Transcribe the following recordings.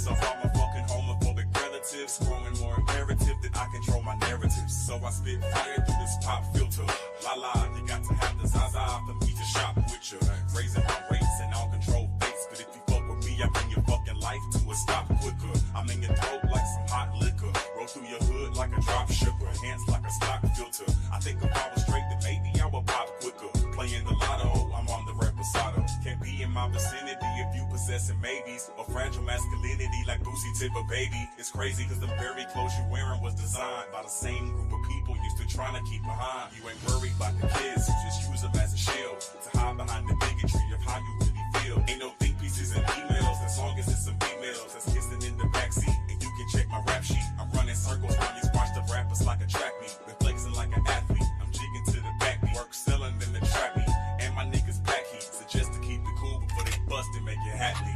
So all my fucking homophobic relatives, growing more imperative that I control my narratives. So I spit fire through this pop filter. La la, you got to have the Zaza for me to shop with you. Raising my rates and all control fates. But if you fuck with me, I bring your fucking life to a stop quicker. I'm in your throat like some hot liquor. Roll through your hood like a drop shipper. Hands like a stock filter. I think if I was straight, then maybe I would pop quicker. Playing the lotto, I'm on the reposado. Can't be in my vicinity if you possessing maybes or fragile masculinity like Boosie tip a baby. It's crazy cause the very clothes you wearing was designed by the same group of people used to trying to keep behind. You ain't worried about the kids, you just use them as a shield to hide behind the bigotry of how you really feel. Ain't no think pieces and emails as long as it's some females that's kissing in the backseat. And you can check my rap sheet. I'm running circles while you watch the rappers like a track meet. Been flexing like an athlete. I'm jigging to the backbeat. Work selling in the trap meet. And my niggas back heat. Suggest to keep it cool before they bust and make it happy.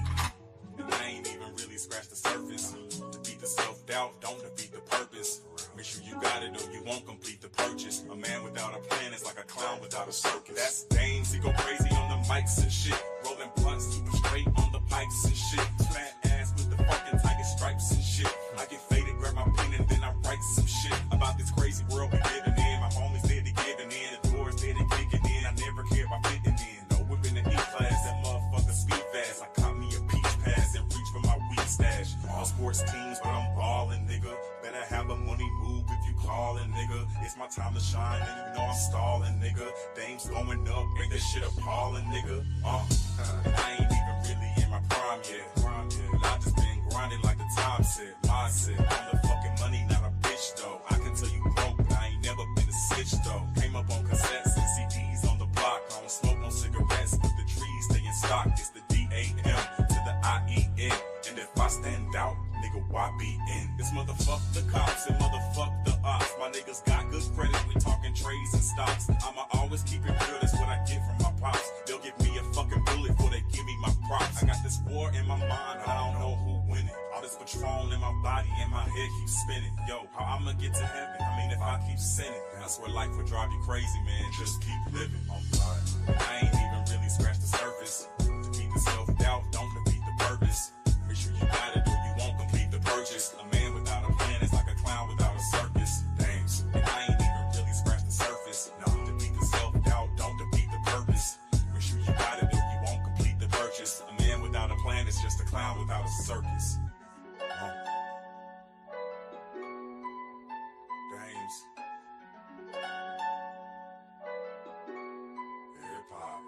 And I ain't even really scratched the surface. Defeat the self-doubt, don't defeat the purpose. Make sure you got it or you won't complete the purchase. A man without a plan is like a clown without a circus. That's dames, he go crazy on the mics and shit. Rolling blunts, keep straight on the pikes and shit. Flat ass with the fucking tiger stripes and shit. I get faded, grab my pen and then I write some shit about this crazy world we living in. My homies there to giving in, the doors there to kicking in. I never care about fitting in. No whipping the E-class, that motherfucker speed fast. I caught me a peach pass and reach for my weed stash. All sports teams, but I'm ballin', nigga. Better have a money move if you callin', nigga. It's my time to shine, and you know I'm stallin', nigga. Dame's going up, make that shit appallin', nigga. And I ain't even really in my prime yet. But I just been grinding like the time said. Mindset, on the fucking money, not a bitch though. I can tell you broke, but I ain't never been a snitch though. Came up on cassettes and CDs on the block. I don't smoke no cigarettes, but the trees stay in stock. It's the DAM to the IEN. And if I stand out, nigga, why be in? It's motherfuck the cops and motherfuck the ops. My niggas got good credit, we talking trades and stocks. I'ma always keep it real, that's what I get from my pops. They'll give me a fucking bullet before they give me my props. I got this war in my mind, I don't know who winning. All this Patron in my body and my head keeps spinning. Yo, how I'ma get to heaven? I mean, if I keep sinning, that's where life would drive you crazy, man. Just keep living. I ain't even really scratched the surface. Defeat the self-doubt, don't defeat the purpose. Make sure you got it or you won't complete the purchase. A man without a plan is like a clown without a circus. Dames, and I ain't even really scratched the surface. No, defeat the self-doubt, don't defeat the purpose. Make sure you got it or you won't complete the purchase. A man without a plan is just a clown without a circus. Dames. Hip-hop.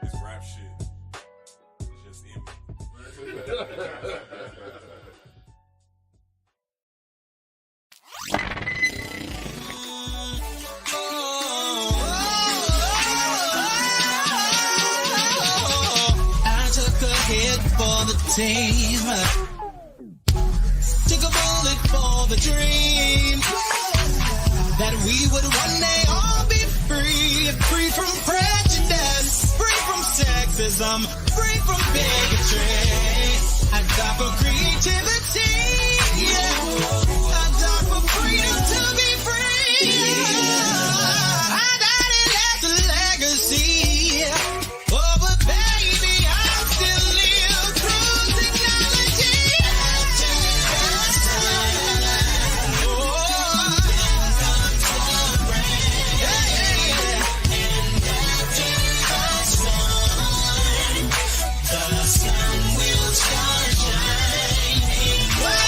This rap shit. Just in I took a hit for the team, took a bullet for the dream that we would one day all be free from prejudice, free from sexism, free from bigotry. I die for creativity, I die for freedom to be free. I died and left a legacy. Oh, but baby, I still live through technology. The sun will start shining.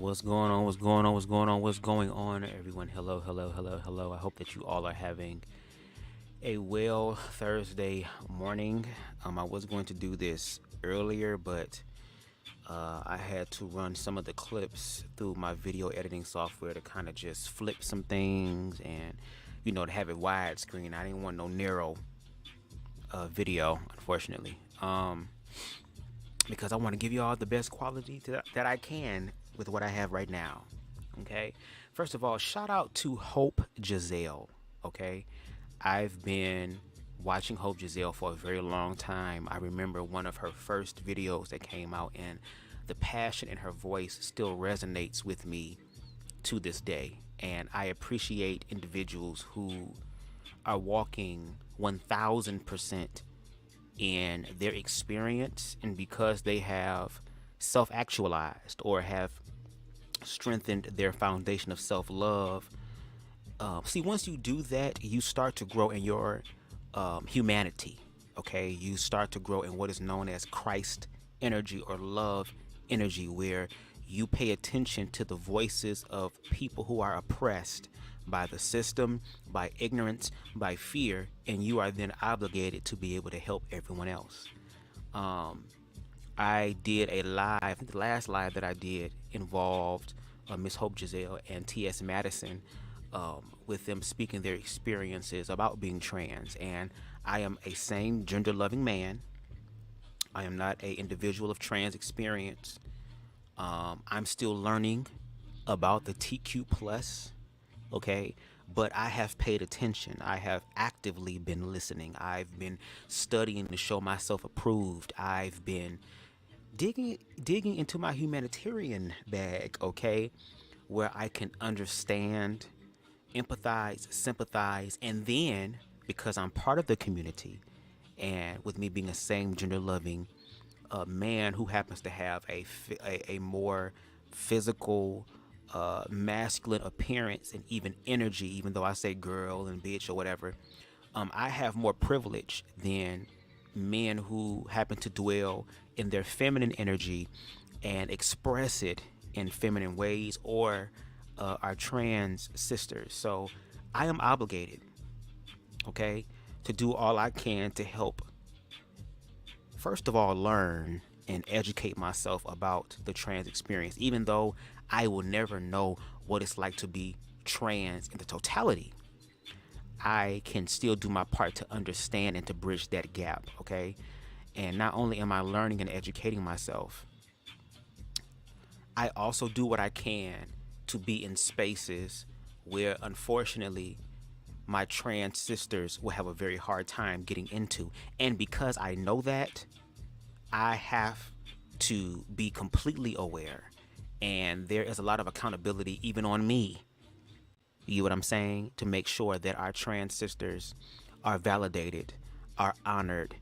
What's going on? What's going on? What's going on? What's going on, everyone? Hello, hello, hello, hello. I hope that you all are having a well Thursday morning. I was going to do this earlier, but I had to run some of the clips through my video editing software to kind of just flip some things and, to have it widescreen. I didn't want no narrow video, unfortunately, because I want to give you all the best quality that I can with what I have right now. Okay. First of all, shout out to Hope Giselle. Okay. I've been watching Hope Giselle for a very long time. I remember one of her first videos that came out, and the passion in her voice still resonates with me to this day. And I appreciate individuals who are walking 1000% in their experience, and because they have self-actualized or have strengthened their foundation of self-love. See, once you do that, you start to grow in your humanity. Okay, you start to grow in what is known as Christ energy or love energy, where you pay attention to the voices of people who are oppressed by the system, by ignorance, by fear, and you are then obligated to be able to help everyone else. I did a live, I think the last live that I did involved Miss Hope Giselle and T.S. Madison, with them speaking their experiences about being trans. And I am a same gender loving man. I am not a individual of trans experience. I'm still learning about the TQ plus, okay? But I have paid attention. I have actively been listening. I've been studying to show myself approved. I've been digging into my humanitarian bag, okay, where I can understand, empathize, sympathize, and then, because I'm part of the community, and with me being a same gender loving man who happens to have a more physical, masculine appearance and even energy, even though I say girl and bitch or whatever, I have more privilege than men who happen to dwell in their feminine energy and express it in feminine ways, or our trans sisters. So I am obligated, okay, to do all I can to help, first of all, learn and educate myself about the trans experience, even though I will never know what it's like to be trans in the totality. I can still do my part to understand and to bridge that gap, okay? And not only am I learning and educating myself, I also do what I can to be in spaces where, unfortunately, my trans sisters will have a very hard time getting into. And because I know that, I have to be completely aware. And there is a lot of accountability even on me, you know what I'm saying, to make sure that our trans sisters are validated, are honored,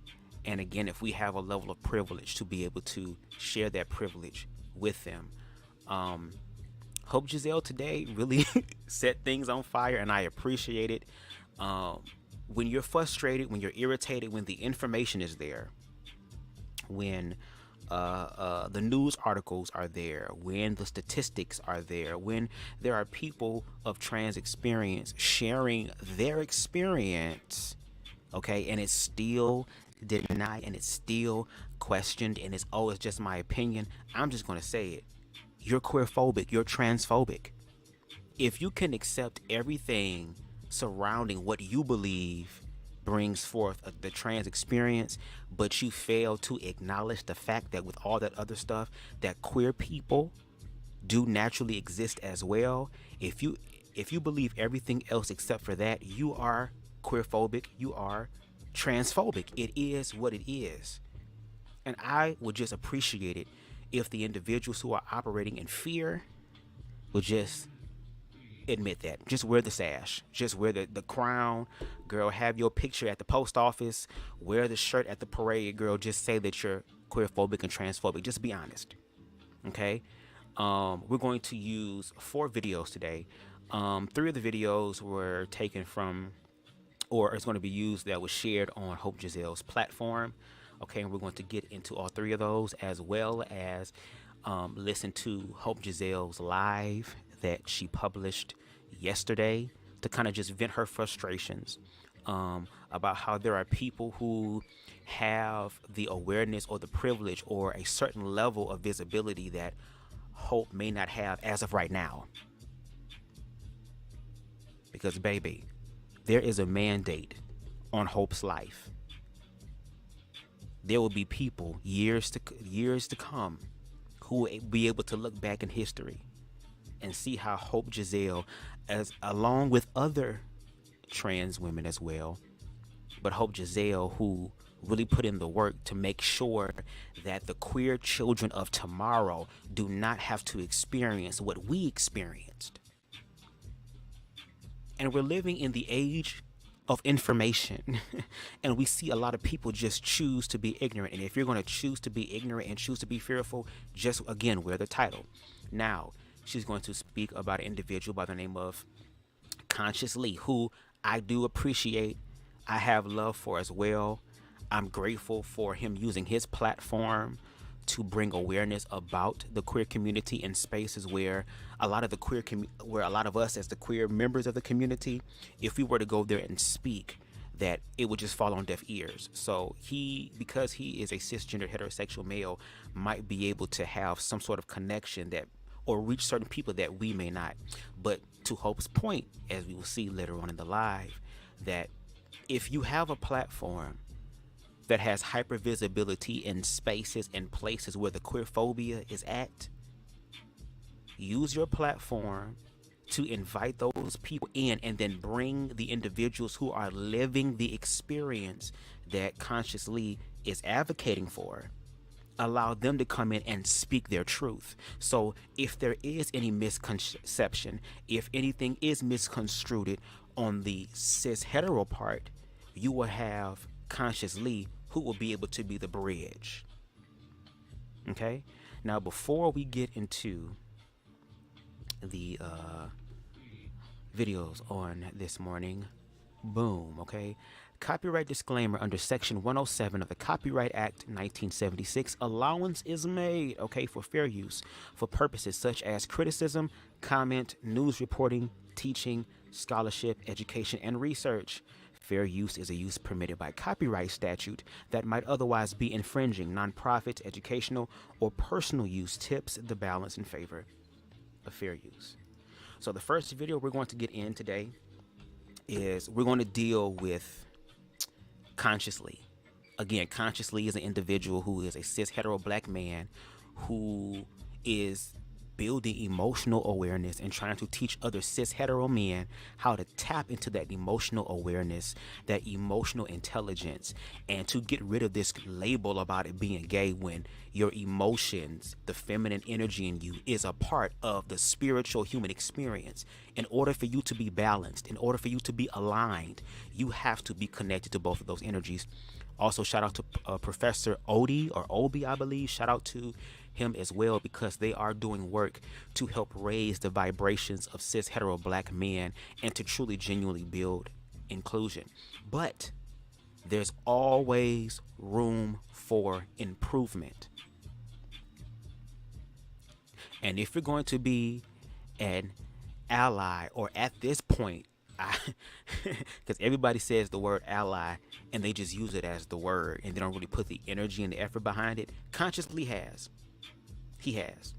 and again, if we have a level of privilege, to be able to share that privilege with them. Hope Giselle today really set things on fire, and I appreciate it. When you're frustrated, when you're irritated, when the information is there, when the news articles are there, when the statistics are there, when there are people of trans experience sharing their experience, okay, and it's still denied and it's still questioned and it's, oh, it's just my opinion, I'm just going to say it. You're queerphobic, you're transphobic. If you can accept everything surrounding what you believe brings forth the trans experience, but you fail to acknowledge the fact that with all that other stuff, that queer people do naturally exist as well. If you believe everything else except for that, you are queerphobic, you are transphobic. It is what it is. And I would just appreciate it if the individuals who are operating in fear would just admit that. Just wear the sash. Just wear the crown. Girl, have your picture at the post office. Wear the shirt at the parade. Girl, just say that you're queerphobic and transphobic. Just be honest. Okay? We're going to use 4 videos today. 3 of the videos were taken from, or it's going to be used, that was shared on Hope Giselle's platform. Okay, and we're going to get into all 3 of those, as well as listen to Hope Giselle's live that she published yesterday to kind of just vent her frustrations about how there are people who have the awareness or the privilege or a certain level of visibility that Hope may not have as of right now. Because, baby, there is a mandate on Hope's life. There will be people years to come who will be able to look back in history and see how Hope Giselle, as along with other trans women as well, but Hope Giselle, who really put in the work to make sure that the queer children of tomorrow do not have to experience what we experienced. And we're living in the age of information and we see a lot of people just choose to be ignorant. And if you're going to choose to be ignorant and choose to be fearful, just again wear the title. Now she's going to speak about an individual by the name of Conscious Lee, who I do appreciate, I have love for as well. I'm grateful for him using his platform to bring awareness about the queer community in spaces where a lot of us as the queer members of the community, if we were to go there and speak, that it would just fall on deaf ears. So because he is a cisgender heterosexual male, might be able to have some sort of connection that or reach certain people that we may not. But to Hope's point, as we will see later on in the live, that if you have a platform that has hypervisibility in spaces and places where the queer phobia is at, use your platform to invite those people in and then bring the individuals who are living the experience that Conscious Lee is advocating for. Allow them to come in and speak their truth. So if there is any misconception, if anything is misconstrued on the cis hetero part, you will have Conscious Lee who will be able to be the bridge. Okay? Now, before we get into the videos on this morning, boom, okay? Copyright disclaimer under Section 107 of the Copyright Act 1976, allowance is made, okay, for fair use for purposes such as criticism, comment, news reporting, teaching, scholarship, education, and research. Fair use is a use permitted by copyright statute that might otherwise be infringing. Nonprofit, educational, or personal use tips the balance in favor of fair use. So the first video we're going to get in today is we're going to deal with Conscious Lee. Again, Conscious Lee is an individual who is a cis hetero black man who is building emotional awareness and trying to teach other cis hetero men how to tap into that emotional awareness, that emotional intelligence, and to get rid of this label about it being gay when your emotions, the feminine energy in you, is a part of the spiritual human experience. In order for you to be balanced, in order for you to be aligned, you have to be connected to both of those energies. Also, shout out to Professor Odie or Obi, I believe. Shout out to him as well, because they are doing work to help raise the vibrations of cis hetero black men and to truly genuinely build inclusion. But there's always room for improvement. And if you're going to be an ally, or at this point, because everybody says the word ally and they just use it as the word and they don't really put the energy and the effort behind it. Conscious Lee has. He has.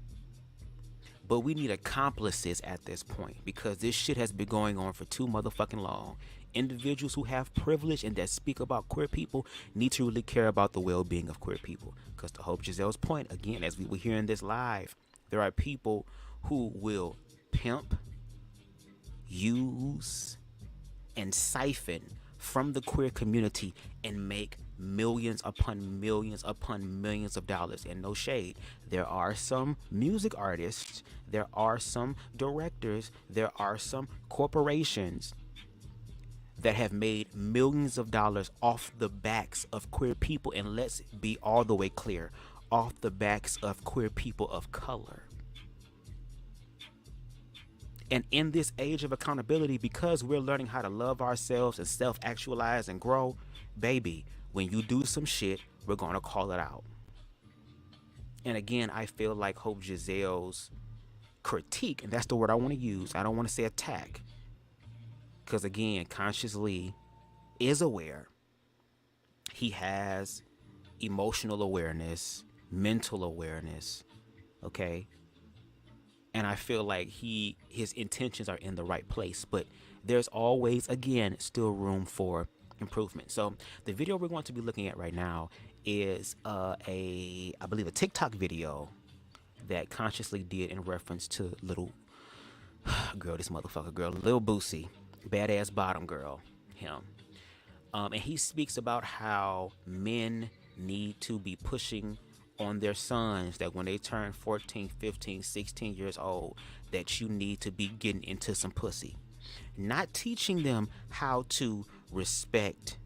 But we need accomplices at this point, because this shit has been going on for too motherfucking long. Individuals who have privilege and that speak about queer people need to really care about the well-being of queer people. Because to Hope Giselle's point, again, as we were hearing this live, there are people who will pimp, use, and siphon from the queer community and make millions upon millions upon millions of dollars. And no shade, there are some music artists, there are some directors, there are some corporations that have made millions of dollars off the backs of queer people, and let's be all the way clear, off the backs of queer people of color. And in this age of accountability, because we're learning how to love ourselves and self-actualize and grow, baby, when you do some shit, we're going to call it out. And again, I feel like Hope Giselle's critique, and that's the word I want to use. I don't want to say attack, because again, consciously is aware. He has emotional awareness, mental awareness, okay? And I feel like his intentions are in the right place, but there's always, again, still room for improvement. So the video we're going to be looking at right now is I believe a TikTok video that Consciously did in reference to little girl, this motherfucker girl, Lil Boosie, badass bottom girl, him. And he speaks about how men need to be pushing on their sons that when they turn 14, 15, 16 years old, that you need to be getting into some pussy. Not teaching them how to respect,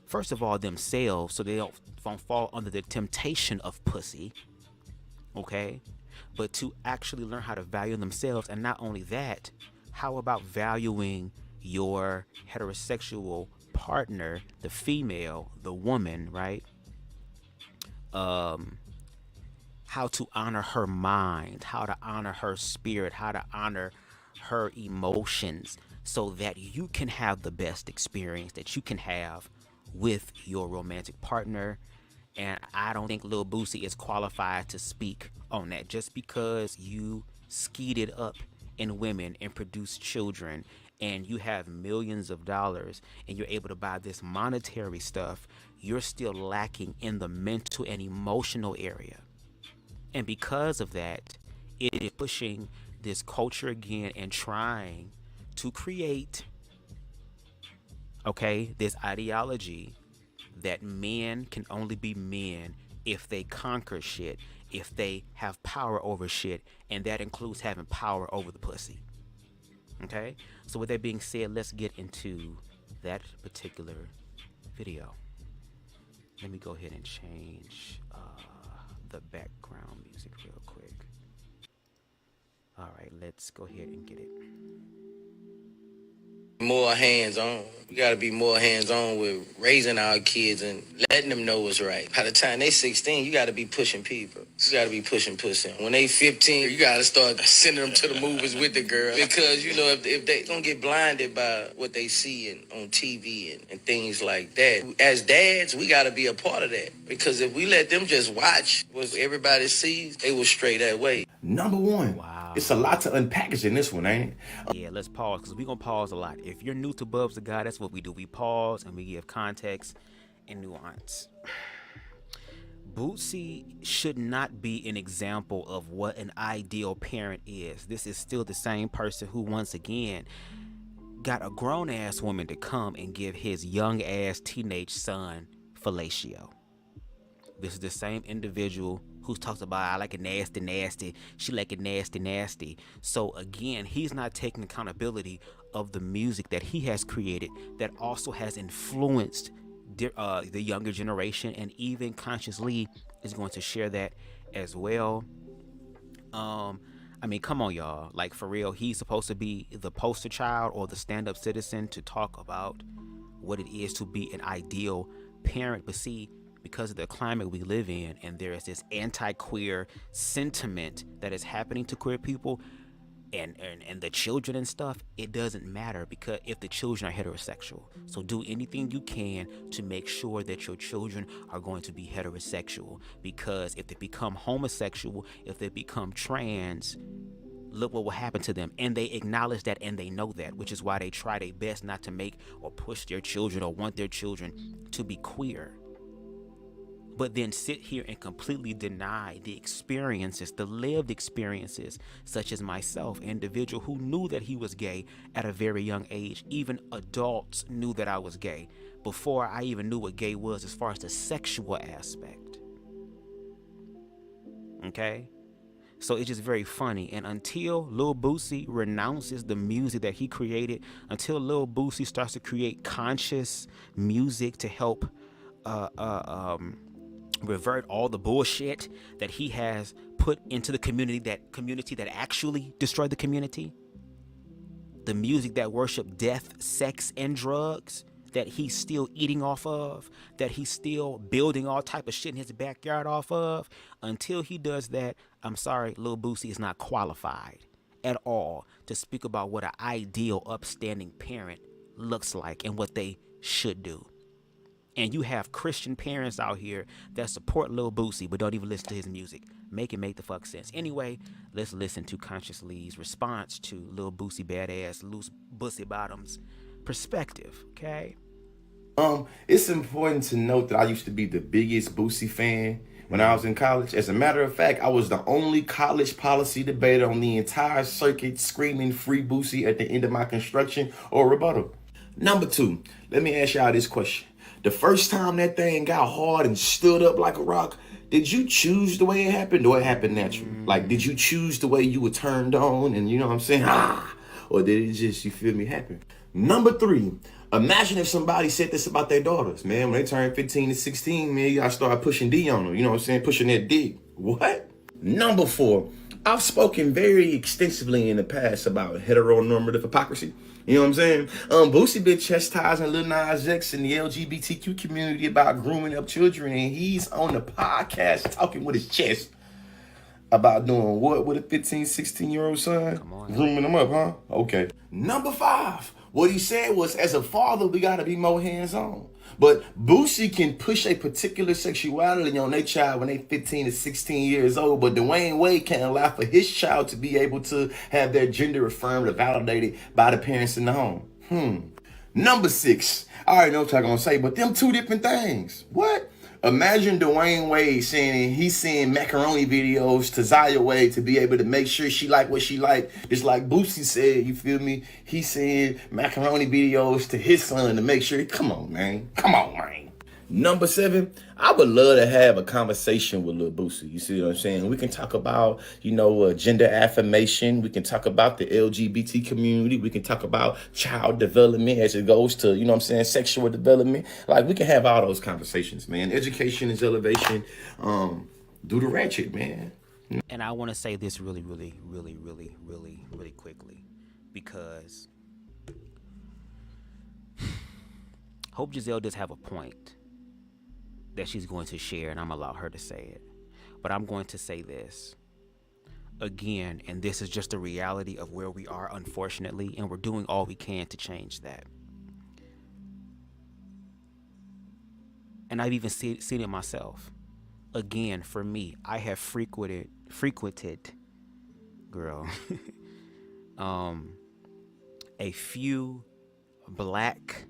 first of all, themselves, so they don't fall under the temptation of pussy, okay? But to actually learn how to value themselves. And not only that, how about valuing your heterosexual partner, the female, the woman, right? How to honor her mind, how to honor her spirit, how to honor her emotions, so that you can have the best experience that you can have with your romantic partner. And I don't think Lil Boosie is qualified to speak on that. Just because you skeeted up in women and produced children and you have millions of dollars and you're able to buy this monetary stuff, you're still lacking in the mental and emotional area. And because of that, it is pushing this culture again and trying to create, okay, this ideology that men can only be men if they conquer shit, if they have power over shit, and that includes having power over the pussy. Okay? So with that being said, let's get into that particular video. Let me go ahead and change the background music real quick. All right, let's go ahead and get it. More hands-on. We got to be more hands-on with raising our kids and letting them know what's right. By the time they 16, you got to be pushing people. You got to be pushing pussy. When they 15, you got to start sending them to the movies with the girl. Because, you know, if they don't get blinded by what they see on TV and things like that, as dads, we got to be a part of that. Because if we let them just watch what everybody sees, they will stray that way. Number one. Wow. It's a lot to unpackage in this one, ain't it? Yeah, let's pause, because we're going to pause a lot. If you're new to BubzDaGawd, that's what we do. We pause and we give context and nuance. Boosie should not be an example of what an ideal parent is. This is still the same person who, once again, got a grown-ass woman to come and give his young-ass teenage son fellatio. This is the same individual who talks about, I like it nasty, nasty. She like it nasty, nasty. So again, he's not taking accountability of the music that he has created that also has influenced the younger generation, and even Consciously is going to share that as well. I mean, come on, y'all. Like, for real, he's supposed to be the poster child or the stand-up citizen to talk about what it is to be an ideal parent. But see, because of the climate we live in, and there is this anti-queer sentiment that is happening to queer people and the children and stuff, it doesn't matter, because if the children are heterosexual. So do anything you can to make sure that your children are going to be heterosexual, because if they become homosexual, if they become trans, look what will happen to them. And they acknowledge that, and they know that, which is why they try their best not to make or push their children or want their children to be queer. But then sit here and completely deny the experiences, the lived experiences, such as myself, an individual who knew that he was gay at a very young age. Even adults knew that I was gay before I even knew what gay was as far as the sexual aspect. Okay? So it's just very funny. And until Lil Boosie renounces the music that he created, until Lil Boosie starts to create conscious music to help revert all the bullshit that he has put into the community that actually destroyed the community, the music that worship death, sex, and drugs, that he's still eating off of, that he's still building all type of shit in his backyard off of, until he does that, I'm sorry, Lil Boosie is not qualified at all to speak about what an ideal upstanding parent looks like and what they should do. And you have Christian parents out here that support Lil Boosie but don't even listen to his music. Make the fuck sense. Anyway, let's listen to Conscious Lee's response to Lil Boosie badass loose bussy bottoms perspective, okay? It's important to note that I used to be the biggest Boosie fan when I was in college. As a matter of fact, I was the only college policy debater on the entire circuit screaming free Boosie at the end of my construction or rebuttal. Number 2, let me ask y'all this question. The first time that thing got hard and stood up like a rock, did you choose the way it happened or it happened naturally? Like, did you choose the way you were turned on and, you know what I'm saying, or did it just, you feel me, happen? Number 3, imagine if somebody said this about their daughters. Man, when they turn 15 to 16, man, you gotta start pushing D on them. You know what I'm saying? Pushing that D. What? Number 4, I've spoken very extensively in the past about heteronormative hypocrisy. You know what I'm saying? Boosie been chastising Lil Nas X and the LGBTQ community about grooming up children, and he's on the podcast talking with his chest about doing what with a 15, 16-year-old son? Grooming them up, huh? Okay. Number 5, what he said was, as a father, we gotta be more hands-on. But Boosie can push a particular sexuality on their child when they 15 to 16 years old, but Dwayne Wade can't allow for his child to be able to have their gender affirmed or validated by the parents in the home. Number 6, I already know what I'm gonna say, but them 2 different things. What? Imagine Dwayne Wade saying he's seeing macaroni videos to Zaya Wade to be able to make sure she like what she like. Just like Boosie said, you feel me? He's saying macaroni videos to his son to make sure. Come on, man. Come on, man. Number 7, I would love to have a conversation with Lil Boosie. You see what I'm saying? We can talk about, gender affirmation. We can talk about the LGBT community. We can talk about child development as it goes to, sexual development. Like, we can have all those conversations, man. Education is elevation. Do the ratchet, man. And I want to say this really, really, really, really, really, really quickly, because Hope Giselle does have a point that she's going to share, and I'm gonna allow her to say it. But I'm going to say this again, and this is just a reality of where we are, unfortunately, and we're doing all we can to change that. And I've even seen it myself. Again, for me, I have frequented, girl, a few black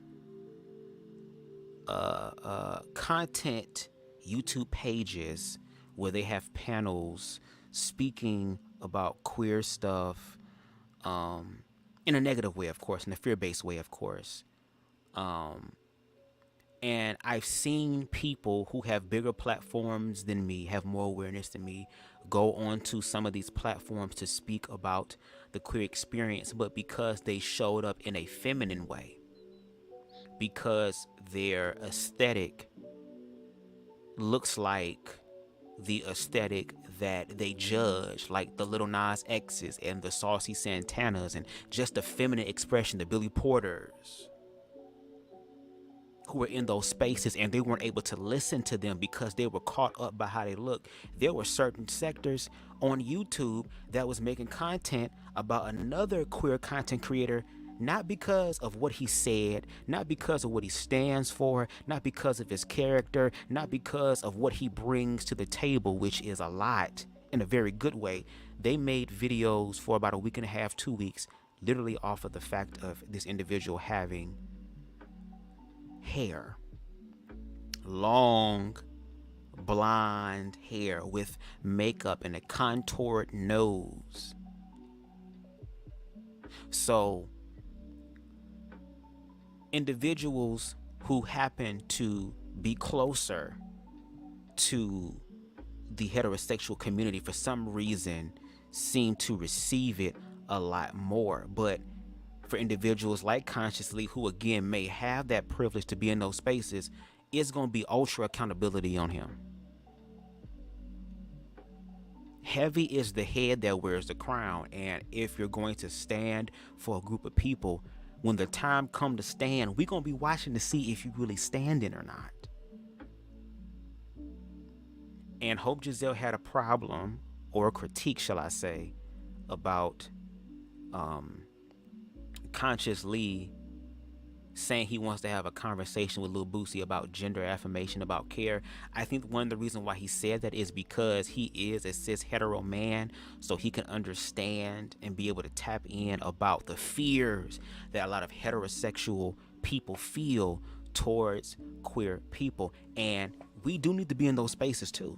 content YouTube pages where they have panels speaking about queer stuff in a negative way, of course, in a fear-based way, of course. And I've seen people who have bigger platforms than me, have more awareness than me, go onto some of these platforms to speak about the queer experience, but because they showed up in a feminine way, because their aesthetic looks like the aesthetic that they judge, like the Little Nas X's and the Saucy Santanas, and just the feminine expression, the Billy Porters, who were in those spaces, and they weren't able to listen to them because they were caught up by how they look. There were certain sectors on YouTube that was making content about another queer content creator, not because of what he said, not because of what he stands for, not because of his character, not because of what he brings to the table, which is a lot in a very good way. They made videos for about a week and a half, 2 weeks, literally off of the fact of this individual having hair, long blonde hair with makeup and a contoured nose. So individuals who happen to be closer to the heterosexual community for some reason seem to receive it a lot more. But for individuals like Consciously, who again may have that privilege to be in those spaces, it's going to be ultra accountability on him. Heavy is the head that wears the crown, and if you're going to stand for a group of people, when the time come to stand, we gonna be watching to see if you really standing or not. And Hope Giselle had a problem, or a critique, shall I say, about Conscious Lee saying he wants to have a conversation with Lil Boosie about gender affirmation, about care. I think one of the reasons why he said that is because he is a cis hetero man, so he can understand and be able to tap in about the fears that a lot of heterosexual people feel towards queer people. And we do need to be in those spaces too.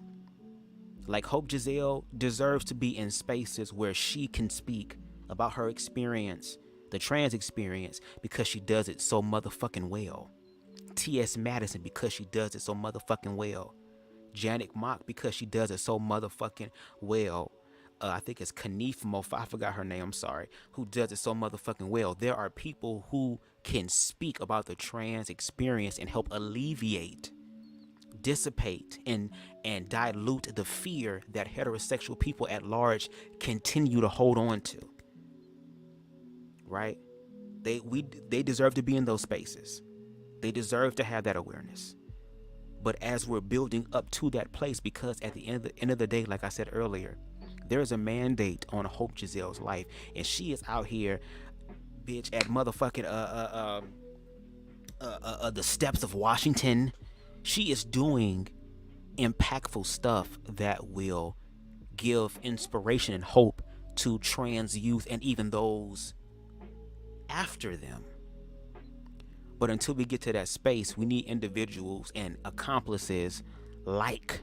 Like, Hope Giselle deserves to be in spaces where she can speak about her experience, the trans experience, because she does it so motherfucking well. T.S. Madison, because she does it so motherfucking well. Janet Mock, because she does it so motherfucking well. I think it's Kanife Mofa, I forgot her name, I'm sorry, who does it so motherfucking well. There are people who can speak about the trans experience and help alleviate, dissipate, and dilute the fear that heterosexual people at large continue to hold on to. Right? They deserve to be in those spaces. They deserve to have that awareness. But as we're building up to that place, because at the end of the day, like I said earlier, there's a mandate on Hope Giselle's life, and she is out here, bitch, at motherfucking the steps of Washington. She is doing impactful stuff that will give inspiration and hope to trans youth and even those after them. But until we get to that space, we need individuals and accomplices like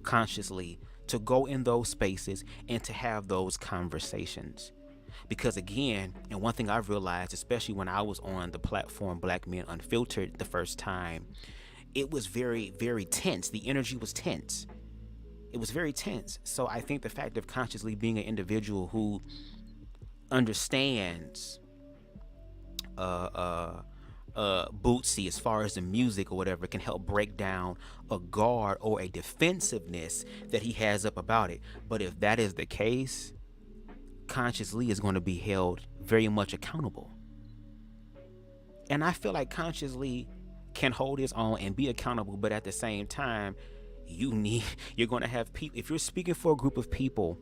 Conscious Lee to go in those spaces and to have those conversations. Because again, and one thing I've realized, especially when I was on the platform Black Men Unfiltered the first time, it was very, very tense. The energy was tense. It was very tense. So I think the fact of Conscious Lee being an individual who understands Bootsy as far as the music or whatever can help break down a guard or a defensiveness that he has up about it. But if that is the case, Conscious Lee is going to be held very much accountable. And I feel like Conscious Lee can hold his own and be accountable, but at the same time, you're going to have people, if you're speaking for a group of people,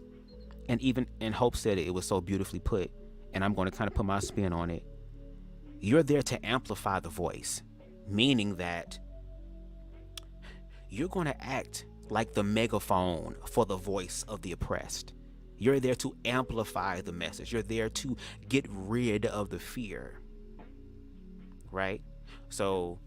and Hope said it was so beautifully put, and I'm going to kind of put my spin on it. You're there to amplify the voice, meaning that you're going to act like the megaphone for the voice of the oppressed. You're there to amplify the message. You're there to get rid of the fear, right? So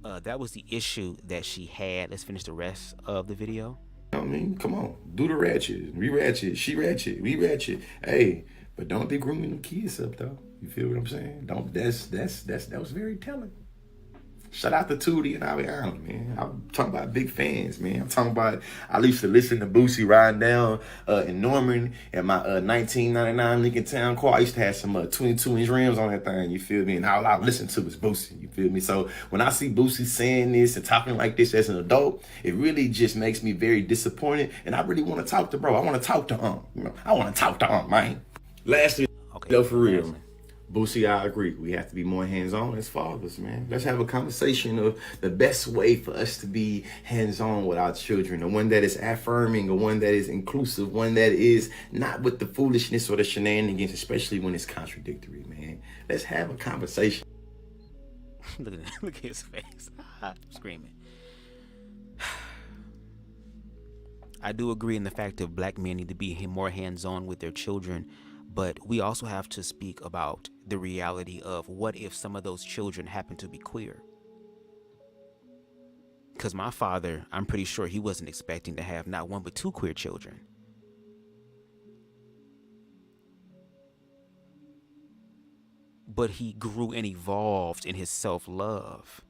that was the issue that she had. Let's finish the rest of the video. I mean, come on, do the ratchet, we ratchet, she ratchet, we ratchet. Hey, but don't be grooming them kids up though. You feel what I'm saying? That was very telling. Shout out to Tootie and Ariana, man. I'm talking about big fans, man. I'm talking about, I used to listen to Boosie riding down in Norman in my 1999 Lincoln Town car. I used to have some 22-inch rims on that thing, you feel me? And all I listened to was Boosie, you feel me? So when I see Boosie saying this and talking like this as an adult, it really just makes me very disappointed. And I really want to talk to bro. I want to talk to I want to talk to man. Lastly, okay, for real. Boosie, I agree. We have to be more hands-on as fathers, man. Let's have a conversation of the best way for us to be hands-on with our children. The one that is affirming, the one that is inclusive, one that is not with the foolishness or the shenanigans, especially when it's contradictory, man. Let's have a conversation. Look at his face. Screaming. I do agree in the fact that Black men need to be more hands-on with their children. But we also have to speak about the reality of what if some of those children happen to be queer. Because my father, I'm pretty sure he wasn't expecting to have not one but two queer children. But he grew and evolved in his self-love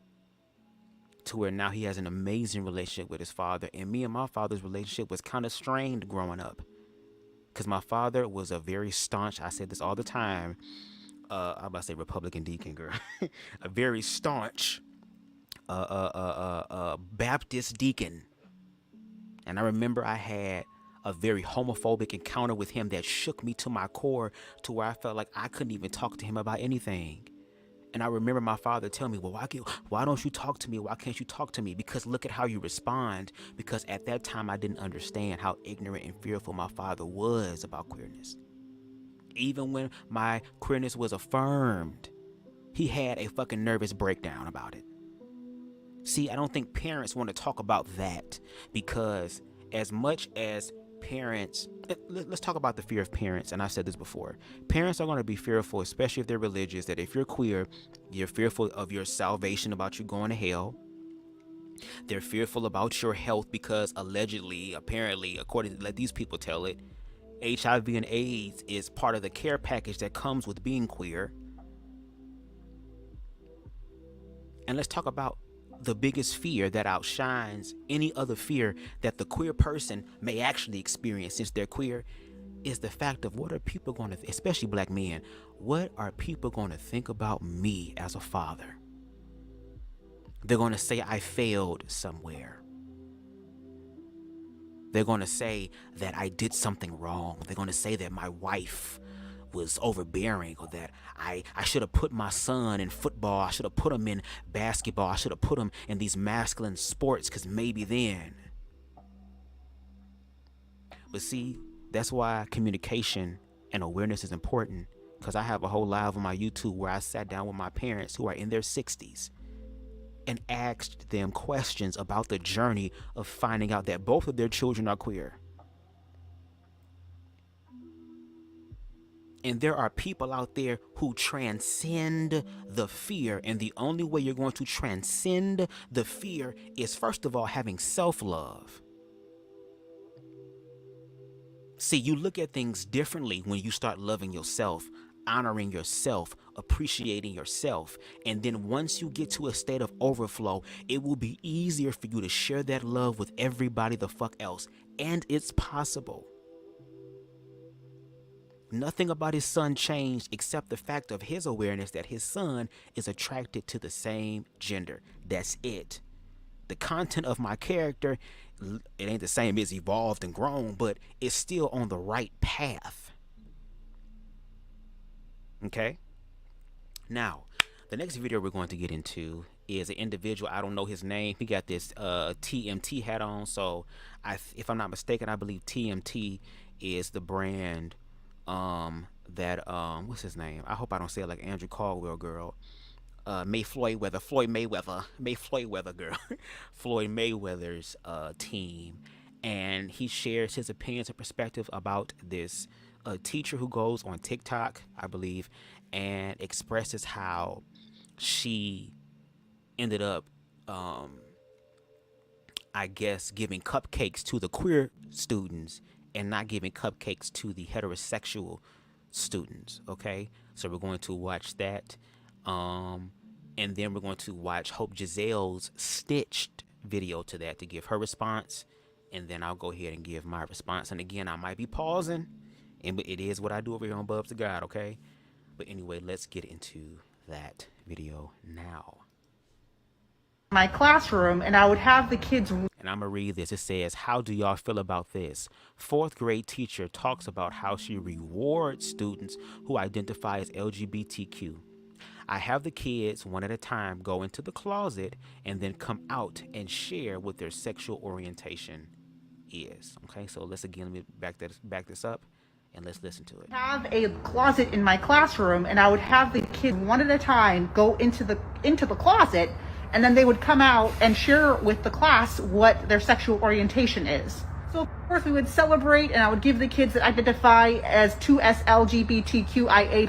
to where now he has an amazing relationship with his father. And me and my father's relationship was kind of strained growing up. Because my father was a very staunch, I say this all the time, I'm about to say Republican deacon, girl, a very staunch Baptist deacon. And I remember I had a very homophobic encounter with him that shook me to my core, to where I felt like I couldn't even talk to him about anything. And I remember my father telling me, well, why don't you talk to me? Why can't you talk to me? Because look at how you respond. Because at that time, I didn't understand how ignorant and fearful my father was about queerness. Even when my queerness was affirmed, he had a fucking nervous breakdown about it. See, I don't think parents want to talk about that, because as much as parents, let's talk about the fear of parents. And I said this before, parents are going to be fearful, especially if they're religious, that if you're queer, you're fearful of your salvation, about you going to hell. They're fearful about your health because allegedly, apparently, according to let these people tell it, HIV and AIDS is part of the care package that comes with being queer. And let's talk about the biggest fear that outshines any other fear that the queer person may actually experience since they're queer, is the fact of what are people going to, especially black men, what are people going to think about me as a father? They're going to say I failed somewhere. They're going to say that I did something wrong. They're going to say that my wife was overbearing, or that I should have put my son in football. I should have put him in basketball. I should have put him in these masculine sports, because maybe then. But see, that's why communication and awareness is important, because I have a whole live on my YouTube where I sat down with my parents who are in their 60s and asked them questions about the journey of finding out that both of their children are queer. And there are people out there who transcend the fear. And the only way you're going to transcend the fear is, first of all, having self-love. See, you look at things differently when you start loving yourself, honoring yourself, appreciating yourself. And then once you get to a state of overflow, it will be easier for you to share that love with everybody the fuck else. And it's possible. Nothing about his son changed except the fact of his awareness that his son is attracted to the same gender. That's it. The content of my character, it ain't the same, it's evolved and grown, but it's still on the right path. Okay? Now, the next video we're going to get into is an individual. I don't know his name. He got this TMT hat on. So if I'm not mistaken, I believe TMT is the brand that what's his name? I hope I don't say it like Andrew Caldwell girl. Floyd Mayweather girl. Floyd Mayweather's team. And he shares his opinions and perspective about this teacher who goes on TikTok, I believe, and expresses how she ended up I guess giving cupcakes to the queer students and not giving cupcakes to the heterosexual students. Okay, so we're going to watch that, and then we're going to watch Hope Giselle's stitched video to that to give her response, and then I'll go ahead and give my response. And again, I might be pausing, and it is what I do over here on BubzDaGawd. Okay, but anyway, let's get into that video now. My classroom, and I would have the kids. And I'm gonna read this. It says, how do y'all feel about this? 4th grade teacher talks about how she rewards students who identify as LGBTQ. I have the kids one at a time go into the closet and then come out and share what their sexual orientation is. Okay, so let me back this up and let's listen to it. Have a closet in my classroom, and I would have the kids one at a time go into the closet, and then they would come out and share with the class what their sexual orientation is. So of course we would celebrate, and I would give the kids that identify as 2S LGBTQIA+,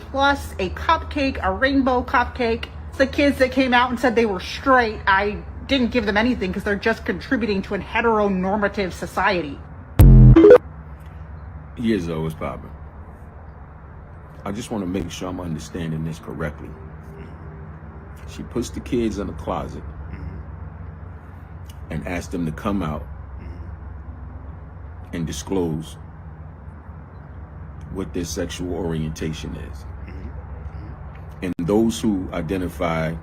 a cupcake, a rainbow cupcake. The kids that came out and said they were straight, I didn't give them anything because they're just contributing to a heteronormative society. Years old was popping. I just want to make sure I'm understanding this correctly. She puts the kids in a closet and asks them to come out and disclose what their sexual orientation is. And those who identify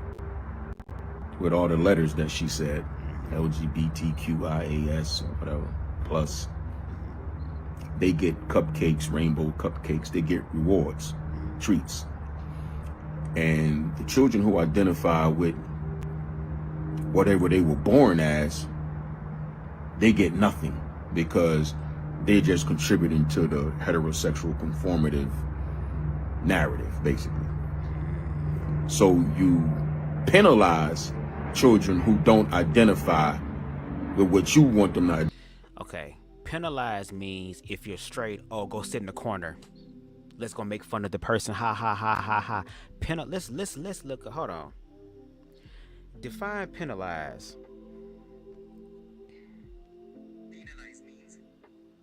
with all the letters that she said, LGBTQIAS or whatever, plus, they get cupcakes, rainbow cupcakes, they get rewards, treats. And the children who identify with whatever they were born as, they get nothing because they're just contributing to the heterosexual conformative narrative, basically. So you penalize children who don't identify with what you want them to. Okay, penalize means if you're straight, oh, go sit in the corner. Let's go make fun of the person. Ha ha ha ha ha. Let's look. Hold on. Define penalize. Penalize means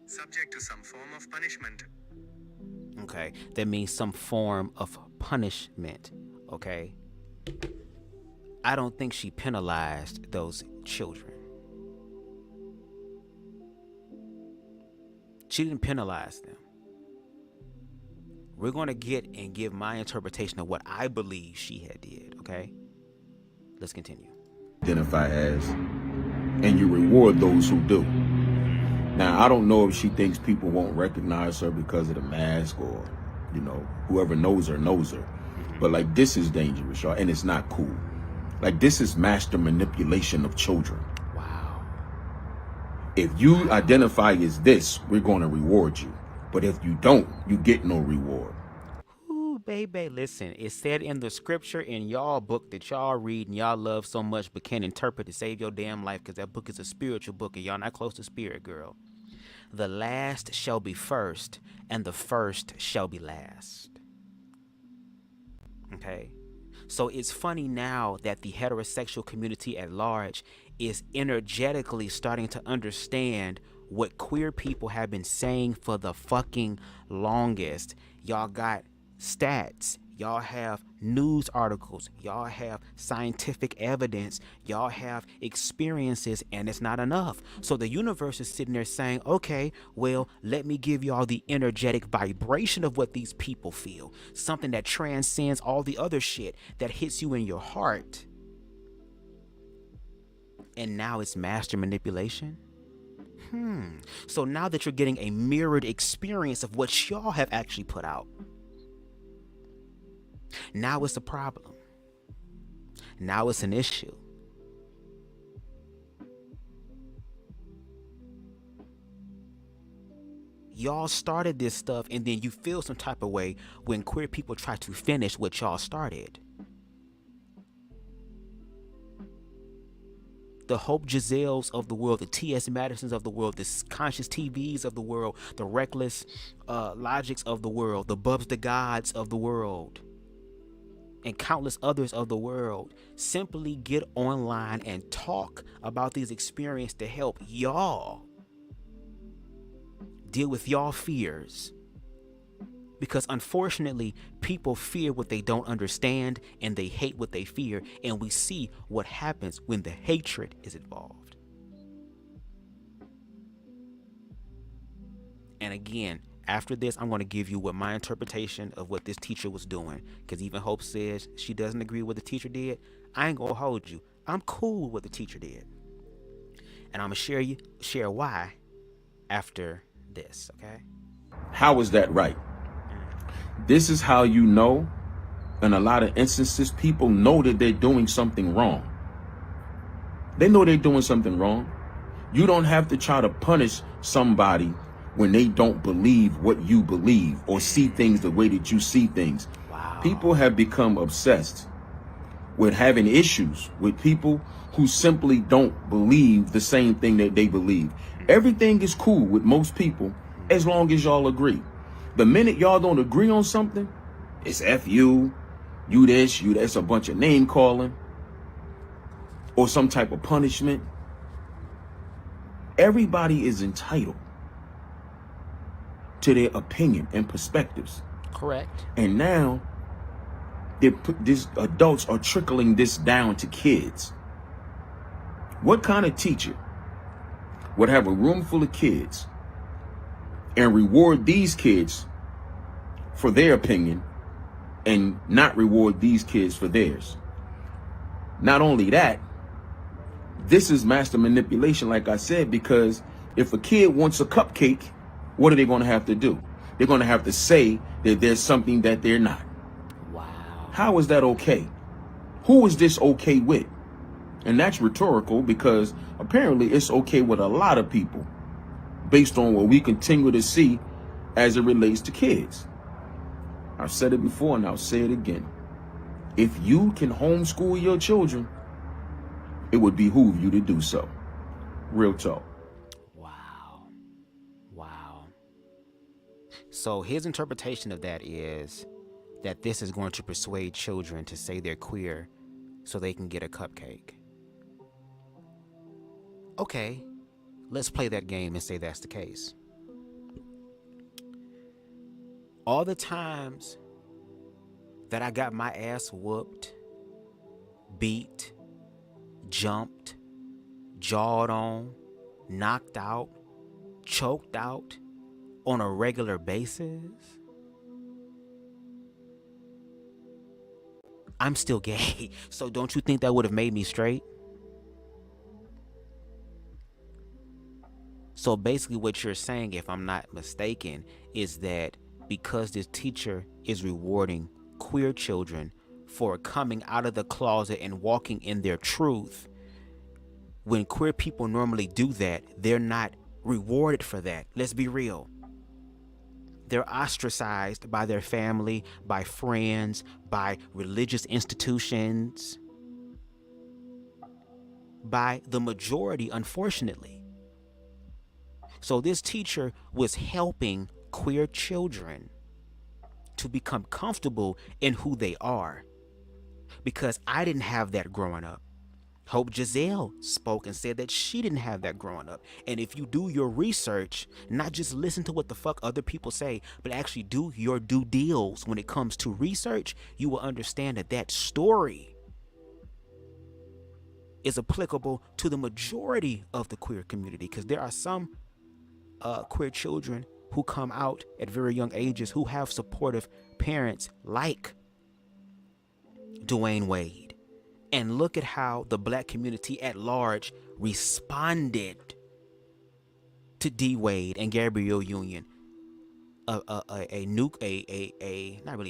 subject to some form of punishment. Okay, that means some form of punishment. Okay, I don't think she penalized those children. She didn't penalize them. We're going to get and give my interpretation of what I believe she had did, okay? Let's continue. Identify as, and you reward those who do. Now, I don't know if she thinks people won't recognize her because of the mask or, you know, whoever knows her knows her. But like, this is dangerous, y'all, and it's not cool. Like, this is master manipulation of children. Wow. If you identify as this, we're going to reward you. But if you don't, you get no reward. Ooh, baby, listen. It said in the scripture in y'all book that y'all read and y'all love so much but can't interpret to save your damn life because that book is a spiritual book and y'all not close to spirit, girl. The last shall be first and the first shall be last. Okay? So it's funny now that the heterosexual community at large is energetically starting to understand what queer people have been saying for the fucking longest. Y'all got stats. Y'all have news articles. Y'all have scientific evidence. Y'all have experiences, and it's not enough. So the universe is sitting there saying, okay, well, let me give y'all the energetic vibration of what these people feel. Something that transcends all the other shit that hits you in your heart. And now it's master manipulation. So now that you're getting a mirrored experience of what y'all have actually put out, now it's a problem. Now it's an issue. Y'all started this stuff and then you feel some type of way when queer people try to finish what y'all started. The Hope Giselles of the world, the T.S. Madisons of the world, the Conscious TVs of the world, the Reckless Logics of the world, the BubzDaGawds of the world, and countless others of the world simply get online and talk about these experiences to help y'all deal with y'all fears. Because unfortunately, people fear what they don't understand and they hate what they fear. And we see what happens when the hatred is involved. And again, after this, I'm going to give you what my interpretation of what this teacher was doing. Because even Hope says she doesn't agree with what the teacher did. I ain't going to hold you. I'm cool with what the teacher did. And I'm going to share why after this, okay? How is that right? This is how you know, in a lot of instances, people know that they're doing something wrong. They know they're doing something wrong. You don't have to try to punish somebody when they don't believe what you believe or see things the way that you see things. Wow. People have become obsessed with having issues with people who simply don't believe the same thing that they believe. Everything is cool with most people as long as y'all agree. The minute y'all don't agree on something, it's F you this, you that's a bunch of name calling or some type of punishment. Everybody is entitled to their opinion and perspectives. Correct. And now these adults are trickling this down to kids. What kind of teacher would have a room full of kids and reward these kids for their opinion and not reward these kids for theirs? Not only that, this is master manipulation, like I said, because if a kid wants a cupcake What are they going to have to do? They're going to have to say that there's something that they're not. Wow. How is that okay? Who is this okay with? And that's rhetorical, because apparently it's okay with a lot of people based on what we continue to see as it relates to kids. I've said it before and I'll say it again. If you can homeschool your children, it would behoove you to do so. Real talk. Wow. Wow. So his interpretation of that is that this is going to persuade children to say they're queer so they can get a cupcake. Okay, let's play that game and say that's the case. All the times that I got my ass whooped, beat, jumped, jawed on, knocked out, choked out on a regular basis, I'm still gay. So don't you think that would have made me straight? So basically what you're saying, if I'm not mistaken, is that because this teacher is rewarding queer children for coming out of the closet and walking in their truth, when queer people normally do that, they're not rewarded for that. Let's be real. They're ostracized by their family, by friends, by religious institutions, by the majority, unfortunately. So this teacher was helping queer children to become comfortable in who they are, because I didn't have that growing up. Hope Giselle spoke and said that she didn't have that growing up. And if you do your research, not just listen to what the fuck other people say, but actually do your due deals when it comes to research, you will understand that that story is applicable to the majority of the queer community, because there are some queer children who come out at very young ages who have supportive parents like Dwayne Wade. And look at how the black community at large responded to D Wade and Gabrielle Union. Not really a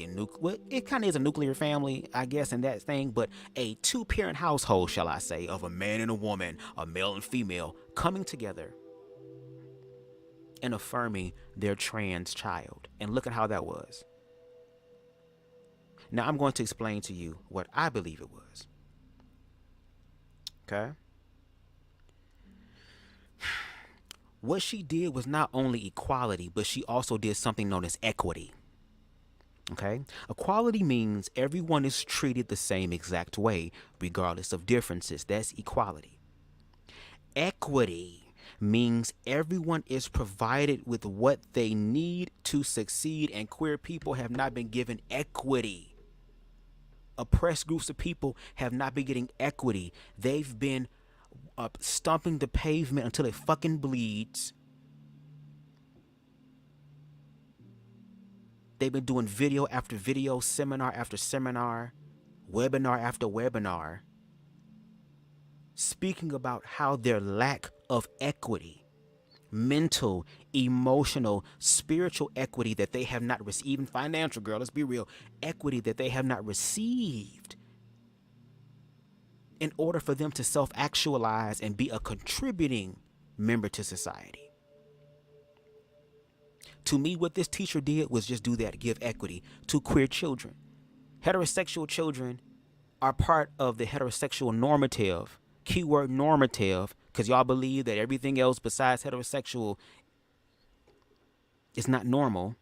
nuke. Well, it kind of is a nuclear family, I guess, in that thing, but a two-parent household, shall I say, of a man and a woman, a male and female, coming together and affirming their trans child. And look at how that was. Now I'm going to explain to you what I believe it was. Okay? What she did was not only equality, but she also did something known as equity. Okay? Equality means everyone is treated the same exact way, regardless of differences. That's equality. Equity means everyone is provided with what they need to succeed, and queer people have not been given equity. Oppressed groups of people have not been getting equity. They've been stomping the pavement until it fucking bleeds. They've been doing video after video, seminar after seminar, webinar after webinar, speaking about how their lack of equity, mental, emotional, spiritual equity that they have not received, even financial, girl, let's be real, equity that they have not received in order for them to self-actualize and be a contributing member to society. To me, what this teacher did was just do that, give equity to queer children. Heterosexual children are part of the heterosexual normative, keyword normative, because y'all believe that everything else besides heterosexual is not normal.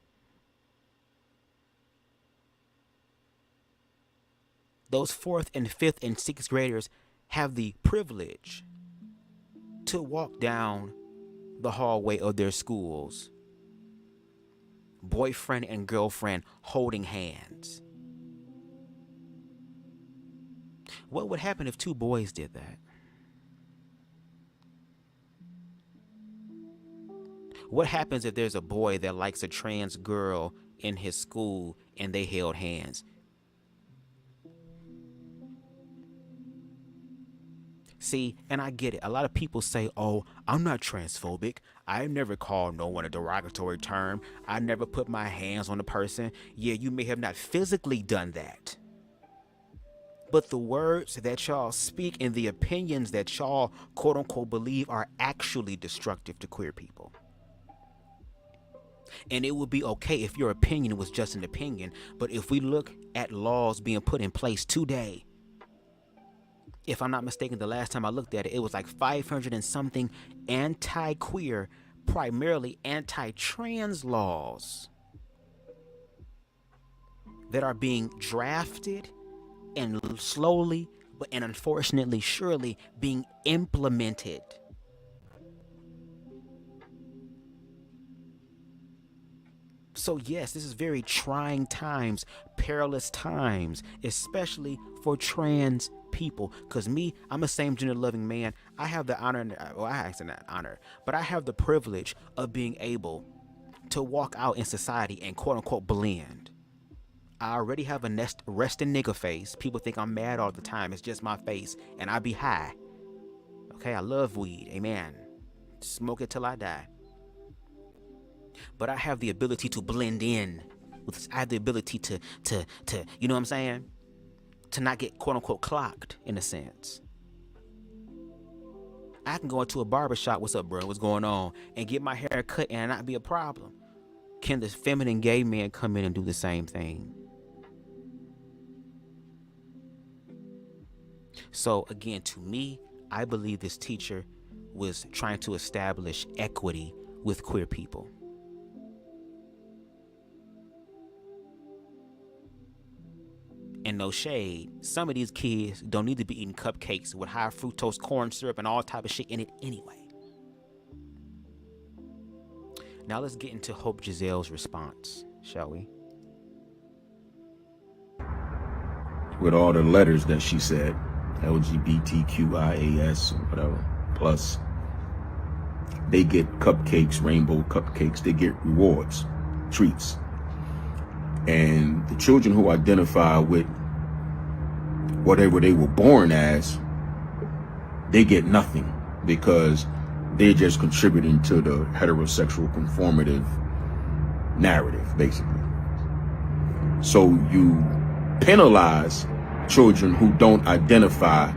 Those 4th and 5th and 6th graders have the privilege to walk down the hallway of their schools, boyfriend and girlfriend holding hands. What would happen if 2 boys did that? What happens if there's a boy that likes a trans girl in his school and they held hands? See, and I get it. A lot of people say, oh, I'm not transphobic. I never called no one a derogatory term. I never put my hands on a person. Yeah, you may have not physically done that, but the words that y'all speak and the opinions that y'all quote unquote believe are actually destructive to queer people. And it would be okay if your opinion was just an opinion, but if we look at laws being put in place today, if I'm not mistaken, the last time I looked at it, it was like 500 and something anti-queer, primarily anti-trans laws that are being drafted and slowly, and unfortunately, surely being implemented. So yes, this is very trying times, perilous times, especially for trans people. Because me, I'm a same gender loving man. I have the honor, well, I actually not honor, but I have the privilege of being able to walk out in society and quote unquote blend. I already have a resting nigga face. People think I'm mad all the time. It's just my face, and I be high. Okay, I love weed. Amen. Smoke it till I die. But I have the ability to blend in. I have the ability to you know what I'm saying? To not get quote unquote clocked in a sense. I can go into a barbershop, what's up, bro? What's going on? And get my hair cut and not be a problem. Can this feminine gay man come in and do the same thing? So again, to me, I believe this teacher was trying to establish equity with queer people. And no shade, some of these kids don't need to be eating cupcakes with high fructose corn syrup and all type of shit in it anyway. Now let's get into Hope Giselle's response, shall we? With all the letters that she said, LGBTQIA, or whatever, plus they get cupcakes, rainbow cupcakes, they get rewards, treats. And the children who identify with whatever they were born as, they get nothing because they're just contributing to the heterosexual conformative narrative, basically. So you penalize children who don't identify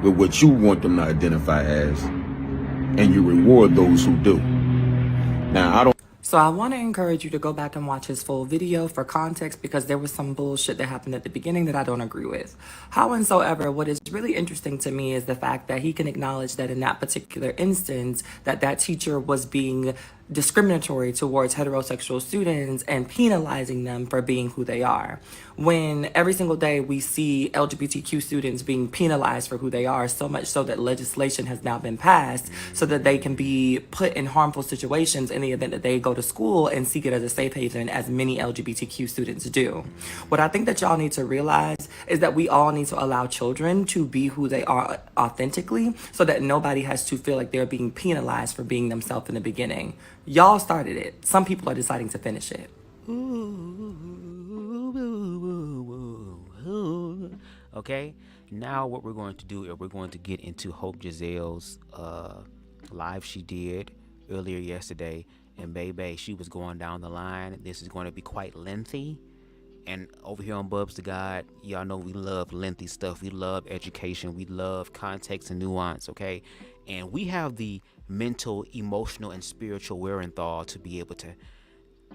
with what you want them to identify as, and you reward those who do. Now, I don't. So I want to encourage you to go back and watch his full video for context, because there was some bullshit that happened at the beginning that I don't agree with. Howsoever, what is really interesting to me is the fact that he can acknowledge that in that particular instance, that teacher was being discriminatory towards heterosexual students and penalizing them for being who they are. When every single day we see LGBTQ students being penalized for who they are, so much so that legislation has now been passed so that they can be put in harmful situations in the event that they go to school and seek it as a safe haven, as many LGBTQ students do. What I think that y'all need to realize is that we all need to allow children to be who they are authentically, so that nobody has to feel like they're being penalized for being themselves in the beginning. Y'all started it. Some people are deciding to finish it. Okay, now what we're going to do is we're going to get into Hope Giselle's live she did earlier yesterday. And baby, she was going down the line. This is going to be quite lengthy. And over here on BubzDaGawd, y'all know we love lengthy stuff. We love education. We love context and nuance, okay? And we have the mental, emotional, and spiritual wherewithal to be able to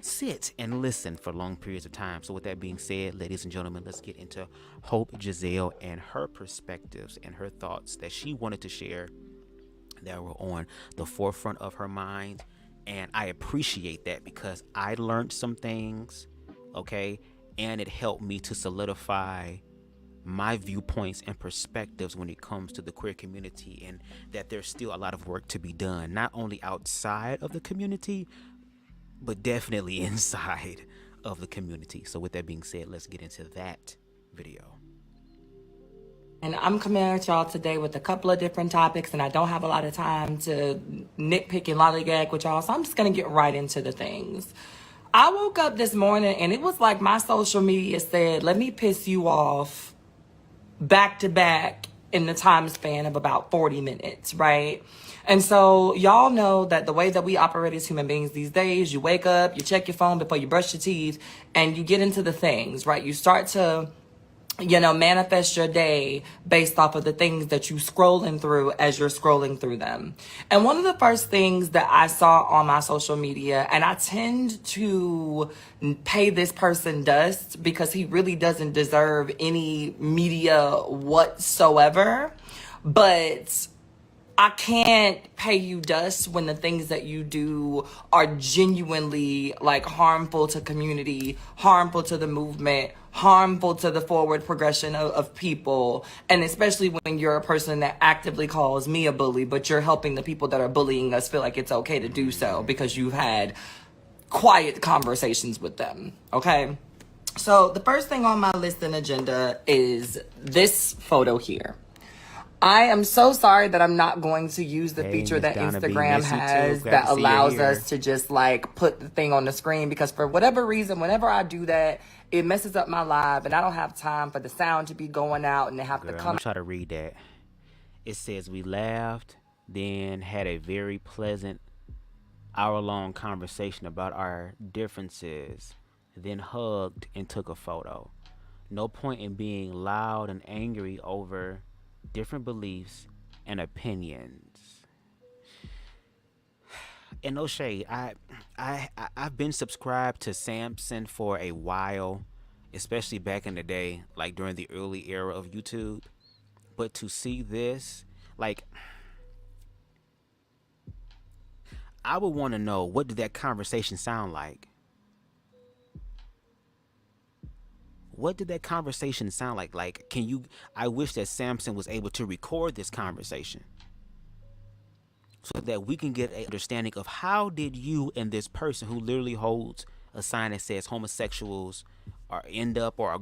sit and listen for long periods of time. So with that being said, ladies and gentlemen, let's get into Hope Giselle and her perspectives and her thoughts that she wanted to share that were on the forefront of her mind. And I appreciate that because I learned some things, okay? And it helped me to solidify my viewpoints and perspectives when it comes to the queer community, and that there's still a lot of work to be done, not only outside of the community, but definitely inside of the community. So with that being said, let's get into that video. And I'm coming at y'all today with a couple of different topics, and I don't have a lot of time to nitpick and lollygag with y'all, so I'm just going to get right into the things. I woke up this morning, and it was like my social media said, let me piss you off back to back in the time span of about 40 minutes, right? And so y'all know that the way that we operate as human beings these days, you wake up, you check your phone before you brush your teeth, and you get into the things, right? You start to, manifest your day based off of the things that you scrolling through as you're scrolling through them. And one of the first things that I saw on my social media, and I tend to pay this person dust because he really doesn't deserve any media whatsoever, but I can't pay you dust when the things that you do are genuinely like harmful to community, harmful to the movement, harmful to the forward progression of people. And especially when you're a person that actively calls me a bully, but you're helping the people that are bullying us feel like it's okay to do so because you've had quiet conversations with them. Okay. So the first thing on my list and agenda is this photo here. I am so sorry that I'm not going to use the feature that Instagram has that allows us to just like put the thing on the screen, because for whatever reason, whenever I do that, it messes up my live and I don't have time for the sound to be going out and they have to come. I'm gonna try to read that. It says, we laughed, then had a very pleasant hour-long conversation about our differences, then hugged and took a photo. No point in being loud and angry over different beliefs and opinions. And no shade, I've been subscribed to Samson for a while, especially back in the day, like during the early era of YouTube. But to see this, like, I would want to know, what did that conversation sound like? What did that conversation sound like? Like, I wish that Samson was able to record this conversation so that we can get an understanding of how did you and this person who literally holds a sign that says homosexuals are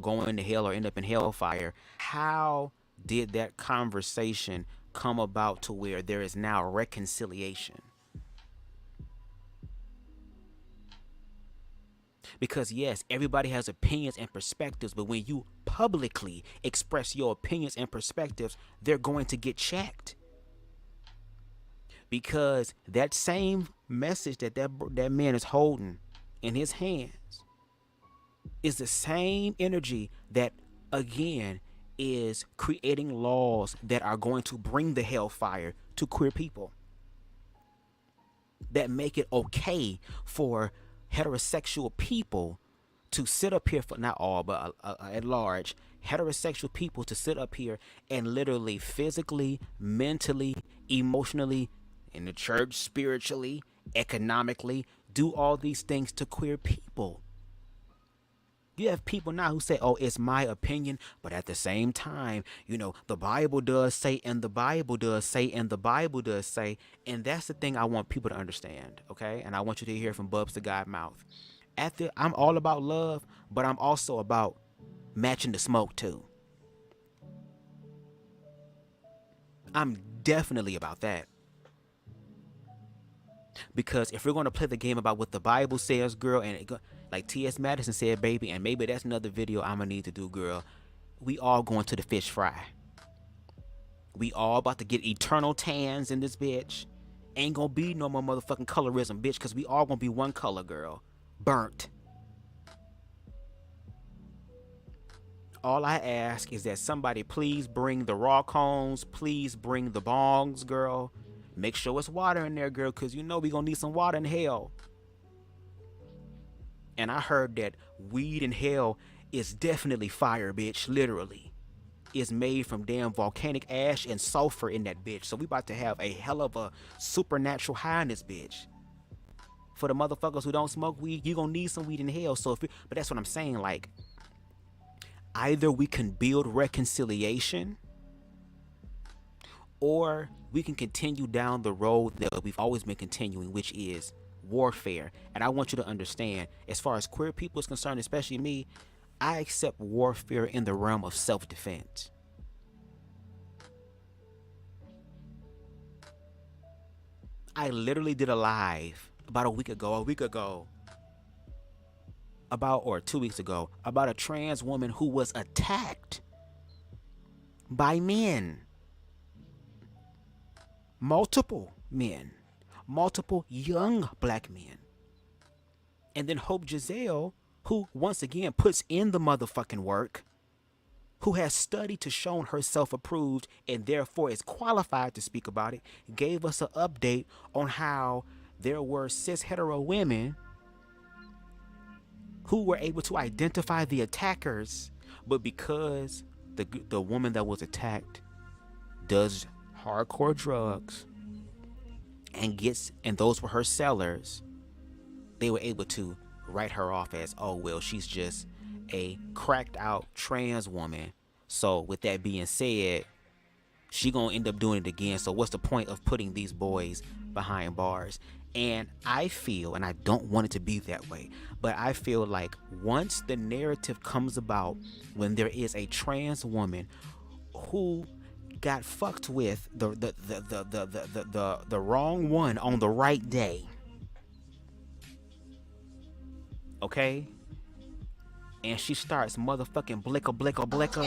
going to hell or end up in hellfire, how did that conversation come about to where there is now reconciliation? Because yes, everybody has opinions and perspectives, but when you publicly express your opinions and perspectives, they're going to get checked. Because that same message that man is holding in his hands is the same energy that, again, is creating laws that are going to bring the hellfire to queer people, that make it okay for heterosexual people to sit up here, for not all but at large, heterosexual people to sit up here and literally physically, mentally, emotionally, in the church, spiritually, economically, do all these things to queer people. You have people now who say, oh, it's my opinion, but at the same time, the Bible does say, and the Bible does say, and the Bible does say. And that's the thing I want people to understand, okay? And I want you to hear from BubzDaGawd mouth. I'm all about love, but I'm also about matching the smoke too. I'm definitely about that. Because if we're going to play the game about what the Bible says, girl, and like T.S. Madison said, baby, and maybe that's another video I'm going to need to do, girl, we all going to the fish fry. We all about to get eternal tans in this bitch. Ain't going to be no more motherfucking colorism, bitch, because we all going to be one color, girl. Burnt. All I ask is that somebody please bring the raw cones, please bring the bongs, girl. Make sure it's water in there, girl, because we gonna need some water in hell. And I heard that weed in hell is definitely fire, bitch, literally. It's made from damn volcanic ash and sulfur in that bitch. So we about to have a hell of a supernatural high in this bitch. For the motherfuckers who don't smoke weed, you gonna need some weed in hell. But that's what I'm saying, like, either we can build reconciliation, or we can continue down the road that we've always been continuing, which is warfare. And I want you to understand, as far as queer people is concerned, especially me, I accept warfare in the realm of self-defense. I literally did a live about a week ago, or 2 weeks ago, about a trans woman who was attacked by men. multiple men, multiple young black men. And then Hope Giselle, who once again puts in the motherfucking work, who has studied to shown herself approved and therefore is qualified to speak about it, gave us an update on how there were cis hetero women who were able to identify the attackers, but because the woman that was attacked does hardcore drugs and those were her sellers, they were able to write her off as, oh well, she's just a cracked out trans woman. So with that being said, she gonna end up doing it again. So what's the point of putting these boys behind bars? And I feel, and I don't want it to be that way, but I feel like once the narrative comes about when there is a trans woman who got fucked with the wrong one on the right day, okay, and she starts motherfucking blicka blicka blicka,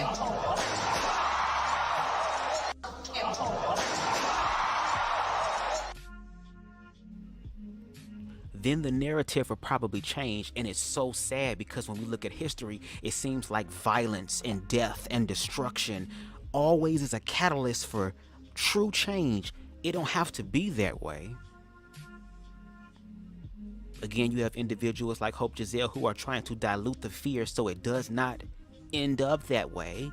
then the narrative will probably change. And it's so sad because when we look at history, it seems like violence and death and destruction always is a catalyst for true change. It don't have to be that way. Again, you have individuals like Hope Giselle who are trying to dilute the fear so it does not end up that way.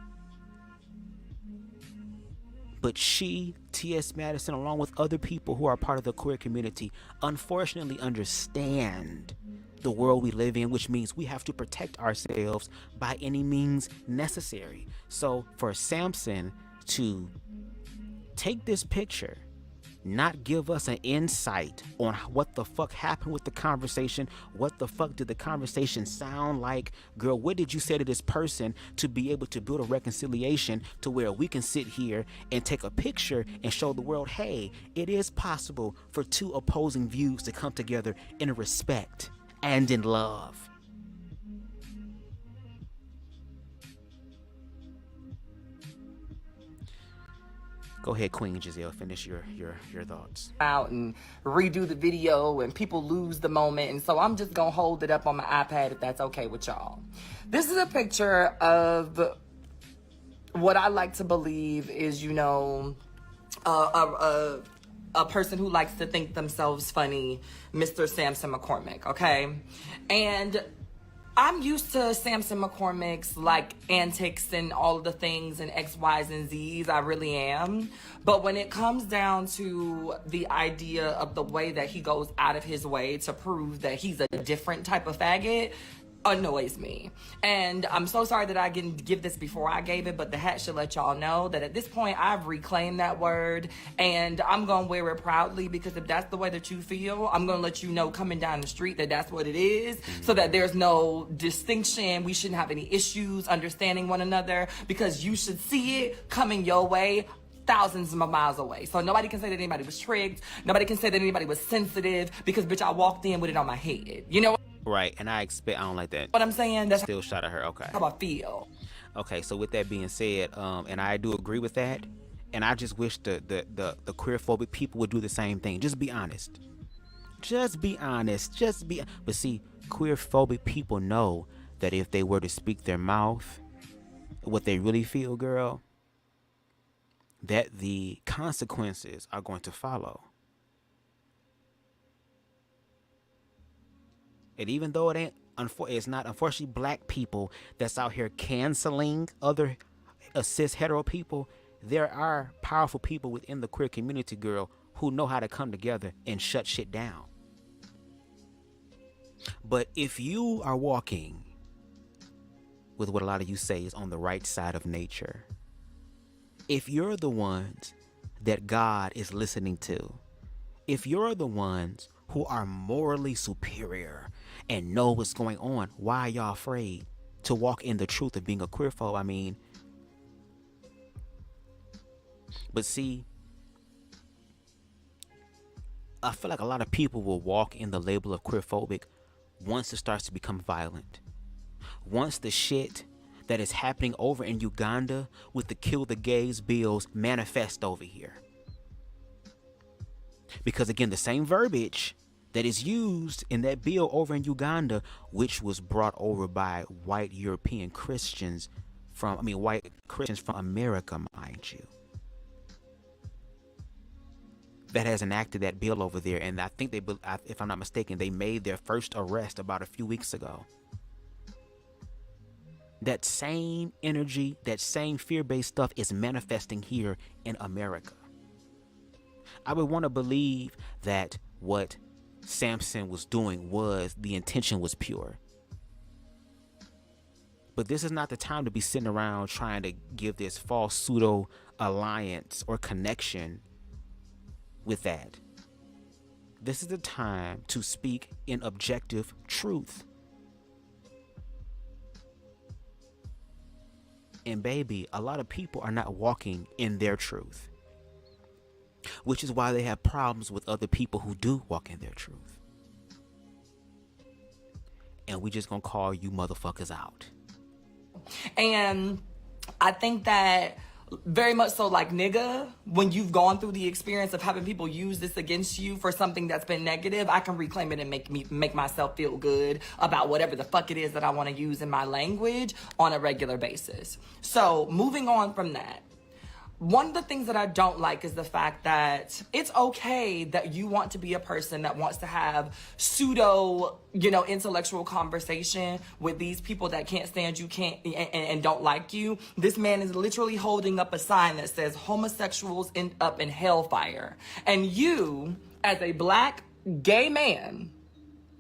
But she, T.S. Madison, along with other people who are part of the queer community, unfortunately understand the world we live in, which means we have to protect ourselves by any means necessary. So for Samson to take this picture, not give us an insight on what the fuck happened with the conversation, what the fuck did the conversation sound like, girl, what did you say to this person, to be able to build a reconciliation to where we can sit here and take a picture and show the world, hey, it is possible for two opposing views to come together in respect and in love. Go ahead, Queen Giselle, finish your thoughts. Out and redo the video and people lose the moment, and so I'm just gonna hold it up on my iPad if that's okay with y'all. This is a picture of what I like to believe is, you know, a person who likes to think themselves funny, Mr. Samson McCormick, okay? And I'm used to Samson McCormick's like antics and all of the things and X, Y's, and Z's. I really am. But when it comes down to the idea of the way that he goes out of his way to prove that he's a different type of faggot, annoys me. And I'm so sorry that I didn't give this before I gave it, but the hat should let y'all know that at this point I've reclaimed that word and I'm gonna wear it proudly, because if that's the way that you feel, I'm gonna let you know coming down the street that that's what it is, so that there's no distinction. We shouldn't have any issues understanding one another, because you should see it coming your way thousands of miles away. So nobody can say that anybody was tricked. Nobody can say that anybody was sensitive, because bitch, I walked in with it on my head. You know Right, and I don't like that. what I'm saying? That's Still shot at her, okay. how I feel. Okay, so with that being said, and I do agree with that, and I just wish the queerphobic people would do the same thing. Just be honest. Just be honest. But see, queerphobic people know that if they were to speak their mouth, what they really feel, girl, that the consequences are going to follow. And even though it's not unfortunately black people that's out here canceling other cis hetero people, there are powerful people within the queer community, girl, who know how to come together and shut shit down. But if you are walking with what a lot of you say is on the right side of nature, if you're the ones that God is listening to, if you're the ones who are morally superior and know what's going on, why are y'all afraid to walk in the truth of being a queerphobe? I mean, but see, I feel like a lot of people will walk in the label of queerphobic once it starts to become violent. Once the shit that is happening over in Uganda with the Kill the Gays bills manifest over here. Because again, the same verbiage that is used in that bill over in Uganda, which was brought over by white European Christians white Christians from America, mind you, that has enacted that bill over there. And I think if I'm not mistaken, they made their first arrest about a few weeks ago. That same energy, that same fear-based stuff is manifesting here in America. I would want to believe that what Samson was doing the intention was pure. But this is not the time to be sitting around trying to give this false pseudo alliance or connection with that. This is the time to speak in objective truth. And baby, a lot of people are not walking in their truth, which is why they have problems with other people who do walk in their truth. And we just gonna call you motherfuckers out. And I think that very much so, like, nigga, when you've gone through the experience of having people use this against you for something that's been negative, I can reclaim it and make myself feel good about whatever the fuck it is that I want to use in my language on a regular basis. So moving on from that, one of the things that I don't like is the fact that it's okay that you want to be a person that wants to have pseudo, intellectual conversation with these people that can't stand you, and don't like you. This man is literally holding up a sign that says homosexuals end up in hellfire. And you, as a black gay man,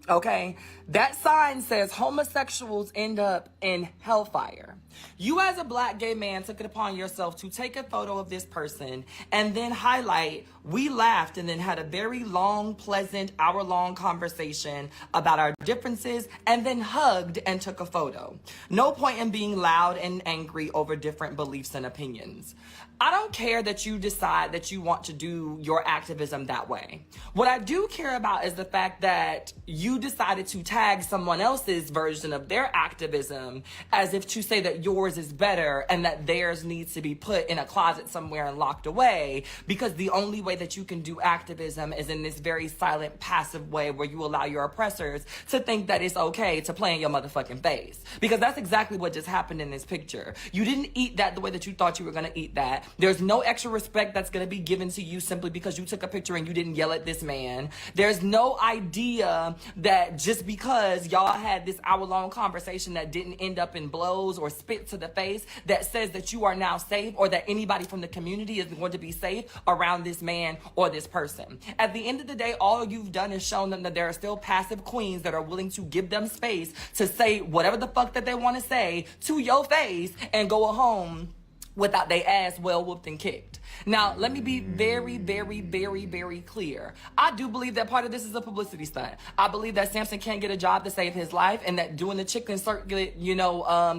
okay, that sign says homosexuals end up in hellfire. You as a black gay man took it upon yourself to take a photo of this person and then highlight, we laughed and then had a very long, pleasant, hour-long conversation about our differences and then hugged and took a photo. No point in being loud and angry over different beliefs and opinions. I don't care that you decide that you want to do your activism that way. What I do care about is the fact that you decided to tag someone else's version of their activism as if to say that yours is better and that theirs needs to be put in a closet somewhere and locked away, because the only way that you can do activism is in this very silent, passive way where you allow your oppressors to think that it's okay to play in your motherfucking face. Because that's exactly what just happened in this picture. You didn't eat that the way that you thought you were going to eat that. There's no extra respect that's going to be given to you simply because you took a picture and you didn't yell at this man. There's no idea that just because y'all had this hour-long conversation that didn't end up in blows or spit to the face, that says that you are now safe, or that anybody from the community is going to be safe around this man or this person. At the end of the day, all you've done is shown them that there are still passive queens that are willing to give them space to say whatever the fuck that they want to say to your face and go home without their ass well whooped and kicked. Now, let me be very, very, very, very clear. I do believe that part of this is a publicity stunt. I believe that Samson can't get a job to save his life, and that doing the chicken circuit,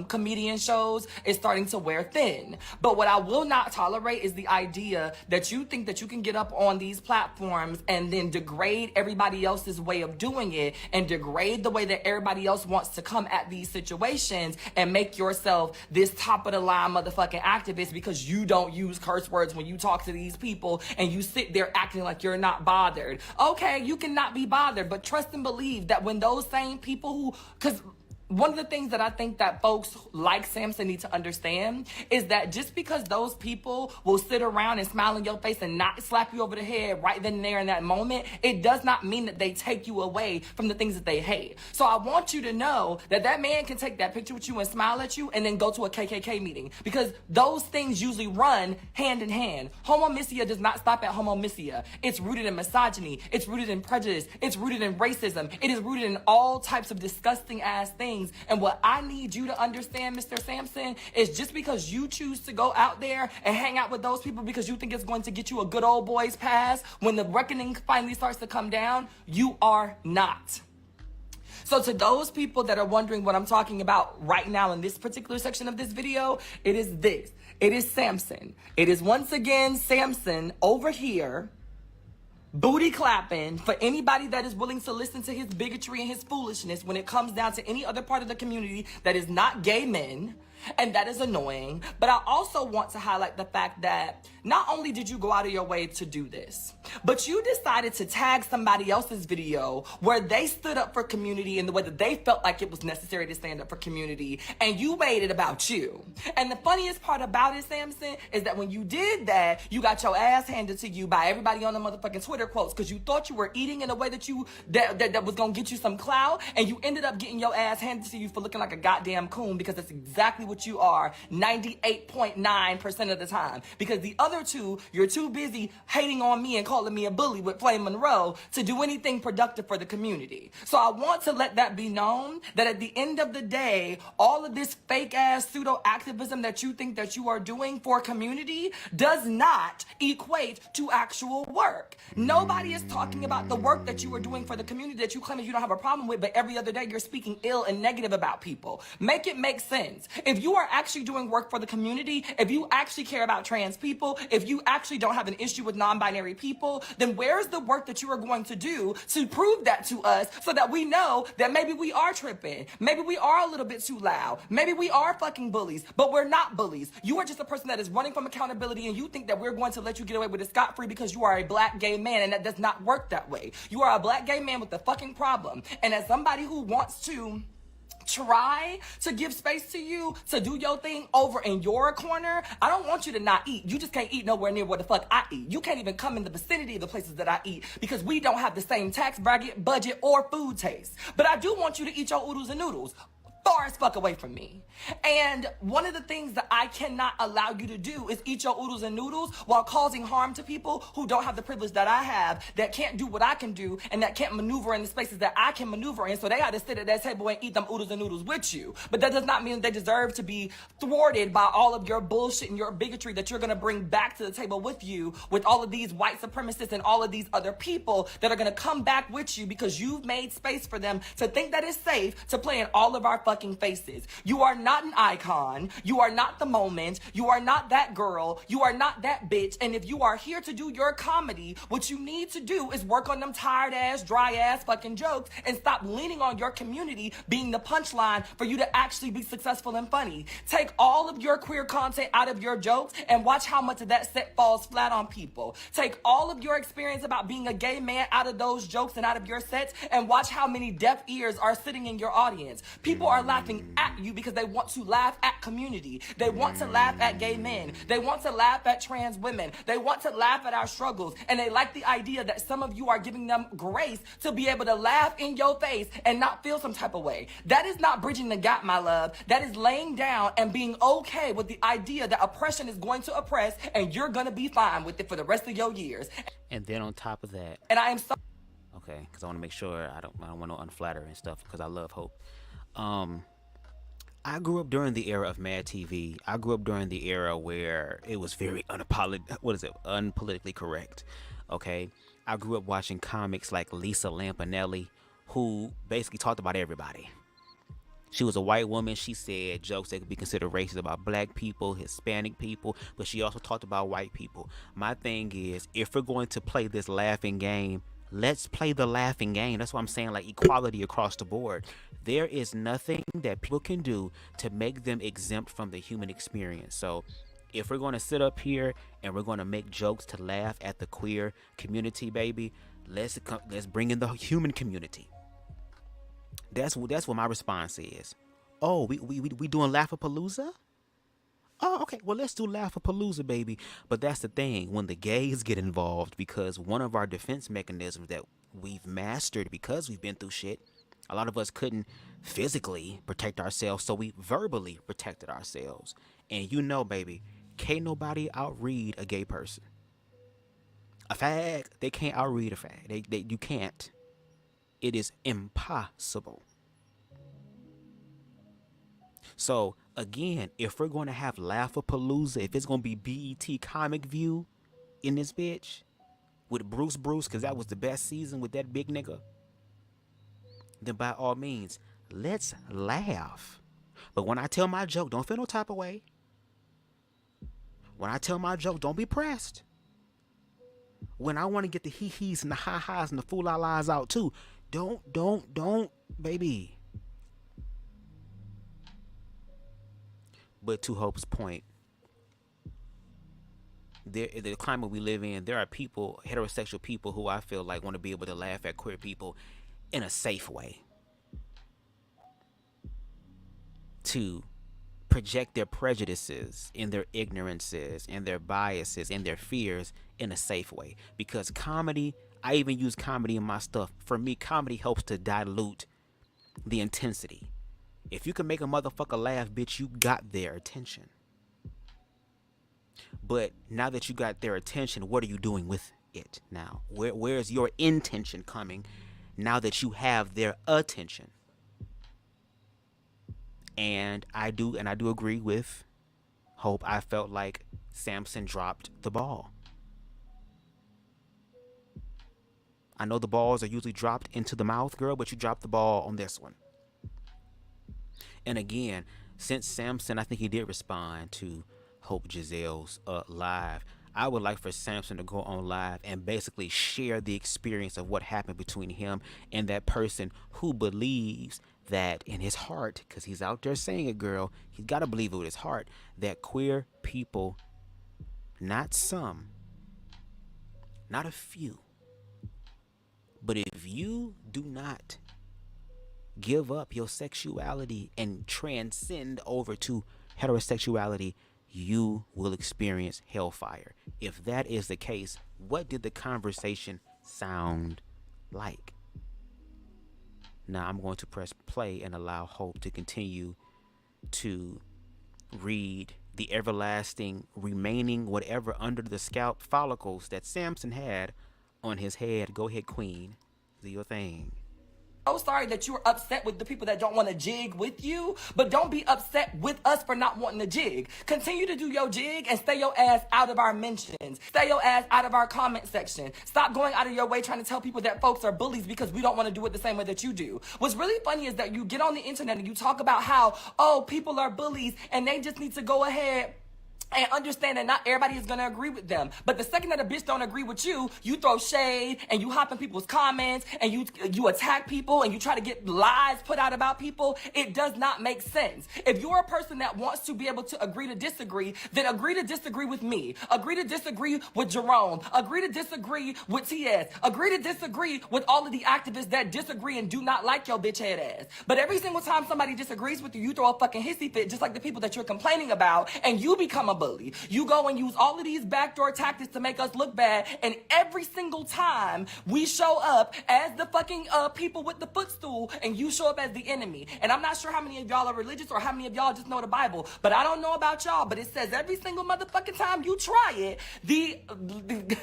comedian shows is starting to wear thin. But what I will not tolerate is the idea that you think that you can get up on these platforms and then degrade everybody else's way of doing it and degrade the way that everybody else wants to come at these situations and make yourself this top of the line motherfucking activist because you don't use curse words when you talk to these people and you sit there acting like you're not bothered. Okay, you cannot be bothered, but trust and believe that when those same people because one of the things that I think that folks like Samson need to understand is that just because those people will sit around and smile in your face and not slap you over the head right then and there in that moment, it does not mean that they take you away from the things that they hate. So I want you to know that that man can take that picture with you and smile at you and then go to a KKK meeting, because those things usually run hand in hand. Homomisia does not stop at homomisia. It's rooted in misogyny. It's rooted in prejudice. It's rooted in racism. It is rooted in all types of disgusting ass things. And what I need you to understand, Mr. Samson, is just because you choose to go out there and hang out with those people because you think it's going to get you a good old boy's pass, when the reckoning finally starts to come down, you are not. So to those people that are wondering what I'm talking about right now in this particular section of this video, it is this. It is Samson. It is once again Samson over here, booty clapping for anybody that is willing to listen to his bigotry and his foolishness when it comes down to any other part of the community that is not gay men. And that is annoying. But I also want to highlight the fact that not only did you go out of your way to do this, but you decided to tag somebody else's video where they stood up for community in the way that they felt like it was necessary to stand up for community, and you made it about you. And the funniest part about it, Samson, is that when you did that, you got your ass handed to you by everybody on the motherfucking Twitter quotes because you thought you were eating in a way that that was gonna get you some clout, and you ended up getting your ass handed to you for looking like a goddamn coon, because that's exactly what you are 98.9% of the time. Because the other two, you're too busy hating on me and calling me a bully with Flame Monroe to do anything productive for the community. So I want to let that be known that at the end of the day, all of this fake ass pseudo activism that you think that you are doing for community does not equate to actual work. Nobody is talking about the work that you are doing for the community that you claim that you don't have a problem with, but every other day you're speaking ill and negative about people. Make it make sense. If you are actually doing work for the community, if you actually care about trans people, if you actually don't have an issue with non-binary people, then where's the work that you are going to do to prove that to us so that we know that maybe we are tripping, maybe we are a little bit too loud, maybe we are fucking bullies, but we're not bullies. You are just a person that is running from accountability, and you think that we're going to let you get away with it scot-free because you are a black gay man, and that does not work that way. You are a black gay man with a fucking problem, and as somebody who wants to try to give space to you to do your thing over in your corner, I don't want you to not eat. You just can't eat nowhere near where the fuck I eat. You can't even come in the vicinity of the places that I eat because we don't have the same tax bracket, budget, or food taste. But I do want you to eat your oodles and noodles far as fuck away from me. And one of the things that I cannot allow you to do is eat your oodles and noodles while causing harm to people who don't have the privilege that I have, that can't do what I can do, and that can't maneuver in the spaces that I can maneuver in. So they got to sit at that table and eat them oodles and noodles with you. But that does not mean that they deserve to be thwarted by all of your bullshit and your bigotry that you're going to bring back to the table with you, with all of these white supremacists and all of these other people that are going to come back with you because you've made space for them to think that it's safe to play in all of our fucking faces. You are not an icon. You are not the moment. You are not that girl. You are not that bitch. And if you are here to do your comedy, what you need to do is work on them tired ass, dry ass fucking jokes and stop leaning on your community being the punchline for you to actually be successful and funny. Take all of your queer content out of your jokes and watch how much of that set falls flat on people. Take all of your experience about being a gay man out of those jokes and out of your sets and watch how many deaf ears are sitting in your audience. People are laughing at you because they want to laugh at community. They want to laugh at gay men. They want to laugh at trans women. They want to laugh at our struggles. And they like the idea that some of you are giving them grace to be able to laugh in your face and not feel some type of way. That is not bridging the gap, my love. That is laying down and being okay with the idea that oppression is going to oppress and you're going to be fine with it for the rest of your years. And then on top of that, and I am so okay, because I want to make sure I don't want to unflatter and stuff because I love Hope. I grew up during the era of Mad TV. I grew up during the era where it was very unpolitically correct. Okay, I grew up watching comics like Lisa Lampanelli, who basically talked about everybody. She was a white woman. She said jokes that could be considered racist about black people, Hispanic people, but she also talked about white people. My thing is, if we're going to play this laughing game, let's play the laughing game. That's what I'm saying, like equality across the board. There is nothing that people can do to make them exempt from the human experience. So if we're going to sit up here and we're going to make jokes to laugh at the queer community, baby, let's bring in the human community. That's what my response is. Oh, we doing Laugh-A-Palooza? Oh, okay. Well, let's do Laugh-A-Palooza, baby. But that's the thing. When the gays get involved, because one of our defense mechanisms that we've mastered because we've been through shit, a lot of us couldn't physically protect ourselves, so we verbally protected ourselves. And you know, baby, can't nobody outread a gay person. A fag, they can't outread a fag. You can't. It is impossible. So again, if we're going to have Laugh-A-Palooza, if it's going to be BET Comic View in this bitch with Bruce, because that was the best season with that big nigga, then by all means, let's laugh. But when I tell my joke, don't feel no type of way. When I tell my joke, don't be pressed. When I want to get the hee-hees and the ha-has and the fool-la-las out too, don't, baby. But to Hope's point, the climate we live in, there are people, heterosexual people, who I feel like want to be able to laugh at queer people in a safe way, to project their prejudices and their ignorances and their biases and their fears in a safe way. Because comedy, I even use comedy in my stuff. For me, comedy helps to dilute the intensity. If you can make a motherfucker laugh, bitch, you got their attention. But now that you got their attention, what are you doing with it now? Where's your intention coming now that you have their attention? And I do agree with Hope. I felt like Samson dropped the ball. I know the balls are usually dropped into the mouth, girl, but you dropped the ball on this one. And again, since Samson, I think he did respond to Hope Giselle's live, I would like for Samson to go on live and basically share the experience of what happened between him and that person who believes that in his heart, because he's out there saying it, girl, he's got to believe it with his heart, that queer people, not some, not a few, but if you do not give up your sexuality and transcend over to heterosexuality, you will experience hellfire. If that is the case, what did the conversation sound like? Now I'm going to press play and allow Hope to continue to read the everlasting remaining whatever under the scalp follicles that Samson had on his head. Go ahead, queen. Do your thing. So sorry that you're upset with the people that don't want to jig with you, but don't be upset with us for not wanting to jig. Continue to do your jig and stay your ass out of our mentions. Stay your ass out of our comment section. Stop going out of your way trying to tell people that folks are bullies because we don't want to do it the same way that you do. What's really funny is that you get on the internet and you talk about how, oh, people are bullies and they just need to go ahead and understand that not everybody is going to agree with them. But the second that a bitch don't agree with you, you throw shade and you hop in people's comments and you attack people and you try to get lies put out about people. It does not make sense. If you're a person that wants to be able to agree to disagree, then agree to disagree with me. Agree to disagree with Jerome. Agree to disagree with TS. Agree to disagree with all of the activists that disagree and do not like your bitch head ass. But every single time somebody disagrees with you, you throw a fucking hissy fit just like the people that you're complaining about and you become a bully. You go and use all of these backdoor tactics to make us look bad, and every single time we show up as the fucking people with the footstool and you show up as the enemy. And I'm not sure how many of y'all are religious or how many of y'all just know the Bible, but I don't know about y'all, but it says every single motherfucking time you try it,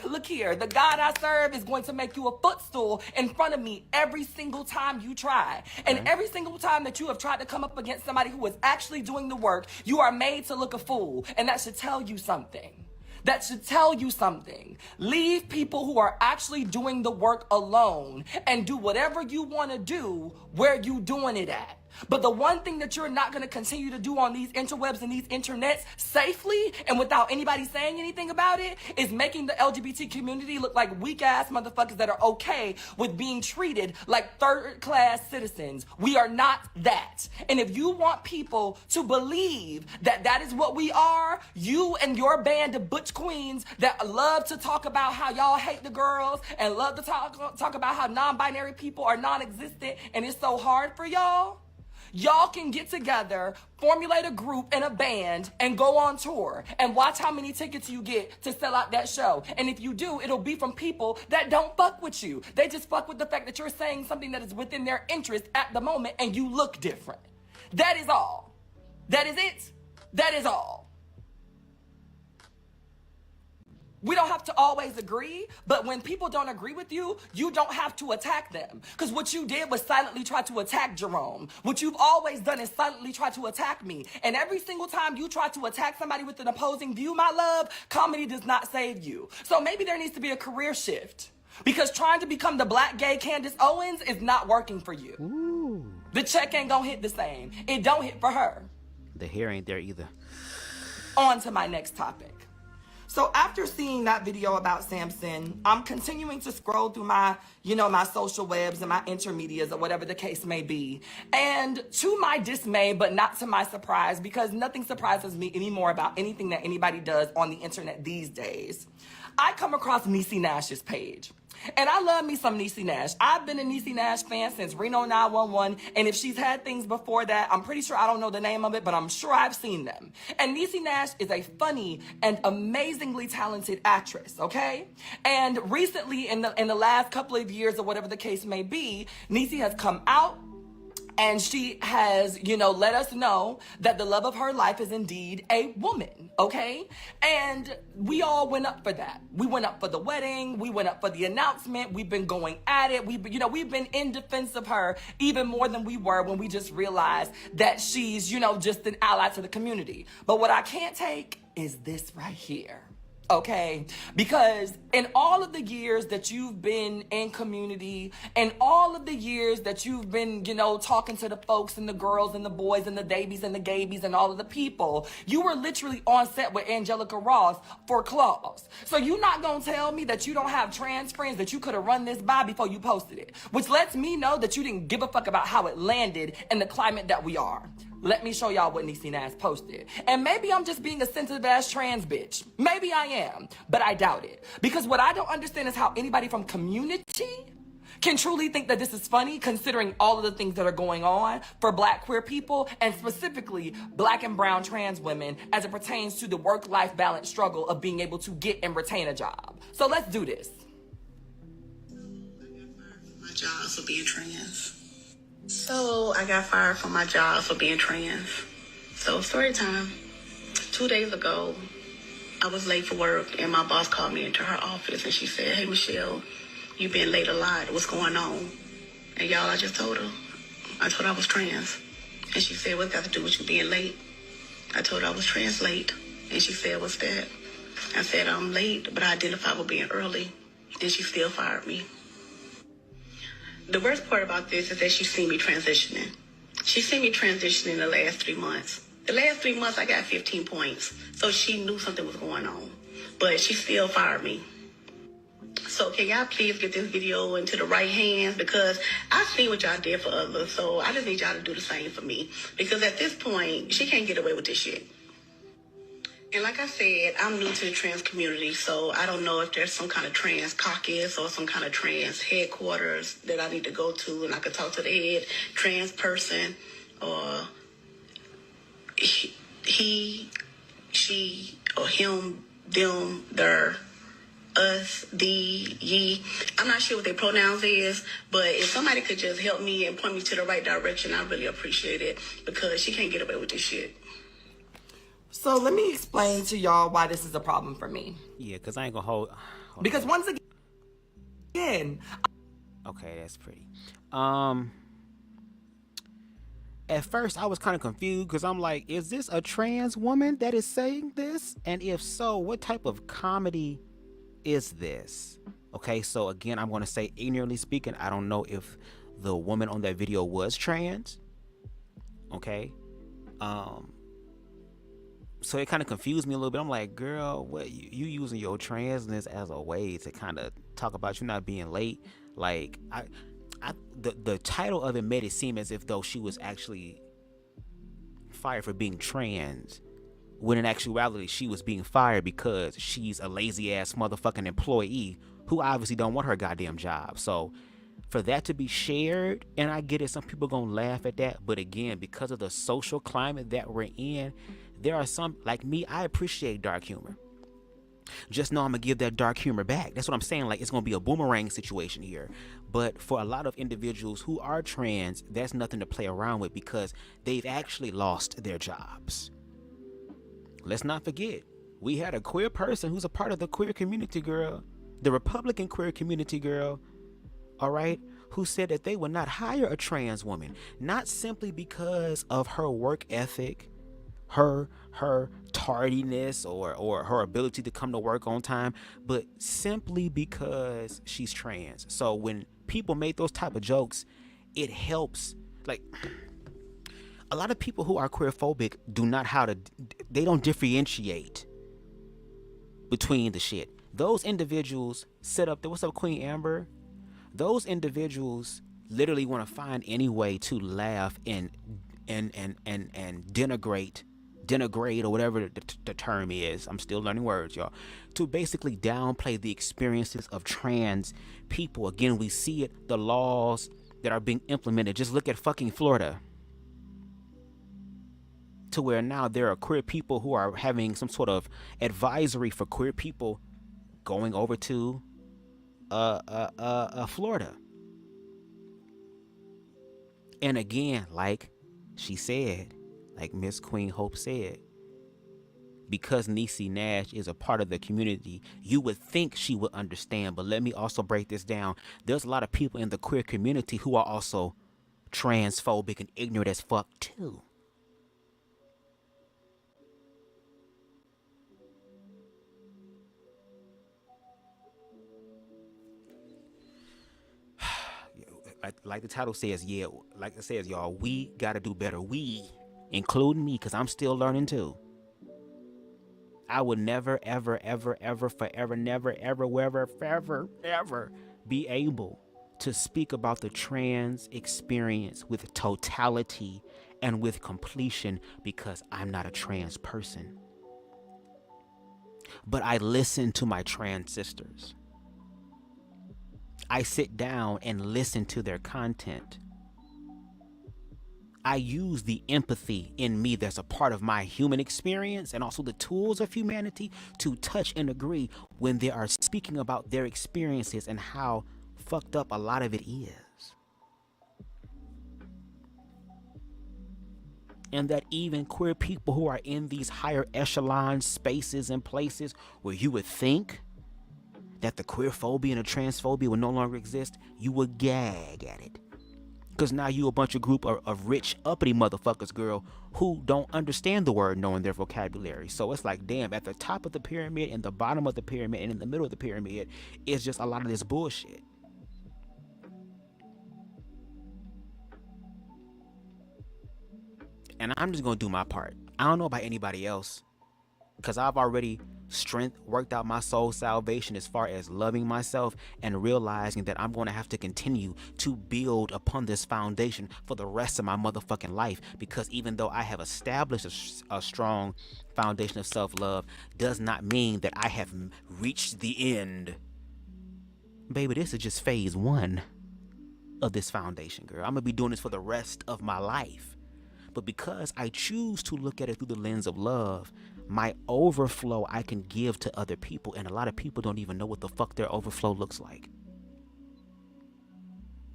look here, the God I serve is going to make you a footstool in front of me every single time you try. And every single time that you have tried to come up against somebody who is actually doing the work, you are made to look a fool. And that should tell you something. That should tell you something. Leave people who are actually doing the work alone and do whatever you want to do where you doing it at. But the one thing that you're not going to continue to do on these interwebs and these internets safely and without anybody saying anything about it is making the LGBT community look like weak ass motherfuckers that are okay with being treated like third class citizens. We are not that. And if you want people to believe that that is what we are, you and your band of butch queens that love to talk about how y'all hate the girls and love to talk about how non-binary people are non-existent and it's so hard for y'all, y'all can get together, formulate a group and a band, and go on tour. And watch how many tickets you get to sell out that show. And if you do, it'll be from people that don't fuck with you. They just fuck with the fact that you're saying something that is within their interest at the moment and you look different. That is all. That is it. That is all. We don't have to always agree, but when people don't agree with you, you don't have to attack them. Because what you did was silently try to attack Jerome. What you've always done is silently try to attack me. And every single time you try to attack somebody with an opposing view, my love, comedy does not save you. So maybe there needs to be a career shift. Because trying to become the black gay Candace Owens is not working for you. Ooh. The check ain't gonna hit the same. It don't hit for her. The hair ain't there either. On to my next topic. So after seeing that video about Samson, I'm continuing to scroll through my, my social webs and my intermedias or whatever the case may be. And to my dismay, but not to my surprise, because nothing surprises me anymore about anything that anybody does on the internet these days, I come across Niecy Nash's page. And I love me some Niecy Nash. I've been a Niecy Nash fan since Reno 911. And if she's had things before that, I'm pretty sure I don't know the name of it, but I'm sure I've seen them. And Niecy Nash is a funny and amazingly talented actress, okay? And recently, in the last couple of years or whatever the case may be, Niecy has come out and she has, let us know that the love of her life is indeed a woman, okay? And we all went up for that. We went up for the wedding. We went up for the announcement. We've been going at it. We've been in defense of her even more than we were when we just realized that she's, just an ally to the community. But what I can't take is this right here. Okay, because in all of the years that you've been in community, and all of the years that you've been, talking to the folks and the girls and the boys and the babies and the gabies and all of the people, you were literally on set with Angelica Ross for Claws. So you're not gonna tell me that you don't have trans friends that you could have run this by before you posted it, which lets me know that you didn't give a fuck about how it landed in the climate that we are. Let me show y'all what Niecy Nash posted. And maybe I'm just being a sensitive ass trans bitch. Maybe I am, but I doubt it. Because what I don't understand is how anybody from community can truly think that this is funny, considering all of the things that are going on for Black queer people, and specifically Black and brown trans women as it pertains to the work-life balance struggle of being able to get and retain a job. So let's do this. My job for being trans. So I got fired from my job for being trans. So story time. 2 days ago, I was late for work and my boss called me into her office and she said, "Hey, Michelle, you've been late a lot. What's going on?" And y'all, I just told her. I told her I was trans. And she said, "What's got to do with you being late?" I told her I was trans late. And she said, "What's that?" I said, "I'm late, but I identify with being early." And she still fired me. The worst part about this is that she's seen me transitioning. She's seen me transitioning the last 3 months. The last 3 months, I got 15 points. So she knew something was going on. But she still fired me. So can y'all please get this video into the right hands? Because I see what y'all did for others. So I just need y'all to do the same for me. Because at this point, she can't get away with this shit. And like I said, I'm new to the trans community, so I don't know if there's some kind of trans caucus or some kind of trans headquarters that I need to go to and I could talk to the head trans person, or he, she, or him, them, their, us, thee, ye. I'm not sure what their pronouns is, but if somebody could just help me and point me to the right direction, I really appreciate it, because she can't get away with this shit. So let me explain to y'all why this is a problem for me. Yeah, because I ain't gonna hold because on. Once again, okay, that's pretty. At first I was kind of confused because I'm like, is this a trans woman that is saying this? And if so, what type of comedy is this? Okay, so again, I'm gonna say, ignorantly speaking, I don't know if the woman on that video was trans. Okay. So it kind of confused me a little bit. I'm like, girl, what you using your transness as a way to kind of talk about you not being late? Like, the title of it made it seem as if though she was actually fired for being trans, when in actuality she was being fired because she's a lazy ass motherfucking employee who obviously don't want her goddamn job. So for that to be shared, and I get it, some people gonna laugh at that, but again, because of the social climate that we're in, there are some, like me, I appreciate dark humor. Just know I'm gonna give that dark humor back. That's what I'm saying. Like, it's gonna be a boomerang situation here. But for a lot of individuals who are trans, that's nothing to play around with because they've actually lost their jobs. Let's not forget, we had a queer person who's a part of the queer community, girl, the Republican queer community, girl, all right, who said that they would not hire a trans woman, not simply because of her work ethic, her tardiness or her ability to come to work on time, but simply because she's trans. So when people make those type of jokes, it helps. Like, a lot of people who are queerphobic they don't differentiate between the shit. Those individuals sit up there. What's up, Queen Amber? Those individuals literally want to find any way to laugh and denigrate or whatever the term is. I'm still learning words, y'all. To basically downplay the experiences of trans people. Again, we see it, the laws that are being implemented. Just look at fucking Florida. To where now there are queer people who are having some sort of advisory for queer people going over to Florida. And again, like she said, like Miss Queen Hope said, because Niecy Nash is a part of the community, you would think she would understand. But let me also break this down. There's a lot of people in the queer community who are also transphobic and ignorant as fuck too. Like the title says, yeah, like it says, y'all, we got to do better. We, including me, because I'm still learning too. I would never, ever, ever, ever, forever, never, ever, wherever, ever, ever be able to speak about the trans experience with totality and with completion because I'm not a trans person. But I listen to my trans sisters. I sit down and listen to their content. I use the empathy in me that's a part of my human experience and also the tools of humanity to touch and agree when they are speaking about their experiences and how fucked up a lot of it is. And that even queer people who are in these higher echelon spaces and places where you would think that the queer phobia and the transphobia would no longer exist, you would gag at it. Because now you a bunch of group of rich, uppity motherfuckers, girl, who don't understand the word knowing their vocabulary. So it's like, damn, at the top of the pyramid, and the bottom of the pyramid, and in the middle of the pyramid, is just a lot of this bullshit. And I'm just going to do my part. I don't know about anybody else, because I've already worked out my soul salvation as far as loving myself and realizing that I'm going to have to continue to build upon this foundation for the rest of my motherfucking life, because even though I have established a strong foundation of self-love, does not mean that I have reached the end. Baby, this is just phase 1 of this foundation, girl. I'm going to be doing this for the rest of my life. But because I choose to look at it through the lens of love, my overflow I can give to other people, and a lot of people don't even know what the fuck their overflow looks like.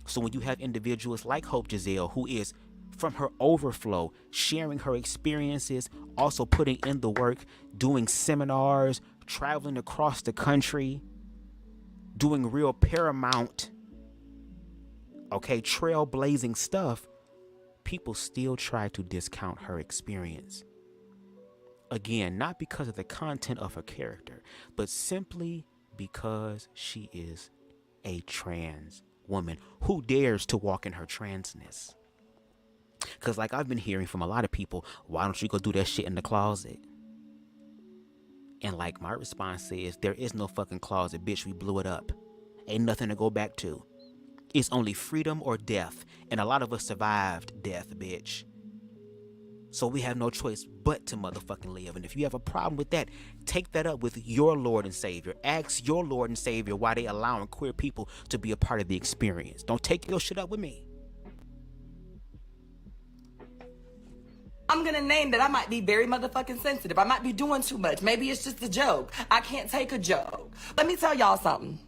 So when you have individuals like Hope Giselle, who is from her overflow sharing her experiences, also putting in the work, doing seminars, traveling across the country, doing real paramount, trailblazing stuff, people still try to discount her experience. Again, not because of the content of her character, but simply because she is a trans woman who dares to walk in her transness. Because like I've been hearing from a lot of people, why don't you go do that shit in the closet? And like my response is, there is no fucking closet, bitch. We blew it up. Ain't nothing to go back to. It's only freedom or death. And a lot of us survived death, bitch. So we have no choice but to motherfucking live. And if you have a problem with that, take that up with your Lord and Savior. Ask your Lord and Savior why they allowing queer people to be a part of the experience. Don't take your shit up with me. I'm gonna name that I might be very motherfucking sensitive. I might be doing too much. Maybe it's just a joke. I can't take a joke. Let me tell y'all something.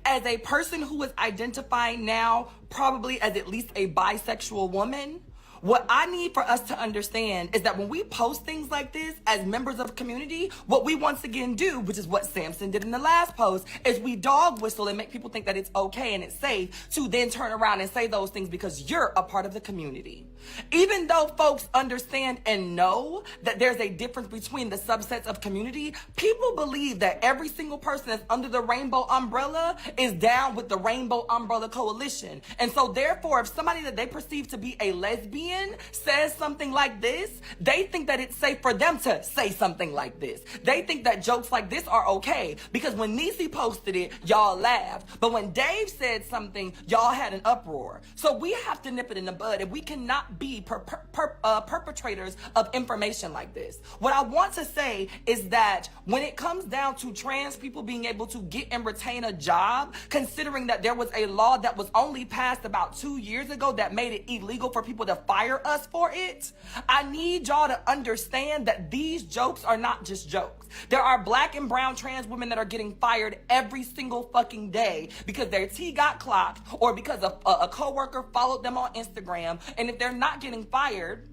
As a person who is identifying now probably as at least a bisexual woman, what I need for us to understand is that when we post things like this as members of a community, what we once again do, which is what Samson did in the last post, is we dog whistle and make people think that it's okay and it's safe to then turn around and say those things because you're a part of the community. Even though folks understand and know that there's a difference between the subsets of community, people believe that every single person that's under the rainbow umbrella is down with the rainbow umbrella coalition. And so therefore, if somebody that they perceive to be a lesbian comedian says something like this, they think that it's safe for them to say something like this. They think that jokes like this are okay because when Niecy posted it, y'all laughed. But when Dave said something, y'all had an uproar. So we have to nip it in the bud, and we cannot be perpetrators of information like this. What I want to say is that when it comes down to trans people being able to get and retain a job, considering that there was a law that was only passed about 2 years ago that made it illegal for people to fire us for it, I need y'all to understand that these jokes are not just jokes. There are black and brown trans women that are getting fired every single fucking day because their T got clocked or because a coworker followed them on Instagram. And if they're not getting fired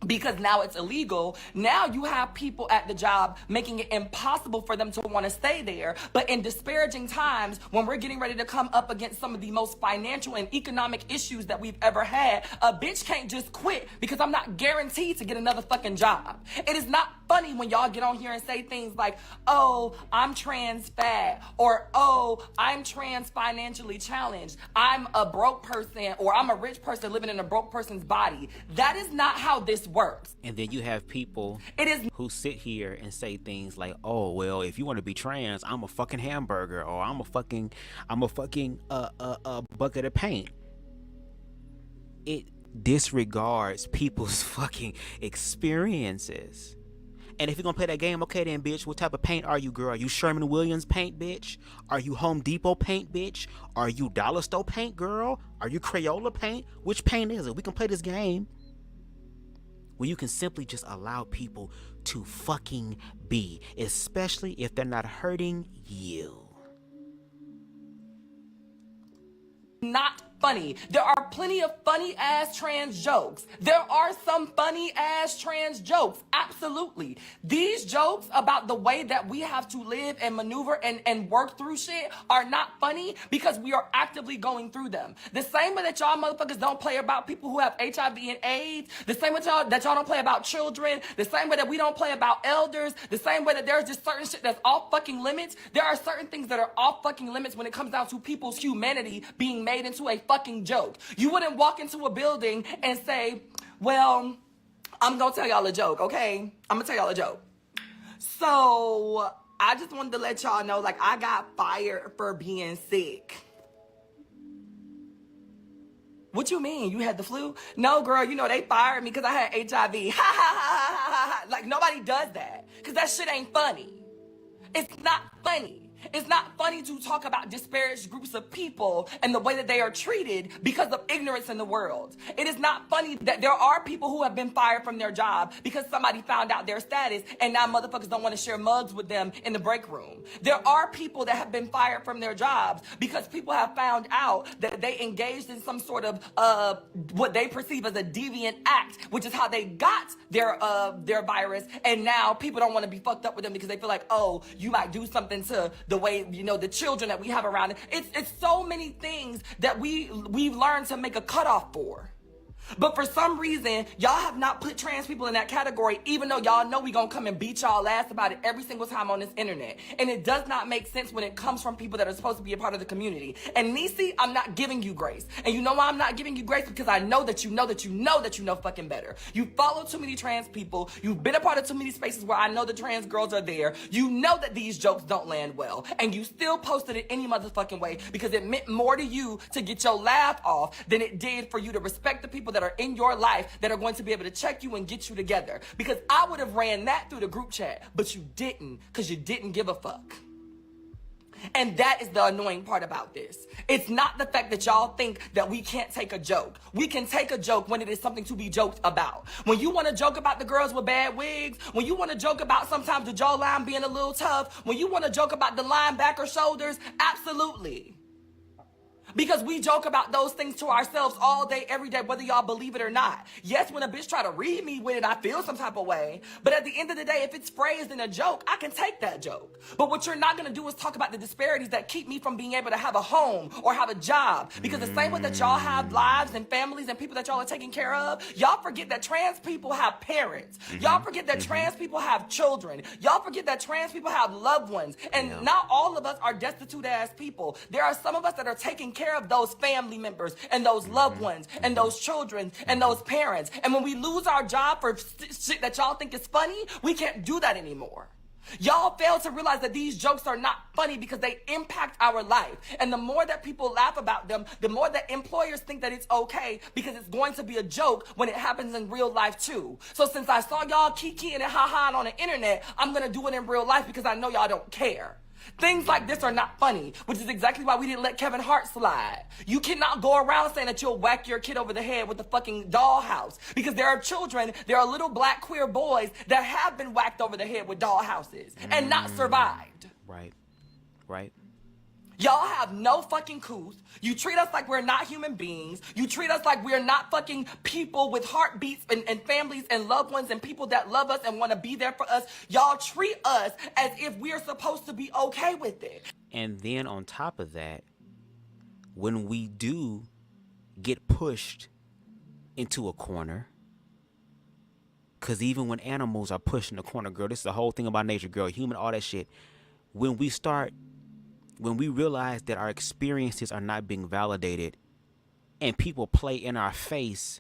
because now it's illegal, now you have people at the job making it impossible for them to want to stay there. But in disparaging times, when we're getting ready to come up against some of the most financial and economic issues that we've ever had, a bitch can't just quit because I'm not guaranteed to get another fucking job. It is not funny when y'all get on here and say things like, oh, I'm trans fat, or oh, I'm trans financially challenged, I'm a broke person, or I'm a rich person living in a broke person's body. That is not how this works. And then you have people who sit here and say things like, oh, well, if you want to be trans, I'm a fucking hamburger, or I'm a fucking bucket of paint. It disregards people's fucking experiences. And if you're gonna play that game, okay then, bitch, what type of paint are you, girl? Are you Sherman Williams paint, bitch? Are you Home Depot paint, bitch? Are you Dollar Store paint, girl? Are you Crayola paint? Which paint is it? We can play this game where you can simply just allow people to fucking be, especially if they're not hurting you. Not funny. There are plenty of funny ass trans jokes. There are some funny ass trans jokes. Absolutely. These jokes about the way that we have to live and maneuver and work through shit are not funny because we are actively going through them. The same way that y'all motherfuckers don't play about people who have HIV and AIDS, the same way that y'all don't play about children, the same way that we don't play about elders, the same way that there's just certain shit that's off fucking limits. There are certain things that are off fucking limits when it comes down to people's humanity being made into a fucking joke. You wouldn't walk into a building and say, well, I'm gonna tell y'all a joke, okay? I'm gonna tell y'all a joke. So I just wanted to let y'all know, like, I got fired for being sick. What you mean? You had the flu? No, girl, you know, they fired me because I had HIV. Ha ha ha ha ha. Like, nobody does that because that shit ain't funny. It's not funny. It's not funny to talk about disparaged groups of people and the way that they are treated because of ignorance in the world. It is not funny that there are people who have been fired from their job because somebody found out their status and now motherfuckers don't want to share mugs with them in the break room. There are people that have been fired from their jobs because people have found out that they engaged in some sort of what they perceive as a deviant act, which is how they got their virus, and now people don't want to be fucked up with them because they feel like, oh, you might do something to the way, you know, the children that we have around. It's so many things that we've learned to make a cutoff for. But for some reason, y'all have not put trans people in that category, even though y'all know we gonna come and beat y'all ass about it every single time on this internet. And it does not make sense when it comes from people that are supposed to be a part of the community. And Niecy, I'm not giving you grace. And you know why I'm not giving you grace? Because I know that you know fucking better. You follow too many trans people. You've been a part of too many spaces where I know the trans girls are there. You know that these jokes don't land well. And you still posted it any motherfucking way because it meant more to you to get your laugh off than it did for you to respect the people that are in your life that are going to be able to check you and get you together. Because I would have ran that through the group chat, but you didn't, because you didn't give a fuck. And that is the annoying part about this. It's not the fact that y'all think that we can't take a joke. We can take a joke when it is something to be joked about. When you want to joke about the girls with bad wigs, when you want to joke about sometimes the jawline being a little tough, when you want to joke about the linebacker shoulders, absolutely. Because we joke about those things to ourselves all day, every day, whether y'all believe it or not. Yes, when a bitch try to read me with it, I feel some type of way. But at the end of the day, if it's phrased in a joke, I can take that joke. But what you're not going to do is talk about the disparities that keep me from being able to have a home or have a job. Because the same way that y'all have lives and families and people that y'all are taking care of, y'all forget that trans people have parents. Y'all forget that trans people have children. Y'all forget that trans people have loved ones. And not all of us are destitute ass people. There are some of us that are taking care care of those family members and those loved ones and those children and those parents. And when we lose our job for shit that y'all think is funny, we can't do that anymore. Y'all fail to realize that these jokes are not funny because they impact our life. And the more that people laugh about them, the more that employers think that it's okay because it's going to be a joke when it happens in real life too. So since I saw y'all kikiing and ha-haing on the internet, I'm going to do it in real life because I know y'all don't care. Things like this are not funny, which is exactly why we didn't let Kevin Hart slide. You cannot go around saying that you'll whack your kid over the head with a fucking dollhouse, because there are children, there are little black queer boys that have been whacked over the head with dollhouses and not survived. Right. Right. Y'all have no fucking couth. You treat us like we're not human beings. You treat us like we're not fucking people with heartbeats and families and loved ones and people that love us and want to be there for us. Y'all treat us as if we're supposed to be okay with it. And then on top of that, when we do get pushed into a corner, because even when animals are pushed in the corner, girl, this is the whole thing about nature, girl, human, all that shit. When we realize that our experiences are not being validated and people play in our face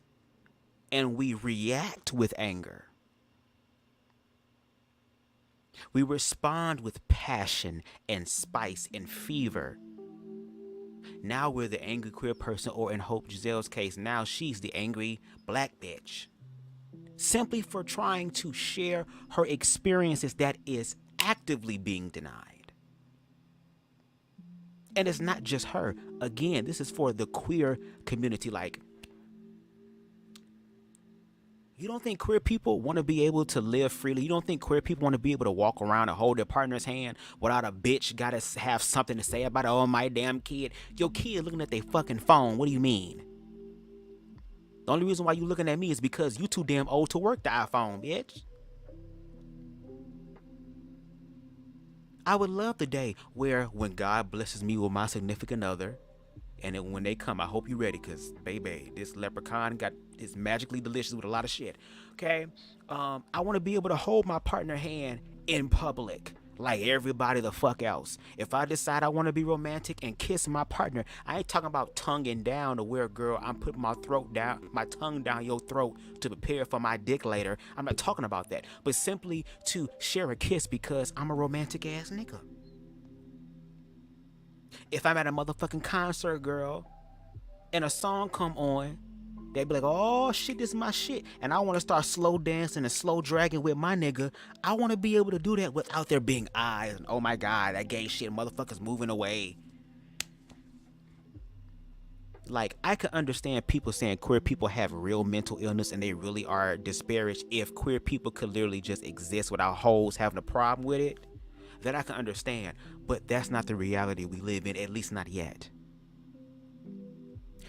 and we react with anger, we respond with passion and spice and fever. Now we're the angry queer person, or in Hope Giselle's case, now she's the angry black bitch. Simply for trying to share her experiences that is actively being denied. And it's not just her. Again, this is for the queer community. Like, you don't think queer people want to be able to live freely? You don't think queer people want to be able to walk around and hold their partner's hand without a bitch gotta have something to say about it? Oh, my damn kid. Your kid looking at their fucking phone. What do you mean? The only reason why you looking at me is because you too damn old to work the iPhone, bitch. I would love the day where when God blesses me with my significant other, and then when they come, I hope you're ready, because, baby, this leprechaun is magically delicious with a lot of shit, okay? I want to be able to hold my partner hand in public like everybody the fuck else. If I decide I want to be romantic and kiss my partner, I ain't talking about tonguing down to where, girl, I'm putting my tongue down your throat to prepare for my dick later. I'm not talking about that, but simply to share a kiss because I'm a romantic ass nigga. If I'm at a motherfucking concert, girl, and a song come on, they be like, oh shit, this is my shit, and I want to start slow dancing and slow dragging with my nigga. I want to be able to do that without there being eyes and, oh my god, that gay shit, motherfuckers moving away. Like, I could understand people saying queer people have real mental illness and they really are disparaged. If queer people could literally just exist without hoes having a problem with it, then I can understand. But that's not the reality we live in, at least not yet.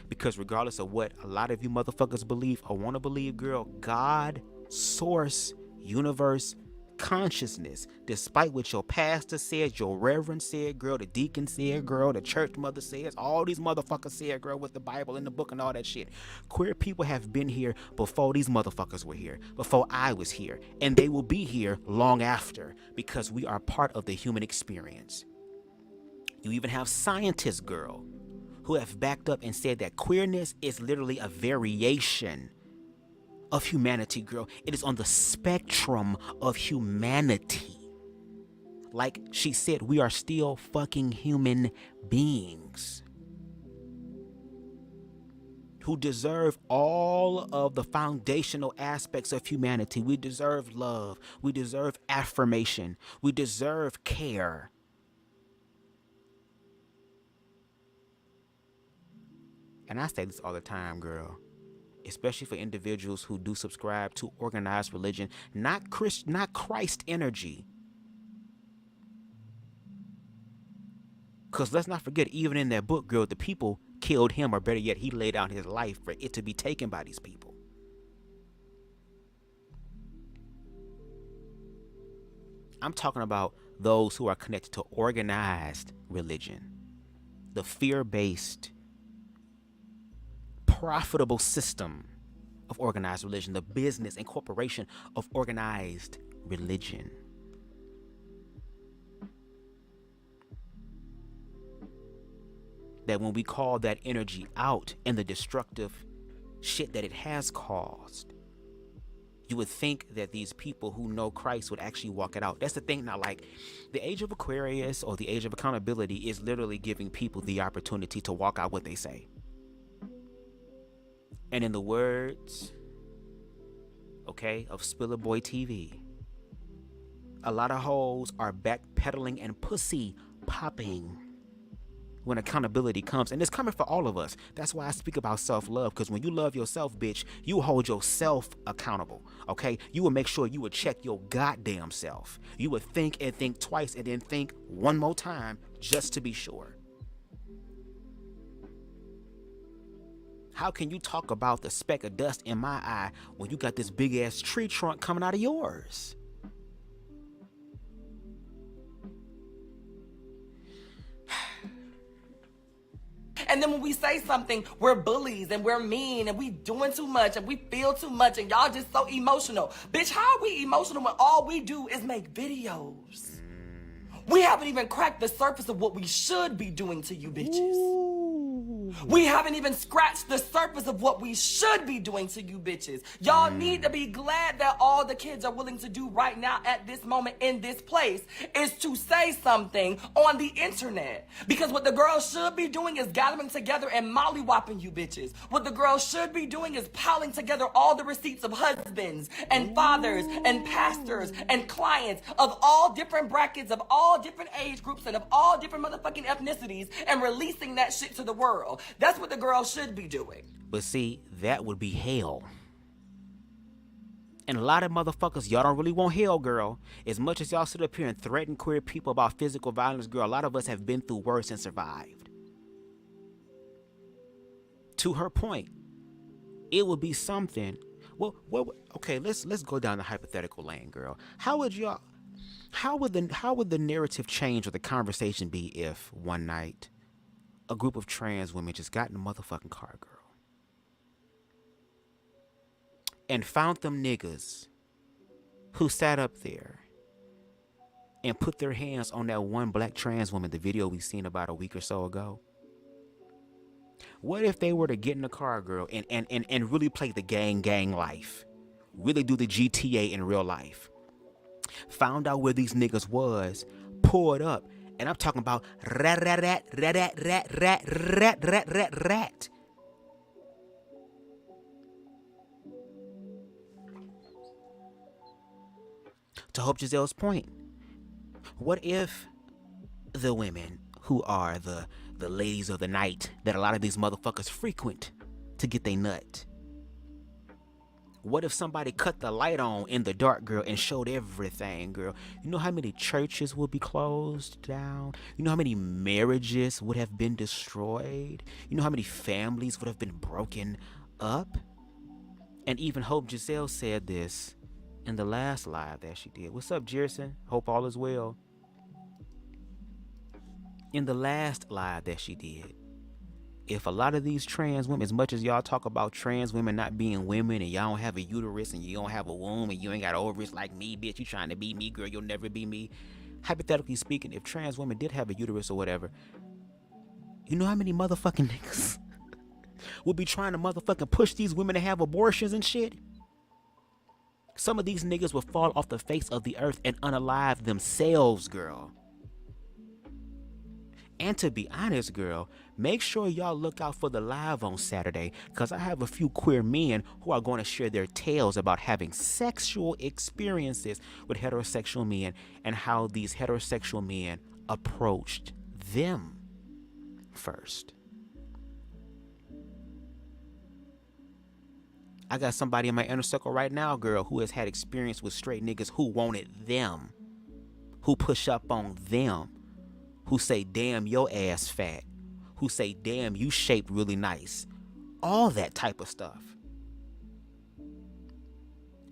Because regardless of what a lot of you motherfuckers believe or want to believe, girl, God, source, universe, consciousness, despite what your pastor said, your reverend said, girl, the deacon said, girl, the church mother says, all these motherfuckers said, girl, with the Bible and the book and all that shit. Queer people have been here before these motherfuckers were here, before I was here, and they will be here long after, because we are part of the human experience. You even have scientists, girl, who have backed up and said that queerness is literally a variation of humanity, girl. It is on the spectrum of humanity. Like she said, we are still fucking human beings who deserve all of the foundational aspects of humanity. We deserve love. We deserve affirmation. We deserve care. And I say this all the time, girl, especially for individuals who do subscribe to organized religion, not Christ energy. Because let's not forget, even in that book, girl, the people killed him, or better yet, he laid down his life for it to be taken by these people. I'm talking about those who are connected to organized religion, the fear-based, profitable system of organized religion, the business and corporation of organized religion. that when we call that energy out and the destructive shit that it has caused, you would think that these people who know Christ would actually walk it out. That's the thing now, like the age of Aquarius or the age of accountability is literally giving people the opportunity to walk out what they say. And in the words, okay, of Spiller Boy TV, a lot of hoes are backpedaling and pussy popping when accountability comes. And it's coming for all of us. That's why I speak about self-love, because when you love yourself, bitch, you hold yourself accountable, okay? You will make sure you would check your goddamn self. You would think and think twice and then think one more time just to be sure. How can you talk about the speck of dust in my eye when you got this big ass tree trunk coming out of yours? And then when we say something, we're bullies and we're mean and we doing too much and we feel too much and y'all just so emotional. Bitch, how are we emotional when all we do is make videos? We haven't even cracked the surface of what we should be doing to you bitches. Ooh. We haven't even scratched the surface of what we should be doing to you bitches. Y'all need to be glad that all the kids are willing to do right now at this moment in this place is to say something on the internet. Because what the girls should be doing is gathering together and mollywopping you bitches. What the girls should be doing is piling together all the receipts of husbands and fathers and pastors and clients of all different brackets, of all different age groups, and of all different motherfucking ethnicities and releasing that shit to the world. That's what the girls should be doing. But see, that would be hell. And a lot of motherfuckers, y'all don't really want hell, girl. As much as y'all sit up here and threaten queer people about physical violence, girl, a lot of us have been through worse and survived. To her point, it would be something. Well, okay, let's go down the hypothetical lane, girl. How would the narrative change or the conversation be if one night a group of trans women just got in a motherfucking car, girl, and found them niggas who sat up there and put their hands on that one black trans woman, the video we seen about a week or so ago? What if they were to get in the car, girl, and really play the gang life, really do the GTA in real life, found out where these niggas was, pulled up, and I'm talking about rat. To Hope Giselle's point, what if the women who are the ladies of the night that a lot of these motherfuckers frequent to get they nut, what if somebody cut the light on in the dark, girl, and showed everything, girl? You know how many churches would be closed down? You know how many marriages would have been destroyed? You know how many families would have been broken up? And even Hope Giselle said this in the last live that she did. What's up, Jerson? Hope all is well. In the last live that she did, if a lot of these trans women, as much as y'all talk about trans women not being women and y'all don't have a uterus and you don't have a womb and you ain't got ovaries like me, bitch, you trying to be me, girl, you'll never be me. Hypothetically speaking, if trans women did have a uterus or whatever, you know how many motherfucking niggas will be trying to motherfucking push these women to have abortions and shit? Some of these niggas will fall off the face of the earth and unalive themselves, girl. And to be honest, girl, make sure y'all look out for the live on Saturday, because I have a few queer men who are going to share their tales about having sexual experiences with heterosexual men and how these heterosexual men approached them first. I got somebody in my inner circle right now, girl, who has had experience with straight niggas who wanted them, who push up on them, who say, damn, your ass fat, who say, damn, you shaped really nice. All that type of stuff.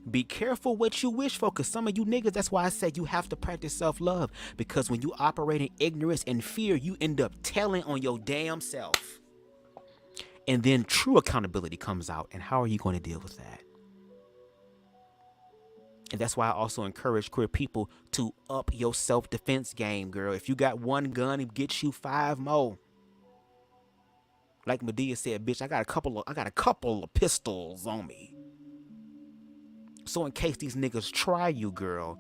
Be careful what you wish for, because some of you niggas, that's why I said you have to practice self-love, because when you operate in ignorance and fear, you end up telling on your damn self. And then true accountability comes out, and how are you going to deal with that? And that's why I also encourage queer people to up your self-defense game, girl. If you got one gun, it gets you 5 more. Like Medea said, bitch, I got a couple of pistols on me. So in case these niggas try you, girl,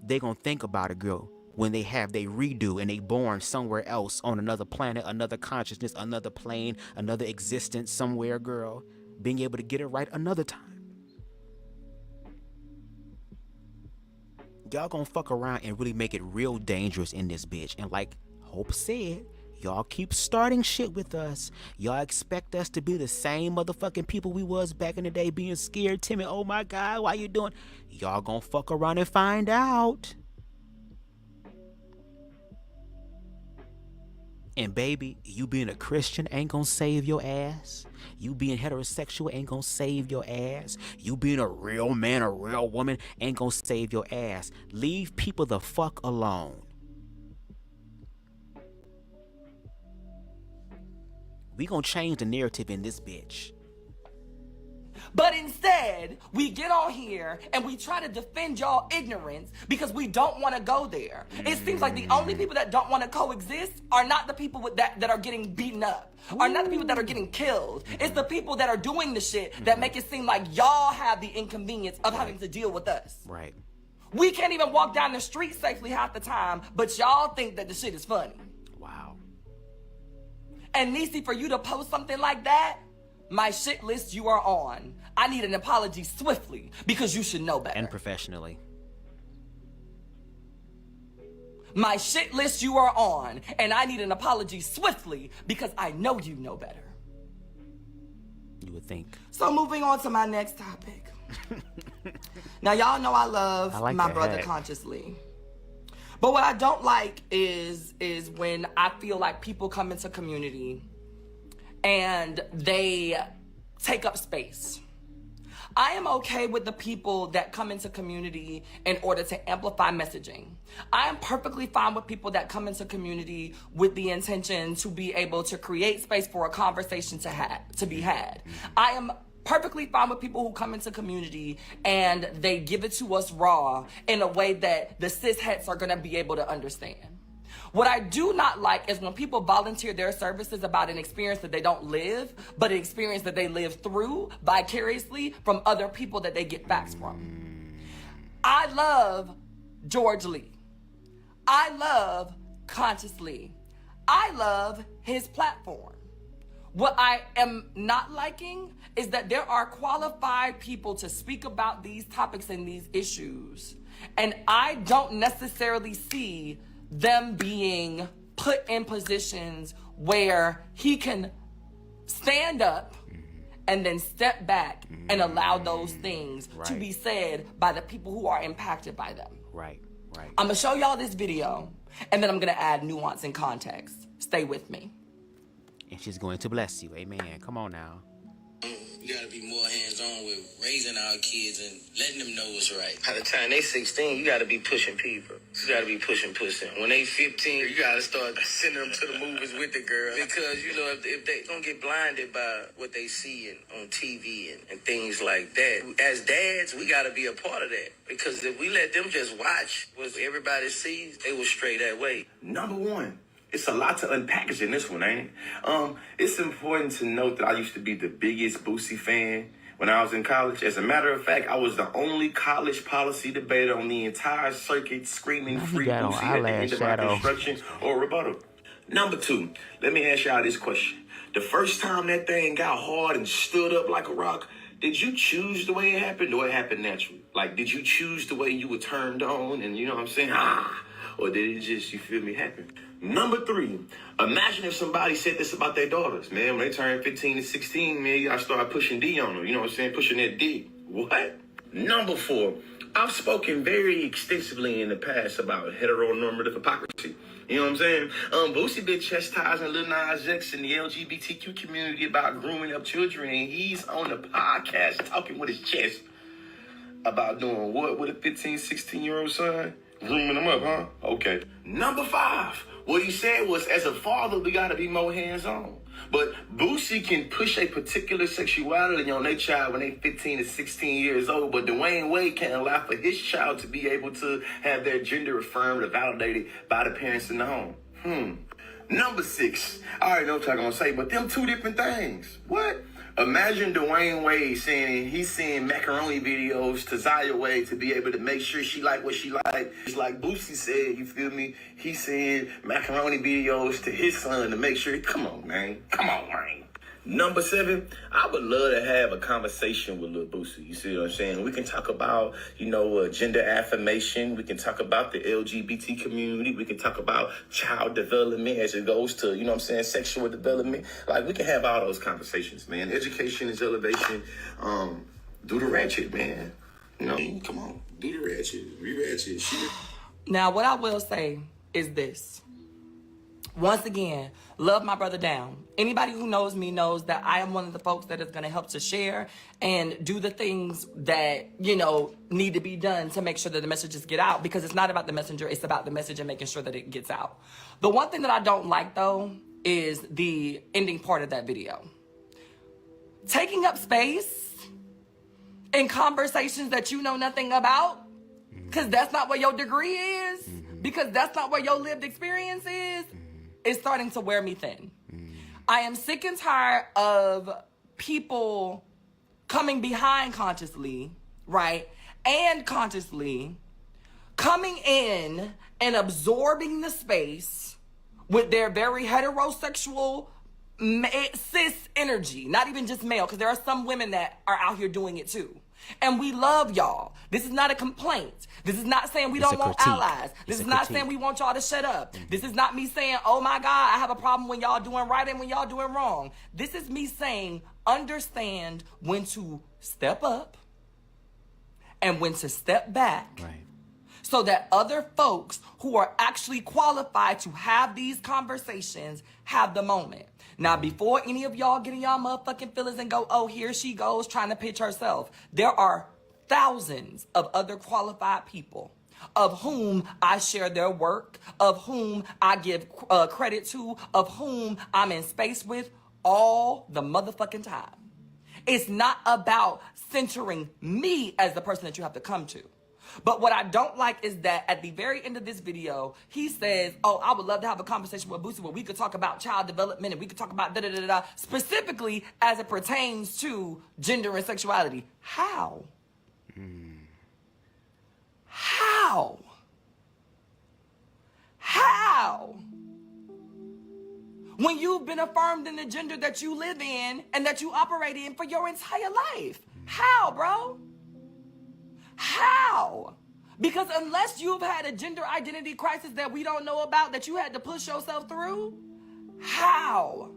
they gonna think about it, girl, when they redo and they born somewhere else on another planet, another consciousness, another plane, another existence somewhere, girl. Being able to get it right another time. Y'all gonna fuck around and really make it real dangerous in this bitch. And like Hope said, y'all keep starting shit with us. Y'all expect us to be the same motherfucking people we was back in the day, being scared, timid. Oh my God, why you doing? Y'all gonna fuck around and find out. And baby, you being a Christian ain't gonna save your ass. You being heterosexual ain't gonna save your ass. You being a real man, a real woman ain't gonna save your ass. Leave people the fuck alone. We gonna change the narrative in this bitch. But instead, we get on here and we try to defend y'all ignorance because we don't want to go there. It seems like the only people that don't want to coexist are not the people that are getting beaten up, are not the people that are getting killed. It's the people that are doing the shit that make it seem like y'all have the inconvenience of having to deal with us. Right. We can't even walk down the street safely half the time, but y'all think that the shit is funny. Wow. And Nisi, for you to post something like that, my shit list you are on. I need an apology swiftly because you should know better. And professionally. My shit list you are on, and I need an apology swiftly because I know you know better. You would think. So moving on to my next topic. Now y'all know I love my brother consciously. But what I don't like is when I feel like people come into community and they take up space. I am okay with the people that come into community in order to amplify messaging. I am perfectly fine with people that come into community with the intention to be able to create space for a conversation to be had. I am perfectly fine with people who come into community and they give it to us raw in a way that the cis-hets are gonna be able to understand. What I do not like is when people volunteer their services about an experience that they don't live, but an experience that they live through vicariously from other people that they get facts from. I love George Lee. I love Conscious Lee. I love his platform. What I am not liking is that there are qualified people to speak about these topics and these issues, and I don't necessarily see them being put in positions where he can stand up and then step back and allow those things to be said by the people who are impacted by them. Right. I'm gonna show y'all this video and then I'm gonna add nuance and context. Stay with me. And she's going to bless you. Amen. Come on now. We gotta be more hands-on with raising our kids and letting them know what's right. By the time they 16, you gotta be pushing people. You gotta be pushing pussy. When they 15, you gotta start sending them to the movies with the girl. Because, you know, if they don't get blinded by what they see on TV and things like that. As dads, we gotta be a part of that. Because if we let them just watch what everybody sees, they will stray that way. Number one. It's a lot to unpackage in this one, ain't it? It's important to note that I used to be the biggest Boosie fan when I was in college. As a matter of fact, I was the only college policy debater on the entire circuit screaming free Boosie at the end of my construction or rebuttal. Number two, let me ask y'all this question. The first time that thing got hard and stood up like a rock, did you choose the way it happened or it happened naturally? Like, did you choose the way you were turned on and, you know what I'm saying, or did it just, you feel me, happen? Number three, imagine if somebody said this about their daughters, man. When they turn 15 to 16, man, you gotta start pushing D on them. You know what I'm saying? Pushing that D. What? Number four, I've spoken very extensively in the past about heteronormative hypocrisy. You know what I'm saying? Boosie been chastising Lil Nas X and the LGBTQ community about grooming up children, and he's on the podcast talking with his chest about doing what with a 15, 16-year-old son? Grooming them up, huh? Okay. Number five, what he said was, as a father, we gotta be more hands-on. But Boosie can push a particular sexuality on their child when they're 15 to 16 years old, but Dwayne Wade can't allow for his child to be able to have their gender affirmed or validated by the parents in the home. Number 6. I already know what I'm gonna say, but them 2 different things. What? Imagine Dwayne Wade saying he's seeing macaroni videos to Zaya Wade to be able to make sure she like what she like. It's like Boosie said, you feel me? He's saying macaroni videos to his son to make sure. Come on, man. Come on, man. Number 7, I would love to have a conversation with Lil Boosie. You see what I'm saying? We can talk about, gender affirmation. We can talk about the LGBT community. We can talk about child development as it goes to, sexual development. Like, we can have all those conversations, man. Education is elevation. Do the ratchet, man. Come on. Do the ratchet. Re-ratchet. Shit. Now, what I will say is this. Once again, love my brother down. Anybody who knows me knows that I am one of the folks that is going to help to share and do the things that, need to be done to make sure that the messages get out, because it's not about the messenger, it's about the message and making sure that it gets out. The one thing that I don't like, though, is the ending part of that video. Taking up space in conversations that you know nothing about, because that's not what your degree is, because that's not what your lived experience is starting to wear me thin. I am sick and tired of people coming behind consciously, right, and consciously coming in and absorbing the space with their very heterosexual cis energy, not even just male, because there are some women that are out here doing it too. And we love y'all. This is not a complaint. This is not saying we don't want allies. This is not saying we want y'all to shut up. This is not me saying, oh my God, I have a problem when y'all doing right and when y'all doing wrong. This is me saying, understand when to step up and when to step back. Right. So that other folks who are actually qualified to have these conversations have the moment. Now, before any of y'all get in y'all motherfucking feelings and go, oh, here she goes trying to pitch herself, there are thousands of other qualified people of whom I share their work, of whom I give credit to, of whom I'm in space with all the motherfucking time. It's not about centering me as the person that you have to come to. But what I don't like is that at the very end of this video, he says, oh, I would love to have a conversation with Boosie where we could talk about child development and we could talk about da-da-da-da, specifically as it pertains to gender and sexuality. How? How? How? When you've been affirmed in the gender that you live in and that you operate in for your entire life. How, bro? How? Because unless you've had a gender identity crisis that we don't know about, that you had to push yourself through, how?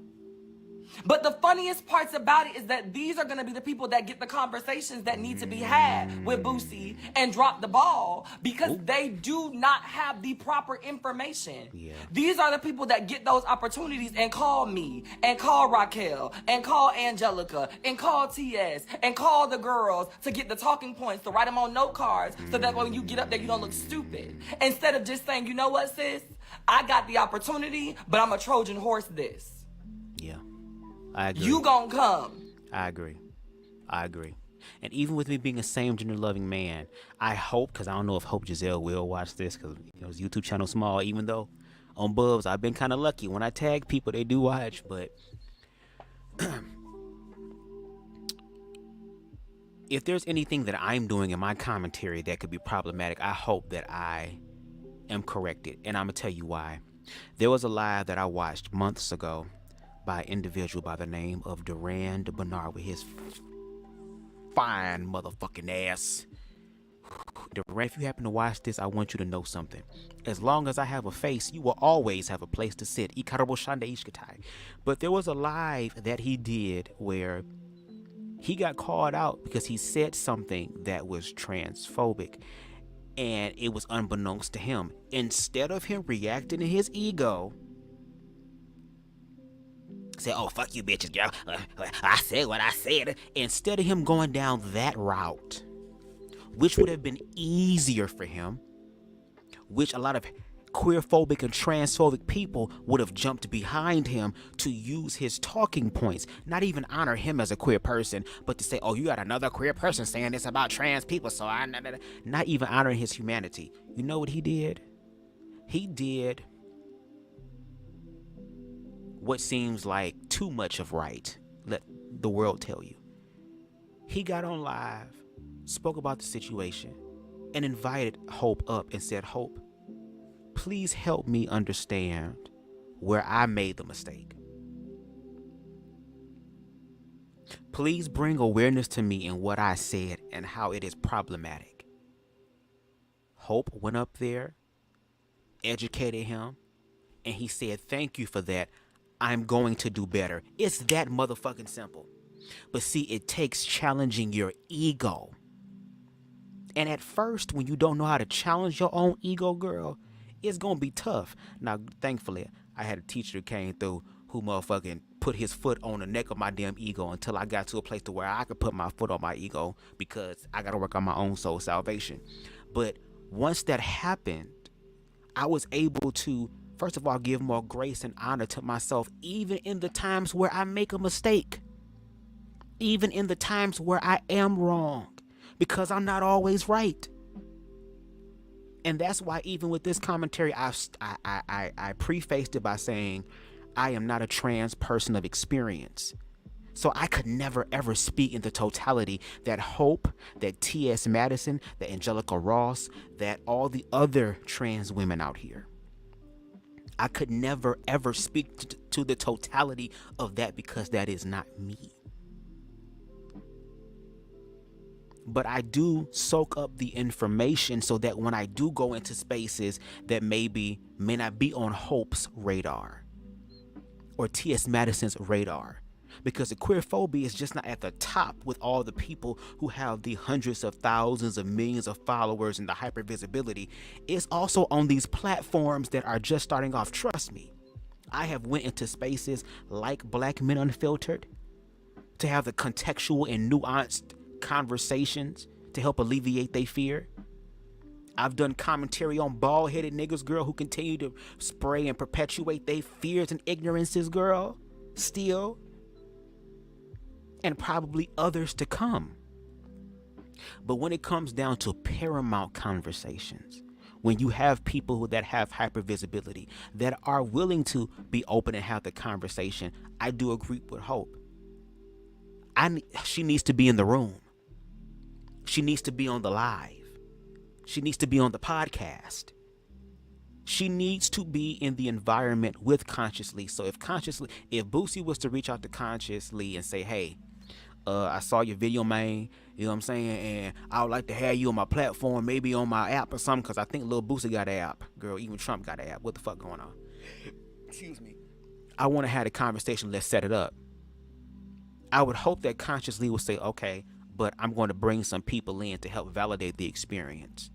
But the funniest parts about it is that these are going to be the people that get the conversations that need to be had with Boosie and drop the ball because they do not have the proper information. Yeah. These are the people that get those opportunities and call me and call Raquel and call Angelica and call TS and call the girls to get the talking points, to write them on note cards so that when you get up there, you don't look stupid. Instead of just saying, you know what, sis? I got the opportunity, but I'm a Trojan horse this. Yeah. I agree. You gonna come. I agree. And even with me being a same gender loving man, I hope, because I don't know if Hope Giselle will watch this, because his YouTube channel small, even though on Bubs I've been kind of lucky. When I tag people, they do watch, but if there's anything that I'm doing in my commentary that could be problematic, I hope that I am corrected. And I'm going to tell you why. There was a live that I watched months ago by an individual by the name of Durand Bernard with his fine motherfucking ass. Durand, if you happen to watch this, I want you to know something. As long as I have a face, you will always have a place to sit. But there was a live that he did where he got called out because he said something that was transphobic. And it was unbeknownst to him. Instead of him reacting to his ego, say, oh, fuck you bitches, girl. I said what I said. Instead of him going down that route, which would have been easier for him, which a lot of queerphobic and transphobic people would have jumped behind him to use his talking points, not even honor him as a queer person, but to say, oh, you got another queer person saying this about trans people, so I not even honoring his humanity. You know what he did? He did what seems like too much of right. Let the world tell you. He got on live, spoke about the situation, and invited Hope up and said, Hope, please help me understand where I made the mistake. Please bring awareness to me in what I said and how it is problematic. Hope went up there, educated him, and he said, thank you for that. I'm going to do better. It's that motherfucking simple. But see, it takes challenging your ego. And at first, when you don't know how to challenge your own ego, girl, it's going to be tough. Now, thankfully, I had a teacher who came through who motherfucking put his foot on the neck of my damn ego until I got to a place to where I could put my foot on my ego because I got to work on my own soul salvation. But once that happened, I was able to, first of all, give more grace and honor to myself, even in the times where I make a mistake. Even in the times where I am wrong. Because I'm not always right. And that's why even with this commentary, I prefaced it by saying, I am not a trans person of experience. So I could never, ever speak in the totality that Hope, that T.S. Madison, that Angelica Ross, that all the other trans women out here. I could never, ever speak to the totality of that because that is not me. But I do soak up the information so that when I do go into spaces that may not be on Hope's radar or T.S. Madison's radar, because the queerphobia is just not at the top with all the people who have the hundreds of thousands of millions of followers and the hypervisibility. It's also on these platforms that are just starting off. Trust me, I have went into spaces like Black Men Unfiltered to have the contextual and nuanced conversations to help alleviate their fear. I've done commentary on bald-headed niggas, girl, who continue to spray and perpetuate their fears and ignorances, girl, still, and probably others to come. But when it comes down to paramount conversations, when you have people that have hypervisibility, that are willing to be open and have the conversation, I do agree with Hope. She needs to be in the room. She needs to be on the live. She needs to be on the podcast. She needs to be in the environment with Consciously. So if Boosie was to reach out to Consciously and say, hey, I saw your video, man, you know what I'm saying, and I would like to have you on my platform, maybe on my app or something, because I think Lil Boosie got an app. Girl, even Trump got an app. What the fuck going on? Excuse me. I want to have a conversation. Let's set it up. I would hope that Consciously will say, okay, but I'm going to bring some people in to help validate the experience.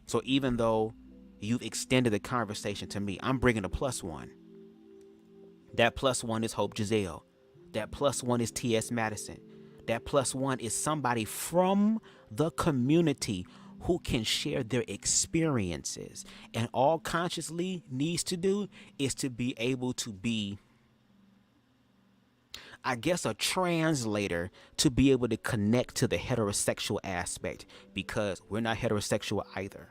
So even though you've extended the conversation to me, I'm bringing a plus one. That plus one is Hope Giselle. That plus one is T.S. Madison. That plus one is somebody from the community who can share their experiences. And all Consciously needs to do is to be able to be, I guess, a translator to be able to connect to the heterosexual aspect, because we're not heterosexual either.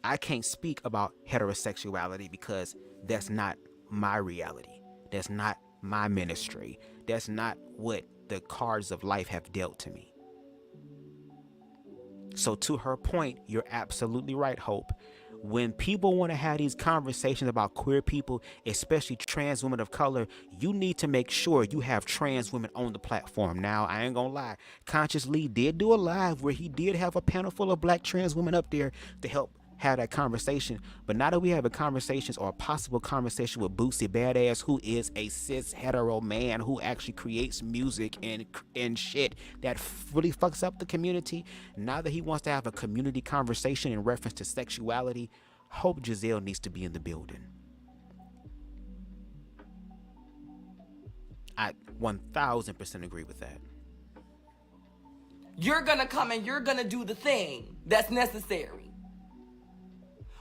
I can't speak about heterosexuality because that's not my reality. That's not my ministry. That's not what the cards of life have dealt to me. So to her point, you're absolutely right, Hope. When people want to have these conversations about queer people, especially trans women of color, you need to make sure you have trans women on the platform. Now, I ain't gonna lie, Consciously did do a live where he did have a panel full of Black trans women up there to help have that conversation. But now that we have a conversation or a possible conversation with Boosie Badass, who is a cis hetero man who actually creates music and shit that really fucks up the community, now that he wants to have a community conversation in reference to sexuality, Hope Giselle needs to be in the building. I 1000% agree with that. You're gonna come and you're gonna do the thing that's necessary.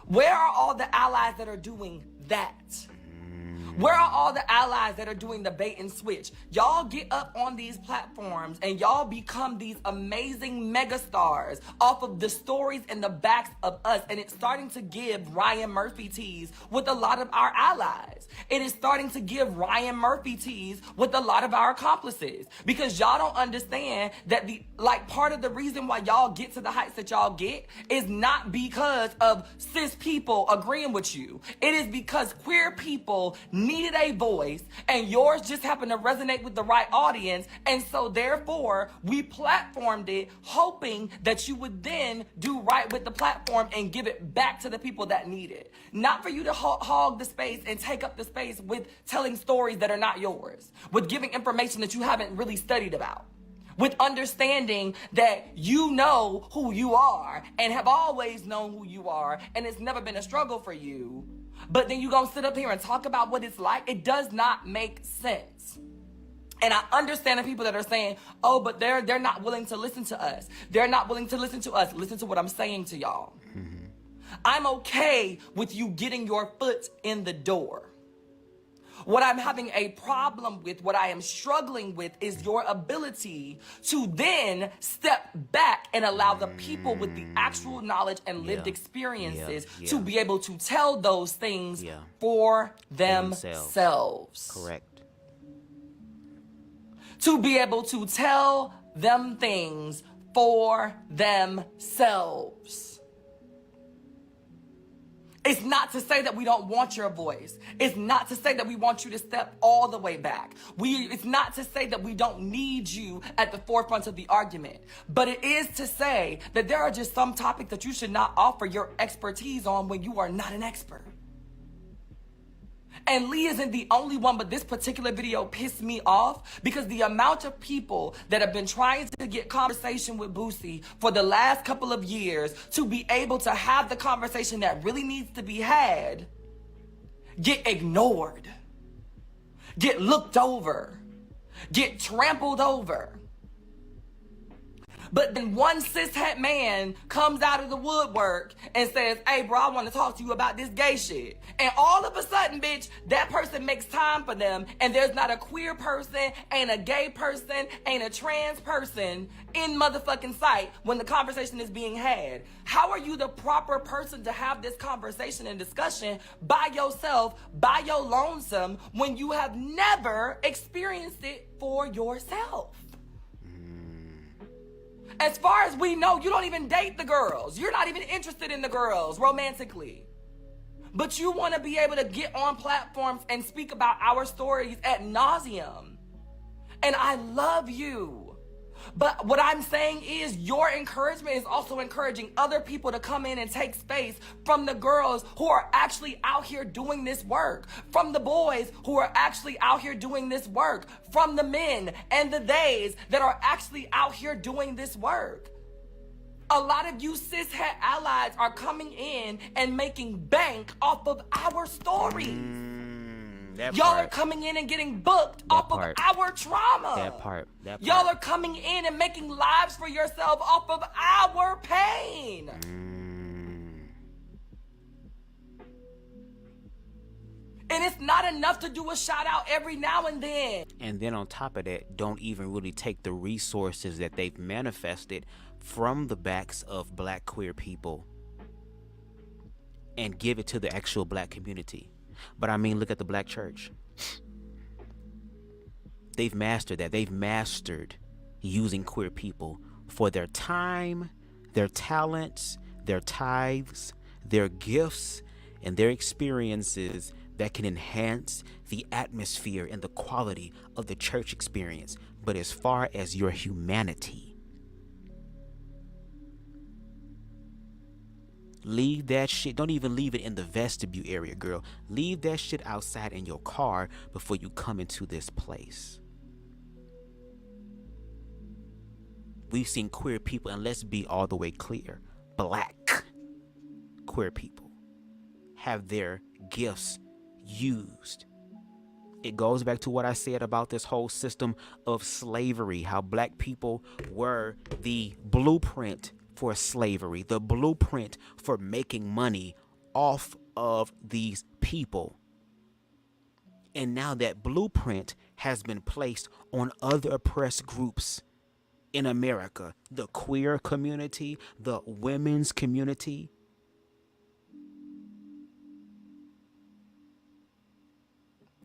Where are all the allies that are doing that? Where are all the allies that are doing the bait and switch? Y'all get up on these platforms and y'all become these amazing megastars off of the stories and the backs of us. And it's starting to give Ryan Murphy tease with a lot of our allies. It is starting to give Ryan Murphy tease with a lot of our accomplices, because y'all don't understand that part of the reason why y'all get to the heights that y'all get is not because of cis people agreeing with you. It is because queer people needed a voice and yours just happened to resonate with the right audience. And so therefore we platformed it hoping that you would then do right with the platform and give it back to the people that need it. Not for you to hog the space and take up the space with telling stories that are not yours, with giving information that you haven't really studied about, with understanding that you know who you are and have always known who you are and it's never been a struggle for you. But then you gonna sit up here and talk about what it's like. It does not make sense. And I understand the people that are saying, oh, but they're not willing to listen to us. They're not willing to listen to us. Listen to what I'm saying to y'all. I'm okay with you getting your foot in the door. What I'm having a problem with, what I am struggling with, is your ability to then step back and allow the people with the actual knowledge and lived experiences to be able to tell those things for themselves. Correct. To be able to tell them things for themselves. It's not to say that we don't want your voice. It's not to say that we want you to step all the way back. It's not to say that we don't need you at the forefront of the argument. But it is to say that there are just some topics that you should not offer your expertise on when you are not an expert. And Lee isn't the only one, but this particular video pissed me off because the amount of people that have been trying to get conversation with Boosie for the last couple of years to be able to have the conversation that really needs to be had get ignored, get looked over, get trampled over. But then one cishet man comes out of the woodwork and says, hey, bro, I want to talk to you about this gay shit. And all of a sudden, bitch, that person makes time for them. And there's not a queer person, ain't a gay person, ain't a trans person in motherfucking sight when the conversation is being had. How are you the proper person to have this conversation and discussion by yourself, by your lonesome, when you have never experienced it for yourself? As far as we know, you don't even date the girls. You're not even interested in the girls romantically. But you want to be able to get on platforms and speak about our stories ad nauseum. And I love you. But what I'm saying is your encouragement is also encouraging other people to come in and take space from the girls who are actually out here doing this work, from the boys who are actually out here doing this work, from the men and the theys that are actually out here doing this work. A lot of you cishet allies are coming in and making bank off of our stories. Y'all are coming in and getting booked off of our trauma. That part. Y'all are coming in and making lives for yourself off of our pain. And it's not enough to do a shout out every now and then. And then on top of that, don't even really take the resources that they've manifested from the backs of black queer people and give it to the actual black community. But I mean, look at the black church. They've mastered that. They've mastered using queer people for their time, their talents, their tithes, their gifts, and their experiences that can enhance the atmosphere and the quality of the church experience. But as far as your humanity, leave that shit. Don't even leave it in the vestibule area, girl. Leave that shit outside in your car before you come into this place. We've seen queer people, and let's be all the way clear, black queer people have their gifts used. It goes back to what I said about this whole system of slavery, how black people were the blueprint for slavery, the blueprint for making money off of these people. And now that blueprint has been placed on other oppressed groups in America, the queer community, the women's community.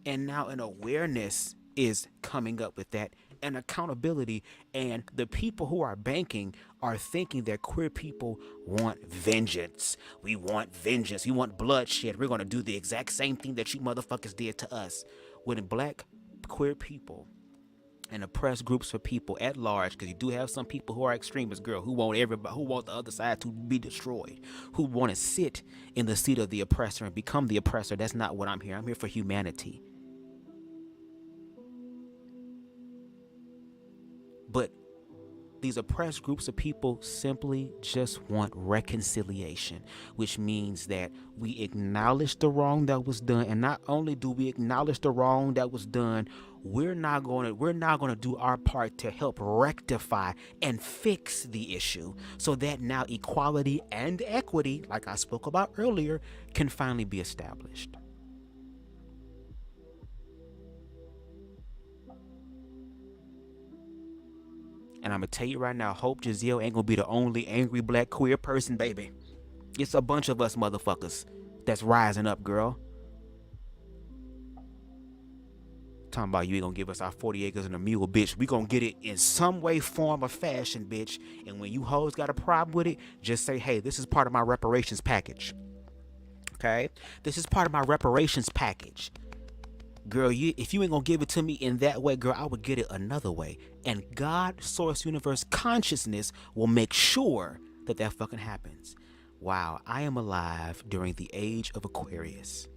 And now an awareness is coming up with that, and accountability. And the people who are banking are thinking that queer people want vengeance. We want vengeance. We want bloodshed. We're going to do the exact same thing that you motherfuckers did to us. When black queer people and oppressed groups of people at large, because you do have some people who are extremists, girl, who want everybody, who want the other side to be destroyed, who want to sit in the seat of the oppressor and become the oppressor. That's not what I'm here. I'm here for humanity. But these oppressed groups of people simply just want reconciliation, which means that we acknowledge the wrong that was done. And not only do we acknowledge the wrong that was done, we're now going to do our part to help rectify and fix the issue so that now equality and equity, like I spoke about earlier, can finally be established. And I'm going to tell you right now, Hope Giselle ain't going to be the only angry black queer person, baby. It's a bunch of us motherfuckers that's rising up, girl. Talking about you ain't going to give us our 40 acres and a mule, bitch. We going to get it in some way, form, or fashion, bitch. And when you hoes got a problem with it, just say, hey, this is part of my reparations package. Okay? This is part of my reparations package. Girl, if you ain't gonna give it to me in that way, girl, I would get it another way. And God, source, universe, consciousness will make sure that that fucking happens. Wow, I am alive during the age of Aquarius.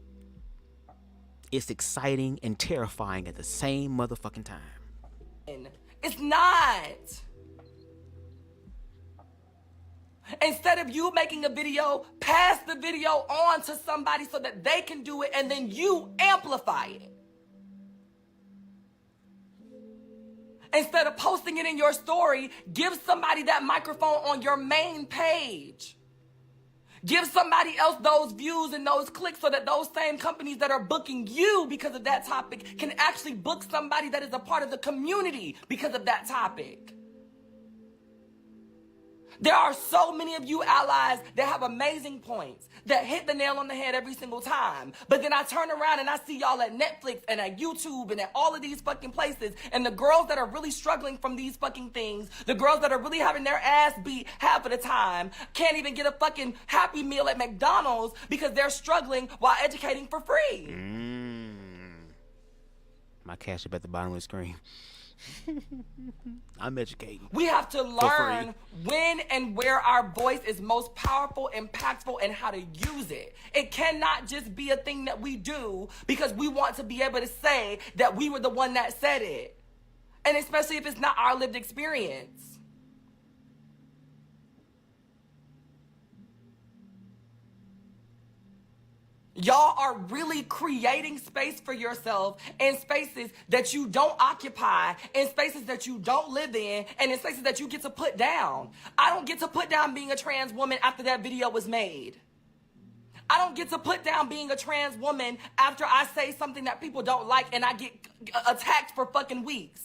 It's exciting and terrifying at the same motherfucking time. It's not. Instead of you making a video, pass the video on to somebody so that they can do it and then you amplify it. Instead of posting it in your story, give somebody that microphone on your main page. Give somebody else those views and those clicks so that those same companies that are booking you because of that topic can actually book somebody that is a part of the community because of that topic. There are so many of you allies that have amazing points that hit the nail on the head every single time. But then I turn around and I see y'all at Netflix and at YouTube and at all of these fucking places. And the girls that are really struggling from these fucking things, the girls that are really having their ass beat half of the time, can't even get a fucking Happy Meal at McDonald's because they're struggling while educating for free. My cash up at the bottom of the screen. I'm educating. We have to learn when and where our voice is most powerful, impactful, and how to use it. It cannot just be a thing that we do because we want to be able to say that we were the one that said it. And especially if it's not our lived experience. Y'all are really creating space for yourself in spaces that you don't occupy, in spaces that you don't live in, and in spaces that you get to put down. I don't get to put down being a trans woman after that video was made. I don't get to put down being a trans woman after I say something that people don't like and I get attacked for fucking weeks.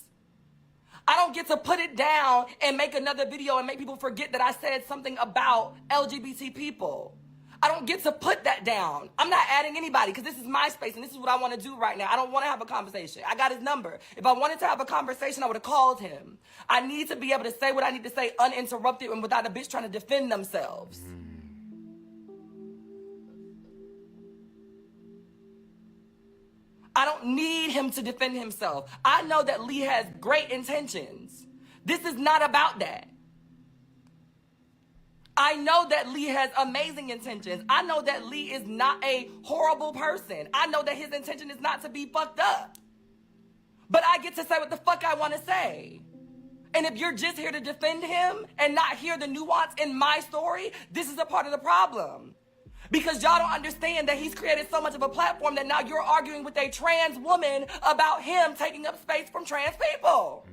I don't get to put it down and make another video and make people forget that I said something about LGBT people. I don't get to put that down. I'm not adding anybody because this is my space and this is what I want to do right now. I don't want to have a conversation. I got his number. If I wanted to have a conversation, I would have called him. I need to be able to say what I need to say uninterrupted and without a bitch trying to defend themselves. I don't need him to defend himself. I know that Lee has great intentions. This is not about that. I know that Lee has amazing intentions. I know that Lee is not a horrible person. I know that his intention is not to be fucked up. But I get to say what the fuck I want to say. And if you're just here to defend him and not hear the nuance in my story, this is a part of the problem. Because y'all don't understand that he's created so much of a platform that now you're arguing with a trans woman about him taking up space from trans people.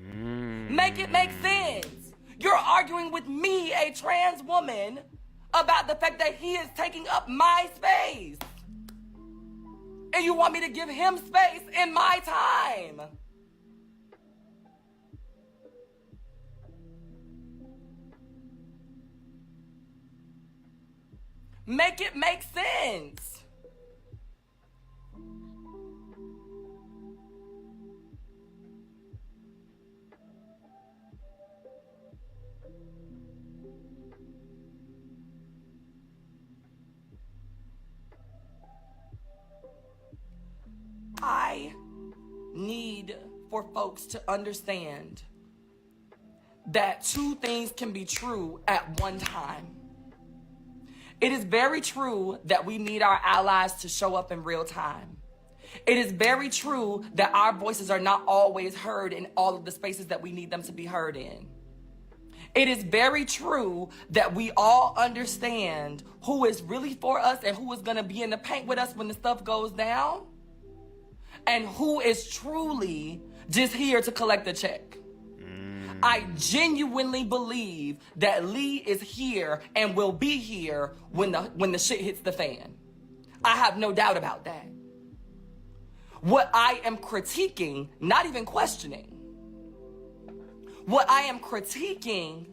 Make it make sense. You're arguing with me, a trans woman, about the fact that he is taking up my space. And you want me to give him space in my time. Make it make sense. I need for folks to understand that two things can be true at one time. It is very true that we need our allies to show up in real time. It is very true that our voices are not always heard in all of the spaces that we need them to be heard in. It is very true that we all understand who is really for us and who is going to be in the paint with us when the stuff goes down, and who is truly just here to collect a check. I genuinely believe that Lee is here and will be here when the shit hits the fan. I have no doubt about that. What I am critiquing, not even questioning, what I am critiquing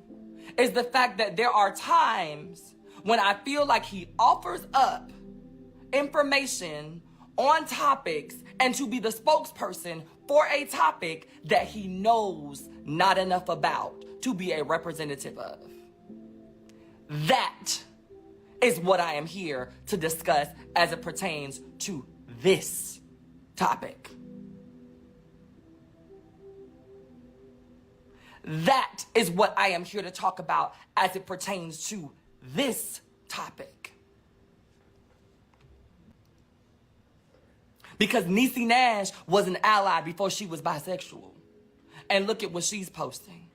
is the fact that there are times when I feel like he offers up information on topics and to be the spokesperson for a topic that he knows not enough about to be a representative of. That is what I am here to discuss as it pertains to this topic. That is what I am here to talk about as it pertains to this topic. Because Niecy Nash was an ally before she was bisexual. And look at what she's posting.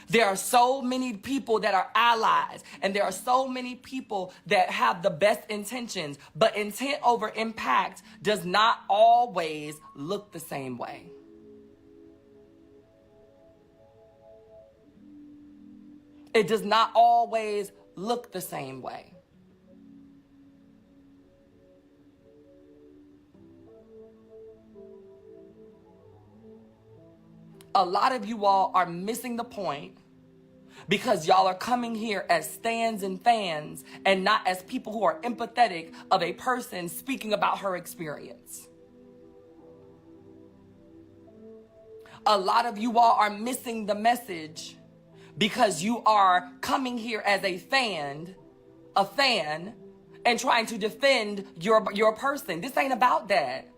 There are so many people that are allies, and there are so many people that have the best intentions, but intent over impact does not always look the same way. It does not always look the same way. A lot of you all are missing the point because y'all are coming here as stans and fans and not as people who are empathetic of a person speaking about her experience. A lot of you all are missing the message because you are coming here as a fan, and trying to defend your person. This ain't about that.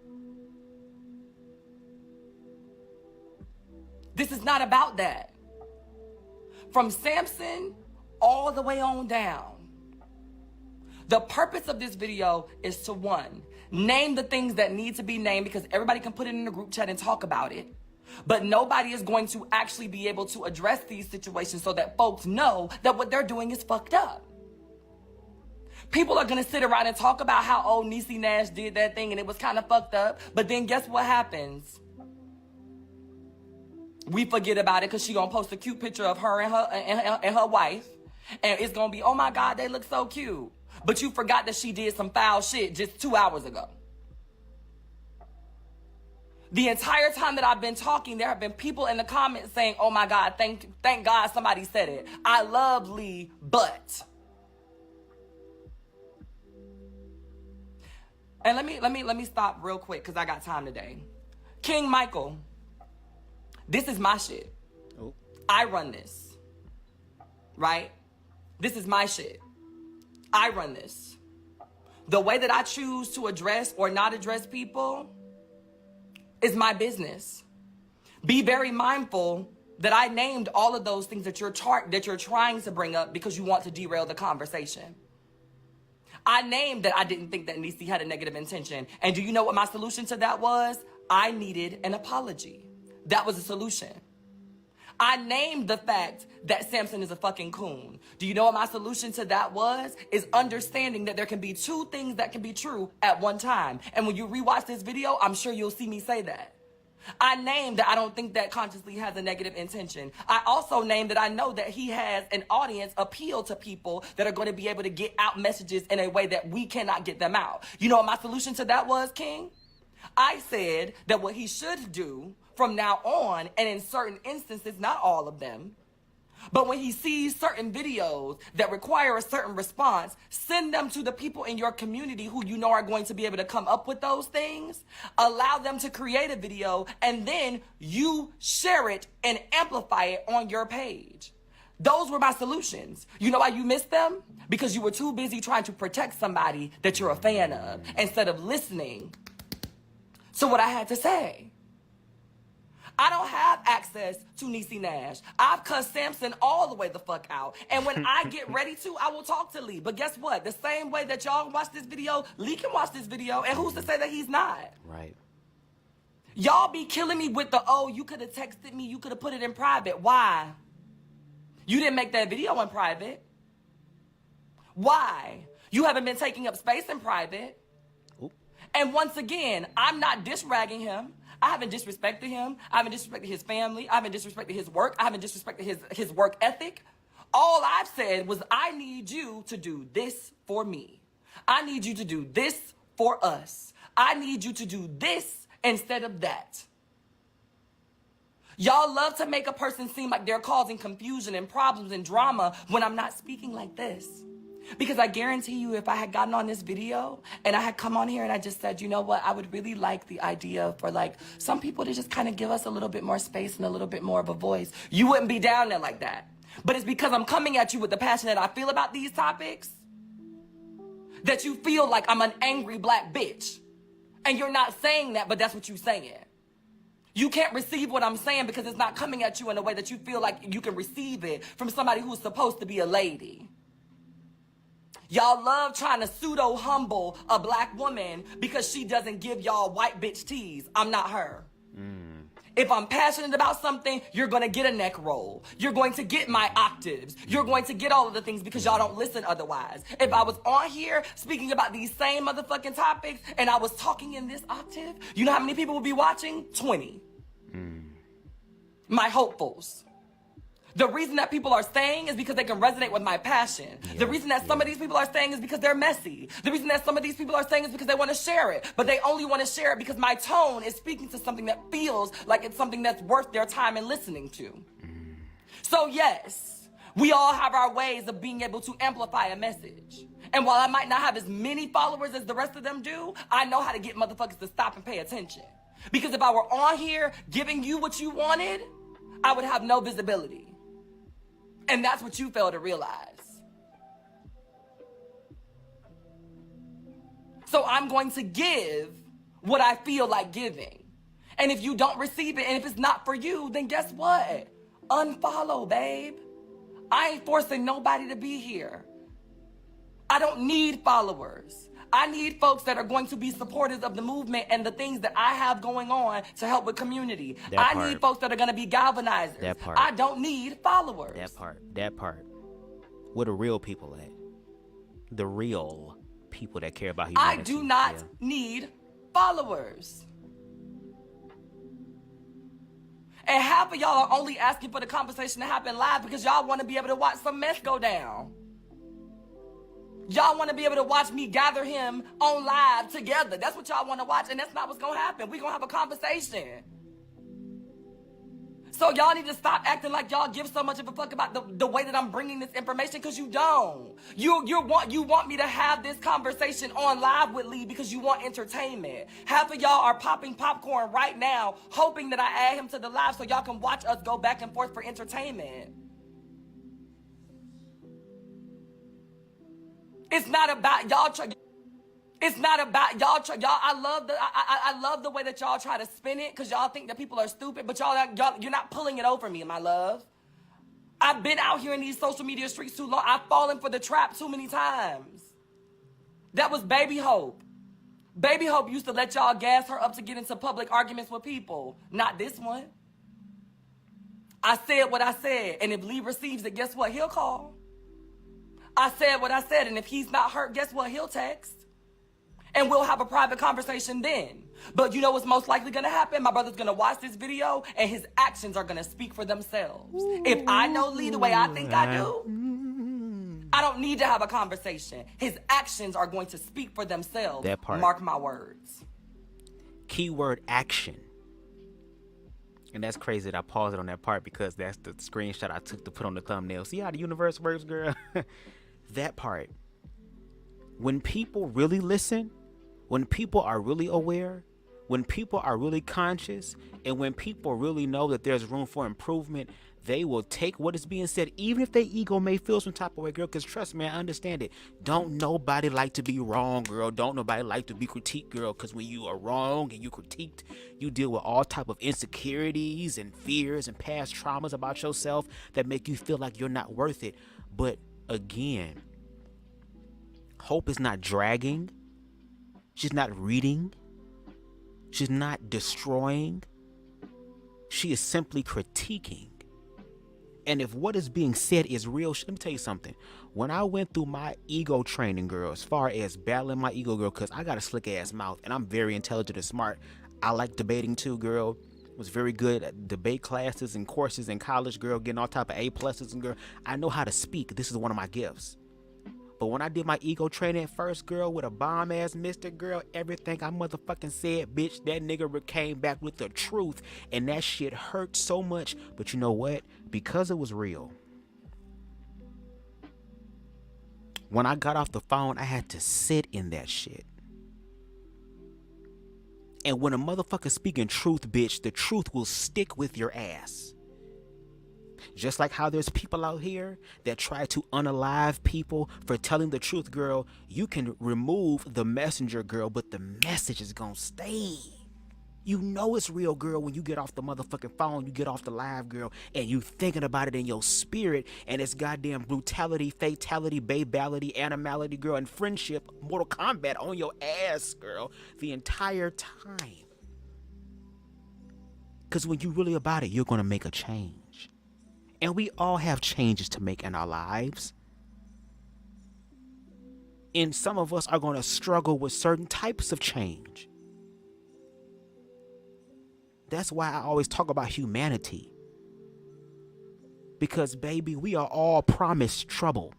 This is not about that. From Samson all the way on down. The purpose of this video is to, one, name the things that need to be named because everybody can put it in the group chat and talk about it. But nobody is going to actually be able to address these situations so that folks know that what they're doing is fucked up. People are going to sit around and talk about how old Niecy Nash did that thing and it was kind of fucked up. But then guess what happens? We forget about it because she gonna post a cute picture of her and her wife, and it's gonna be, oh my God, they look so cute. But you forgot that she did some foul shit just 2 hours ago. The entire time that I've been talking, there have been people in the comments saying, oh my God, thank God somebody said it. I love Lee, but. And let me stop real quick because I got time today. King Michael. This is my shit. Oh. I run this. Right? This is my shit. I run this. The way that I choose to address or not address people is my business. Be very mindful that I named all of those things that you're trying to bring up because you want to derail the conversation. I named that I didn't think that Niecy had a negative intention. And do you know what my solution to that was? I needed an apology. That was a solution. I named the fact that Samson is a fucking coon. Do you know what my solution to that was? Is understanding that there can be two things that can be true at one time. And when you rewatch this video, I'm sure you'll see me say that. I named that I don't think that consciously has a negative intention. I also named that I know that he has an audience appeal to people that are going to be able to get out messages in a way that we cannot get them out. You know what my solution to that was, King? I said that what he should do from now on, and in certain instances, not all of them, but when he sees certain videos that require a certain response, send them to the people in your community who you know are going to be able to come up with those things. Allow them to create a video, and then you share it and amplify it on your page. Those were my solutions. You know why you missed them? Because you were too busy trying to protect somebody that you're a fan of instead of listening to what I had to say. I don't have access to Niecy Nash. I've cussed Samson all the way the fuck out. And when I get ready to, I will talk to Lee. But guess what? The same way that y'all watch this video, Lee can watch this video. And who's to say that he's not? Right. Y'all be killing me with the, oh, you could have texted me. You could have put it in private. Why? You didn't make that video in private. Why? You haven't been taking up space in private. Oop. And once again, I'm not diss-ragging him. I haven't disrespected him. I haven't disrespected his family. I haven't disrespected his work. I haven't disrespected his work ethic. All I've said was, I need you to do this for me. I need you to do this for us. I need you to do this instead of that. Y'all love to make a person seem like they're causing confusion and problems and drama when I'm not speaking like this. Because I guarantee you, if I had gotten on this video and I had come on here and I just said, you know what, I would really like the idea for like some people to just kind of give us a little bit more space and a little bit more of a voice, you wouldn't be down there like that. But it's because I'm coming at you with the passion that I feel about these topics that you feel like I'm an angry black bitch. And you're not saying that, but that's what you're saying. You can't receive what I'm saying because it's not coming at you in a way that you feel like you can receive it from somebody who's supposed to be a lady. Y'all love trying to pseudo humble a black woman because she doesn't give y'all white bitch tease. I'm not her. If I'm passionate about something, you're going to get a neck roll. You're going to get my octaves. You're going to get all of the things because y'all don't listen otherwise. If I was on here speaking about these same motherfucking topics and I was talking in this octave, you know how many people would be watching? 20. My hopefuls. The reason that people are staying is because they can resonate with my passion. The reason that some of these people are staying is because they're messy. The reason that some of these people are staying is because they want to share it. But they only want to share it because my tone is speaking to something that feels like it's something that's worth their time in listening to. So yes, we all have our ways of being able to amplify a message. And while I might not have as many followers as the rest of them do, I know how to get motherfuckers to stop and pay attention. Because if I were on here giving you what you wanted, I would have no visibility. And that's what you fail to realize. So I'm going to give what I feel like giving. And if you don't receive it, and if it's not for you, then guess what? Unfollow, babe. I ain't forcing nobody to be here. I don't need followers. I need folks that are going to be supporters of the movement and the things that I have going on to help with community. I need folks that are going to be galvanizers. That part. I don't need followers. That part. Where the real people at? The real people that care about humanity. I do not need followers. And half of y'all are only asking for the conversation to happen live because y'all want to be able to watch some mess go down. Y'all want to be able to watch me gather him on live together. That's what y'all want to watch, and that's not what's going to happen. We're going to have a conversation. So y'all need to stop acting like y'all give so much of a fuck about the way that I'm bringing this information, because you don't. You want me to have this conversation on live with Lee because you want entertainment. Half of y'all are popping popcorn right now, hoping that I add him to the live so y'all can watch us go back and forth for entertainment. It's not about y'all. It's not about y'all. I love the way that y'all try to spin it because y'all think that people are stupid, but you're not pulling it over me, my love. I've been out here in these social media streets too long. I've fallen for the trap too many times. That was Baby Hope. Baby Hope used to let y'all gas her up to get into public arguments with people. Not this one. I said what I said, and if Lee receives it, guess what? He'll call. I said what I said, and if he's not hurt, guess what? He'll text. and we'll have a private conversation then. But you know what's most likely gonna happen? My brother's gonna watch this video and his actions are gonna speak for themselves. If I know Lee the way I think I do, I don't need to have a conversation. His actions are going to speak for themselves. That part. Mark my words. Keyword action. And that's crazy that I paused it on that part because that's the screenshot I took to put on the thumbnail. See how the universe works, girl? That part. When people really listen, when people are really aware, when people are really conscious, and when people really know that there's room for improvement, they will take what is being said, even if their ego may feel some type of way, girl, because trust me, I understand it. Don't nobody like to be wrong, girl. Don't nobody like to be critiqued, girl, because when you are wrong and you critiqued, you deal with all type of insecurities and fears and past traumas about yourself that make you feel like you're not worth it. But again, Hope is not dragging. She's not reading. She's not destroying. She is simply critiquing. And if what is being said is real, let me tell you something. When I went through my ego training, girl, as far as battling my ego, girl, because I got a slick ass mouth and I'm very intelligent and smart. I like debating too, girl. Was very good at debate classes and courses in college, girl, getting all type of A+s and girl. I know how to speak. This is one of my gifts. But when I did my ego training at first, girl, with a bomb ass mystic, girl, everything I motherfucking said, bitch, that nigga came back with the truth. And that shit hurt so much. But you know what? Because it was real. When I got off the phone, I had to sit in that shit. And when a motherfucker speaking truth, bitch, the truth will stick with your ass. Just like how there's people out here that try to unalive people for telling the truth, girl. You can remove the messenger, girl, but the message is gonna stay. You know it's real, girl, when you get off the motherfucking phone, you get off the live, girl, and you thinking about it in your spirit, and it's goddamn brutality, fatality, babality, animality, girl, and friendship, Mortal Kombat on your ass, girl, the entire time. Because when you really about it, you're gonna make a change. And we all have changes to make in our lives. And some of us are going to struggle with certain types of change. That's why I always talk about humanity. Because, baby, we are all promised trouble.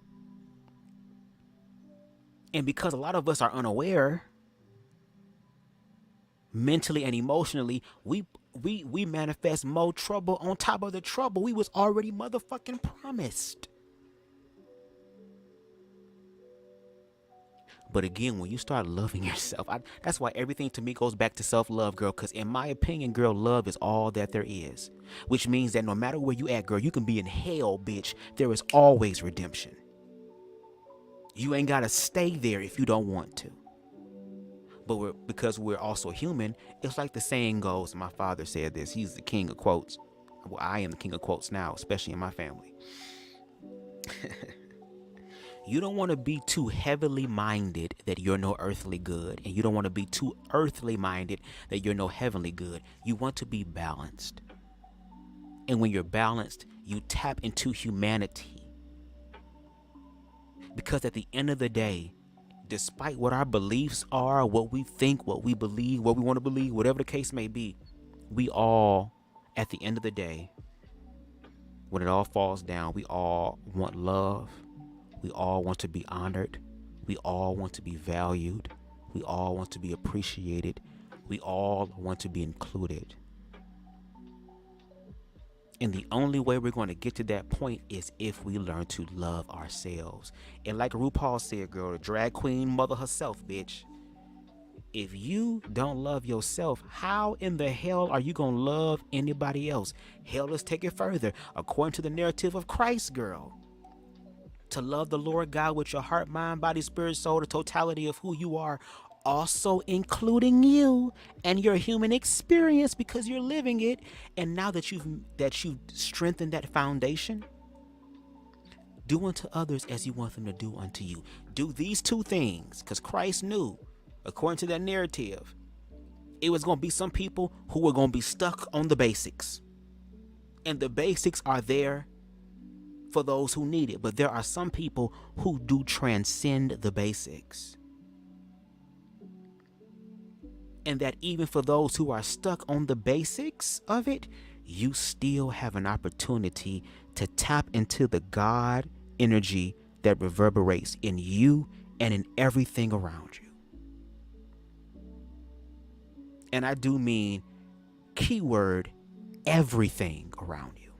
And because a lot of us are unaware, mentally and emotionally, we manifest more trouble on top of the trouble we was already motherfucking promised. But again, when you start loving yourself, that's why everything to me goes back to self-love, girl. Because in my opinion, girl, love is all that there is. Which means that no matter where you at, girl, you can be in hell, bitch. There is always redemption. You ain't got to stay there if you don't want to. But because we're also human, it's like the saying goes, my father said this, he's the king of quotes. Well, I am the king of quotes now, especially in my family. You don't want to be too heavily minded that you're no earthly good. And you don't want to be too earthly minded that you're no heavenly good. You want to be balanced. And when you're balanced, you tap into humanity. Because at the end of the day, despite what our beliefs are, what we think, what we believe, what we want to believe, whatever the case may be, we all, at the end of the day, when it all falls down, we all want love. We all want to be honored. We all want to be valued. We all want to be appreciated. We all want to be included. And the only way we're going to get to that point is if we learn to love ourselves. And like RuPaul said, girl, the drag queen mother herself, bitch. If you don't love yourself, how in the hell are you going to love anybody else? Hell, let's take it further. According to the narrative of Christ, girl, to love the Lord God with your heart, mind, body, spirit, soul, the totality of who you are, also including you and your human experience because you're living it. And now that you've strengthened that foundation, do unto others as you want them to do unto you. Do these two things, because Christ knew, according to that narrative, it was going to be some people who were going to be stuck on the basics. And the basics are there for those who need it. But there are some people who do transcend the basics. And that even for those who are stuck on the basics of it, you still have an opportunity to tap into the God energy that reverberates in you and in everything around you. And I do mean, keyword, everything around you.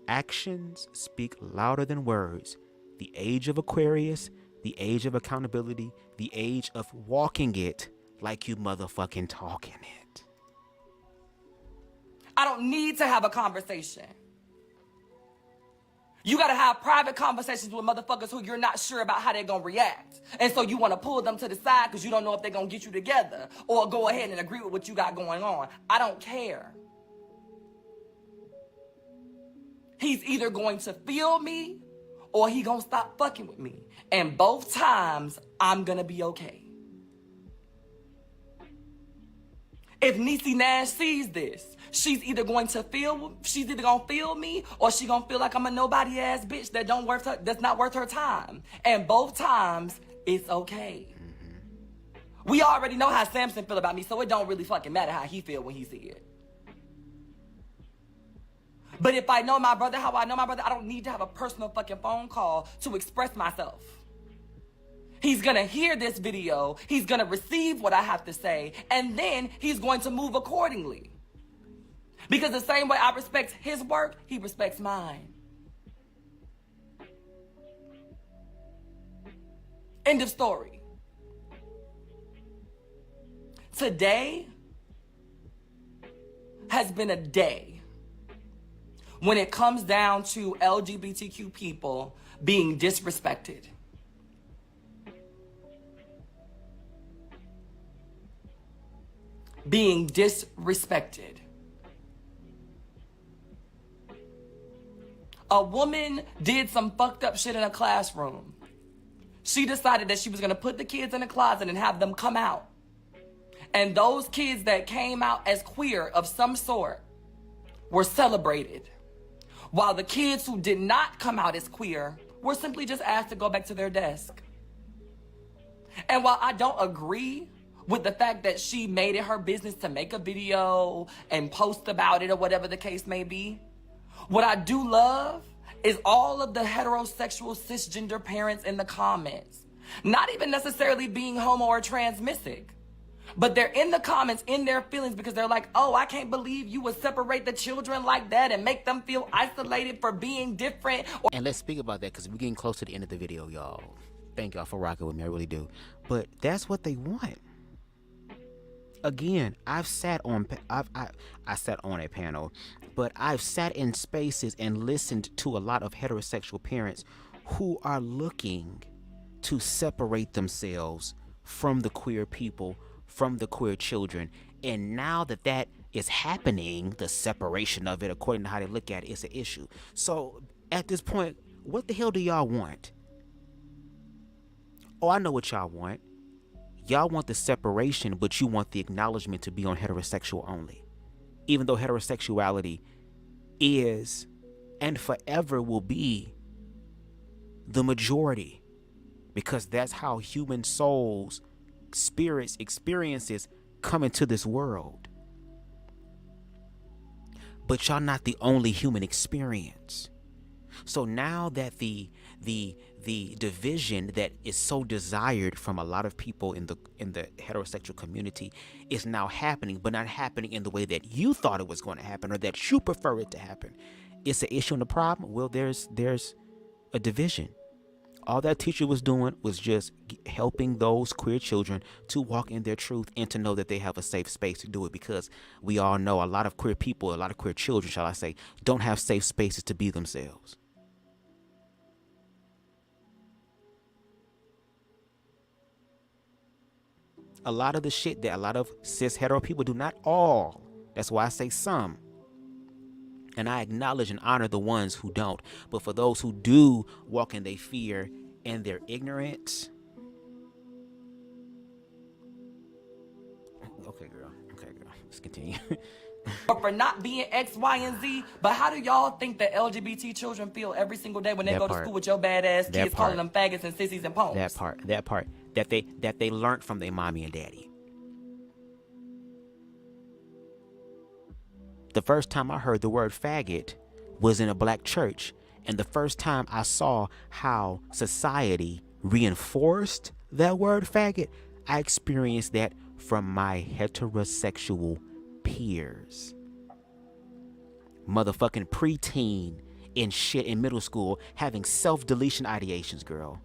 Actions speak louder than words. The age of Aquarius, the age of accountability, the age of walking it like you motherfucking talking it. I don't need to have a conversation. You gotta have private conversations with motherfuckers who you're not sure about how they're gonna react. And so you wanna pull them to the side because you don't know if they're gonna get you together or go ahead and agree with what you got going on. I don't care. He's either going to feel me or he gonna stop fucking with me. And both times, I'm gonna be okay. If Niecy Nash sees this, she's either gonna feel me or she gonna feel like I'm a nobody ass bitch that's not worth her time. And both times, it's okay. We already know how Samson feel about me, so it don't really fucking matter how he feel when he see it. But if I know my brother how I know my brother, I don't need to have a personal fucking phone call to express myself. He's gonna hear this video, he's gonna receive what I have to say, and then he's going to move accordingly. Because the same way I respect his work, he respects mine. End of story. Today has been a day when it comes down to LGBTQ people being disrespected. Being disrespected. A woman did some fucked up shit in a classroom. She decided that she was gonna put the kids in a closet and have them come out. And those kids that came out as queer of some sort were celebrated, while the kids who did not come out as queer were simply just asked to go back to their desk. And while I don't agree with the fact that she made it her business to make a video and post about it or whatever the case may be, what I do love is all of the heterosexual cisgender parents in the comments, not even necessarily being homo or transmissive, but they're in the comments in their feelings because they're like, oh, I can't believe you would separate the children like that and make them feel isolated for being different. And let's speak about that because we're getting close to the end of the video, y'all. Thank y'all for rocking with me, I really do. But that's what they want. Again, I sat on a panel, but I've sat in spaces and listened to a lot of heterosexual parents who are looking to separate themselves from the queer people, from the queer children. And now that that is happening, the separation of it, according to how they look at it, is an issue. So at this point, what the hell do y'all want? Oh, I know what y'all want. Y'all want the separation, but you want the acknowledgement to be on heterosexual only. Even though heterosexuality is and forever will be the majority, because that's how human souls, spirits, experiences come into this world. But y'all not the only human experience. So now that the division that is so desired from a lot of people in the heterosexual community is now happening, but not happening in the way that you thought it was going to happen or that you prefer it to happen. It's an issue and a problem. Well, there's a division. All that teacher was doing was just helping those queer children to walk in their truth and to know that they have a safe space to do it, because we all know a lot of queer people, a lot of queer children, shall I say, don't have safe spaces to be themselves. A lot of the shit that a lot of cis hetero people do, not all, that's why I say some, and I acknowledge and honor the ones who don't, but for those who do walk in their fear and their ignorance, okay girl, Okay, girl. Let's continue. or for not being X, Y, and Z. But how do y'all think that LGBT children feel every single day when they go to school with your badass kids calling them faggots and sissies and punks? That part. That they learned from their mommy and daddy. The first time I heard the word faggot was in a black church. And the first time I saw how society reinforced that word faggot, I experienced that from my heterosexual peers. Motherfucking preteen and shit in middle school having self-deletion ideations, girl.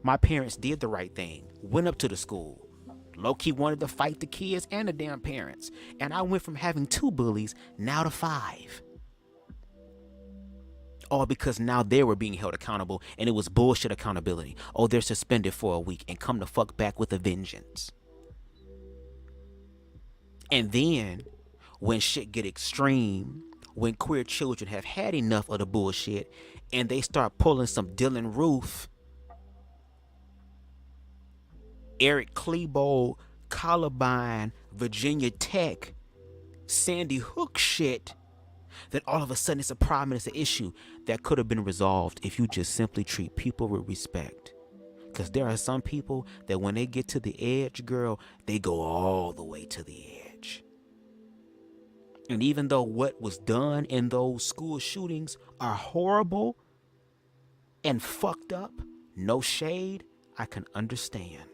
My parents did the right thing, went up to the school. Low-key wanted to fight the kids and the damn parents. And I went from having 2 bullies now to 5. All because now they were being held accountable and it was bullshit accountability. Oh, they're suspended for a week and come the fuck back with a vengeance. And then when shit get extreme, when queer children have had enough of the bullshit and they start pulling some Dylan Roof, Eric Klebold, Columbine, Virginia Tech, Sandy Hook shit, then all of a sudden it's a problem and it's an issue that could have been resolved if you just simply treat people with respect. Because there are some people that when they get to the edge, girl, they go all the way to the edge. And even though what was done in those school shootings are horrible and fucked up, no shade, I can understand.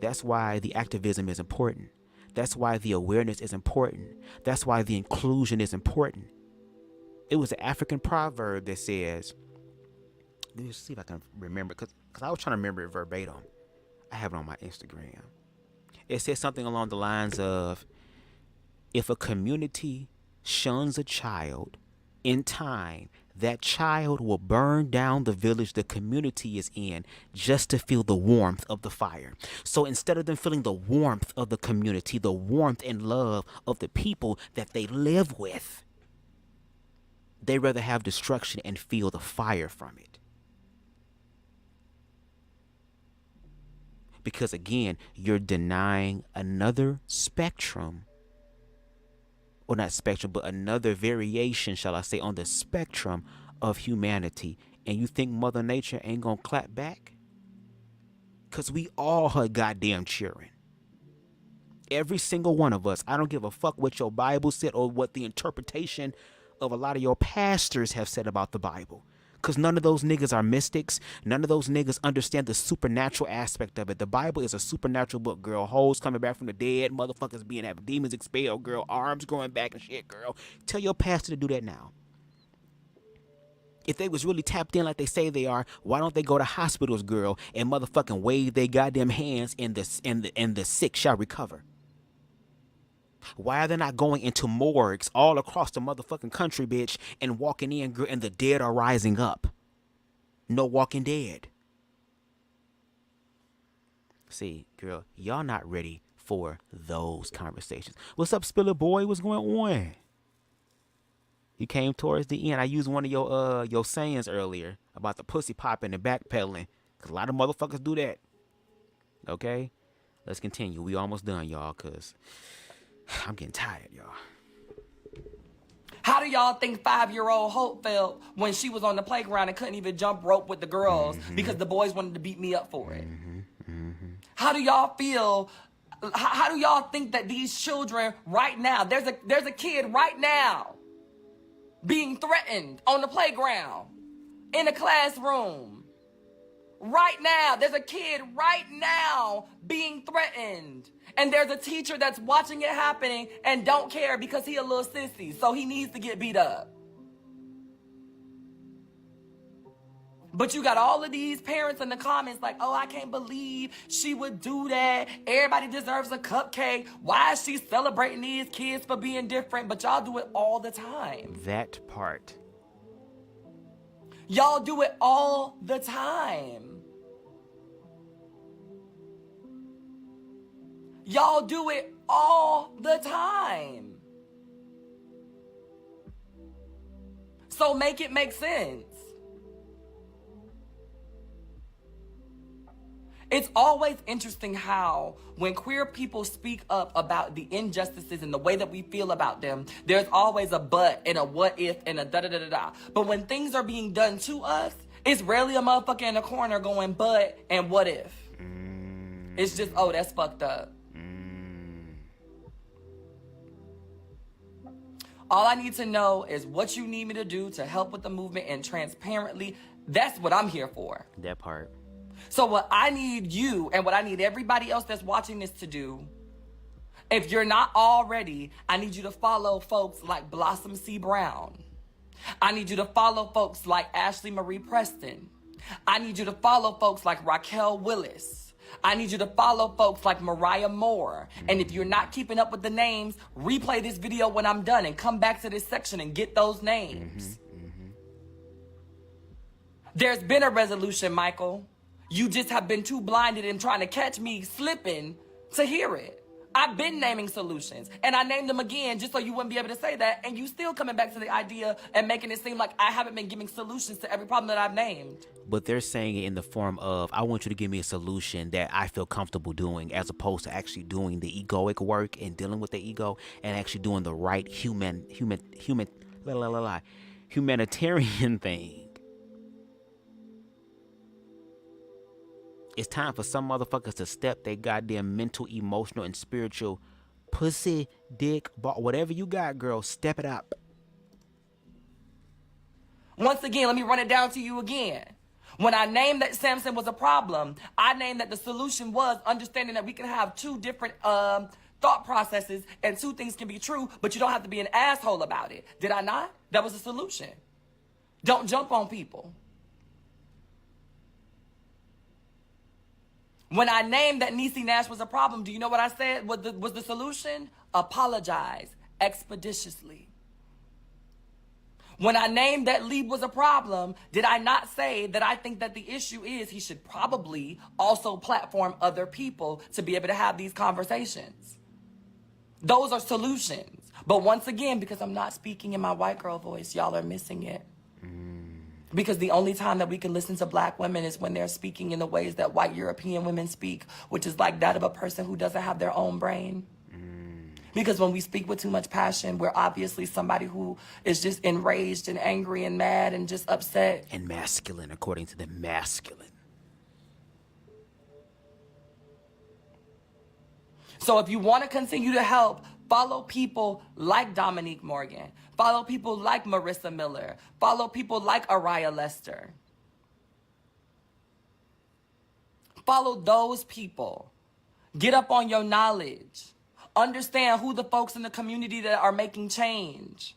That's why the activism is important. That's why the awareness is important. That's why the inclusion is important. It was an African proverb that says, let me see if I can remember, because I was trying to remember it verbatim. I have it on my Instagram. It says something along the lines of, if a community shuns a child, in time, that child will burn down the village the community is in just to feel the warmth of the fire. So instead of them feeling the warmth of the community, the warmth and love of the people that they live with, they rather have destruction and feel the fire from it. Because again, you're denying another spectrum, or not spectrum, but another variation, shall I say, on the spectrum of humanity. And you think Mother Nature ain't gonna clap back? Because we all her goddamn cheering. Every single one of us. I don't give a fuck what your Bible said or what the interpretation of a lot of your pastors have said about the Bible. Because none of those niggas are mystics. None of those niggas understand the supernatural aspect of it. The Bible is a supernatural book, girl. Hoes coming back from the dead. Motherfuckers being having demons expelled, girl. Arms growing back and shit, girl. Tell your pastor to do that now. If they was really tapped in like they say they are, why don't they go to hospitals, girl, and motherfucking wave their goddamn hands and the sick shall recover? Why are they not going into morgues all across the motherfucking country, bitch, and walking in, girl, and the dead are rising up? No Walking Dead. See, girl, y'all not ready for those conversations. What's up, Spiller boy? What's going on? You came towards the end. I used one of your sayings earlier about the pussy popping and backpedaling, because a lot of motherfuckers do that. Okay? Let's continue. We almost done, y'all, because I'm getting tired, y'all. How do y'all think 5-year-old Hope felt when she was on the playground and couldn't even jump rope with the girls because the boys wanted to beat me up for it? How do y'all feel? How do y'all think that these children right now, there's a kid right now being threatened on the playground, in a classroom? Right now, there's a kid right now being threatened. And there's a teacher that's watching it happening and don't care because he a little sissy, so he needs to get beat up. But you got all of these parents in the comments like, oh, I can't believe she would do that. Everybody deserves a cupcake. Why is she celebrating these kids for being different? But y'all do it all the time. That part. Y'all do it all the time. Y'all do it all the time. So make it make sense. It's always interesting how when queer people speak up about the injustices and the way that we feel about them, there's always a but and a what if and a da-da-da-da-da. But when things are being done to us, it's rarely a motherfucker in the corner going but and what if. It's just, oh, that's fucked up. All I need to know is what you need me to do to help with the movement, and transparently, that's what I'm here for. That part. So what I need you and what I need everybody else that's watching this to do, if you're not already, I need you to follow folks like Blossom C. Brown. I need you to follow folks like Ashley Marie Preston. I need you to follow folks like Raquel Willis. I need you to follow folks like Mariah Moore. And if you're not keeping up with the names, replay this video when I'm done and come back to this section and get those names. There's been a resolution, Michael. You just have been too blinded in trying to catch me slipping to hear it. I've been naming solutions, and I named them again just so you wouldn't be able to say that, and you still coming back to the idea and making it seem like I haven't been giving solutions to every problem that I've named. But they're saying it in the form of, I want you to give me a solution that I feel comfortable doing, as opposed to actually doing the egoic work and dealing with the ego and actually doing the right humanitarian thing. It's time for some motherfuckers to step their goddamn mental, emotional, and spiritual pussy, dick, ball, whatever you got, girl, step it up. Once again, let me run it down to you again. When I named that Samson was a problem, I named that the solution was understanding that we can have two different thought processes and two things can be true, but you don't have to be an asshole about it. Did I not? That was the solution. Don't jump on people. When I named that Niecy Nash was a problem, do you know what I said was the solution? Apologize expeditiously. When I named that Lieb was a problem, did I not say that I think that the issue is he should probably also platform other people to be able to have these conversations? Those are solutions. But once again, because I'm not speaking in my white girl voice, y'all are missing it. Because the only time that we can listen to black women is when they're speaking in the ways that white European women speak, which is like that of a person who doesn't have their own brain. Because when we speak with too much passion, we're obviously somebody who is just enraged and angry and mad and just upset. And masculine, according to the masculine. So if you want to continue to help, follow people like Dominique Morgan. Follow people like Marissa Miller. Follow people like Araya Lester. Follow those people. Get up on your knowledge. Understand who the folks in the community that are making change.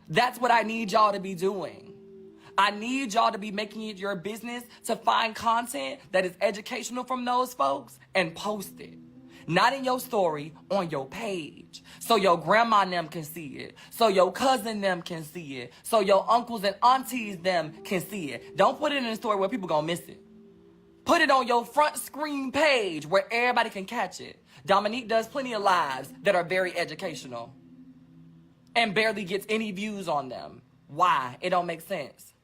That's what I need y'all to be doing. I need y'all to be making it your business to find content that is educational from those folks and post it. Not in your story, on your page. So your grandma and them can see it. So your cousin them can see it. So your uncles and aunties them can see it. Don't put it in a story where people gonna miss it. Put it on your front screen page where everybody can catch it. Dominique does plenty of lives that are very educational and barely gets any views on them. Why? It don't make sense.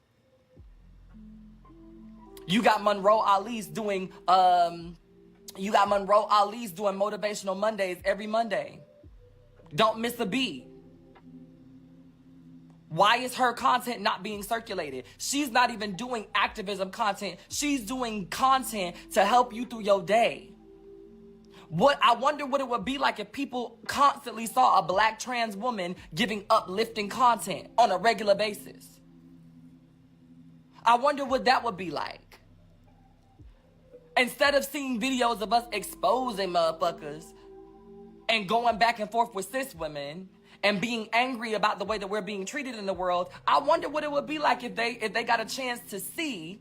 You got Monroe Ali's doing Motivational Mondays every Monday. Don't miss a beat. Why is her content not being circulated? She's not even doing activism content. She's doing content to help you through your day. I wonder what it would be like if people constantly saw a black trans woman giving uplifting content on a regular basis. I wonder what that would be like. Instead of seeing videos of us exposing motherfuckers and going back and forth with cis women and being angry about the way that we're being treated in the world, I wonder what it would be like if they got a chance to see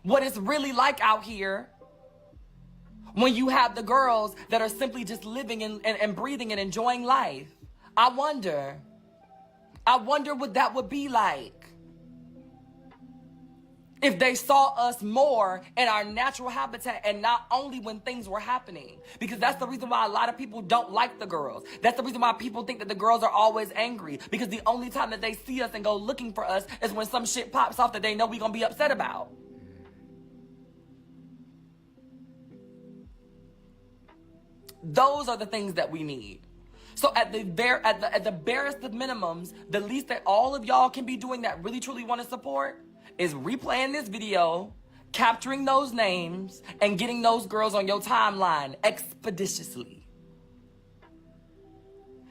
what it's really like out here when you have the girls that are simply just living and breathing and enjoying life. I wonder what that would be like. if they saw us more in our natural habitat and not only when things were happening. Because that's the reason why a lot of people don't like the girls. That's the reason why people think that the girls are always angry. Because the only time that they see us and go looking for us is when some shit pops off that they know we're going to be upset about. Those are the things that we need. So at the barest of minimums, the least that all of y'all can be doing that really truly want to support is replaying this video, capturing those names, and getting those girls on your timeline expeditiously.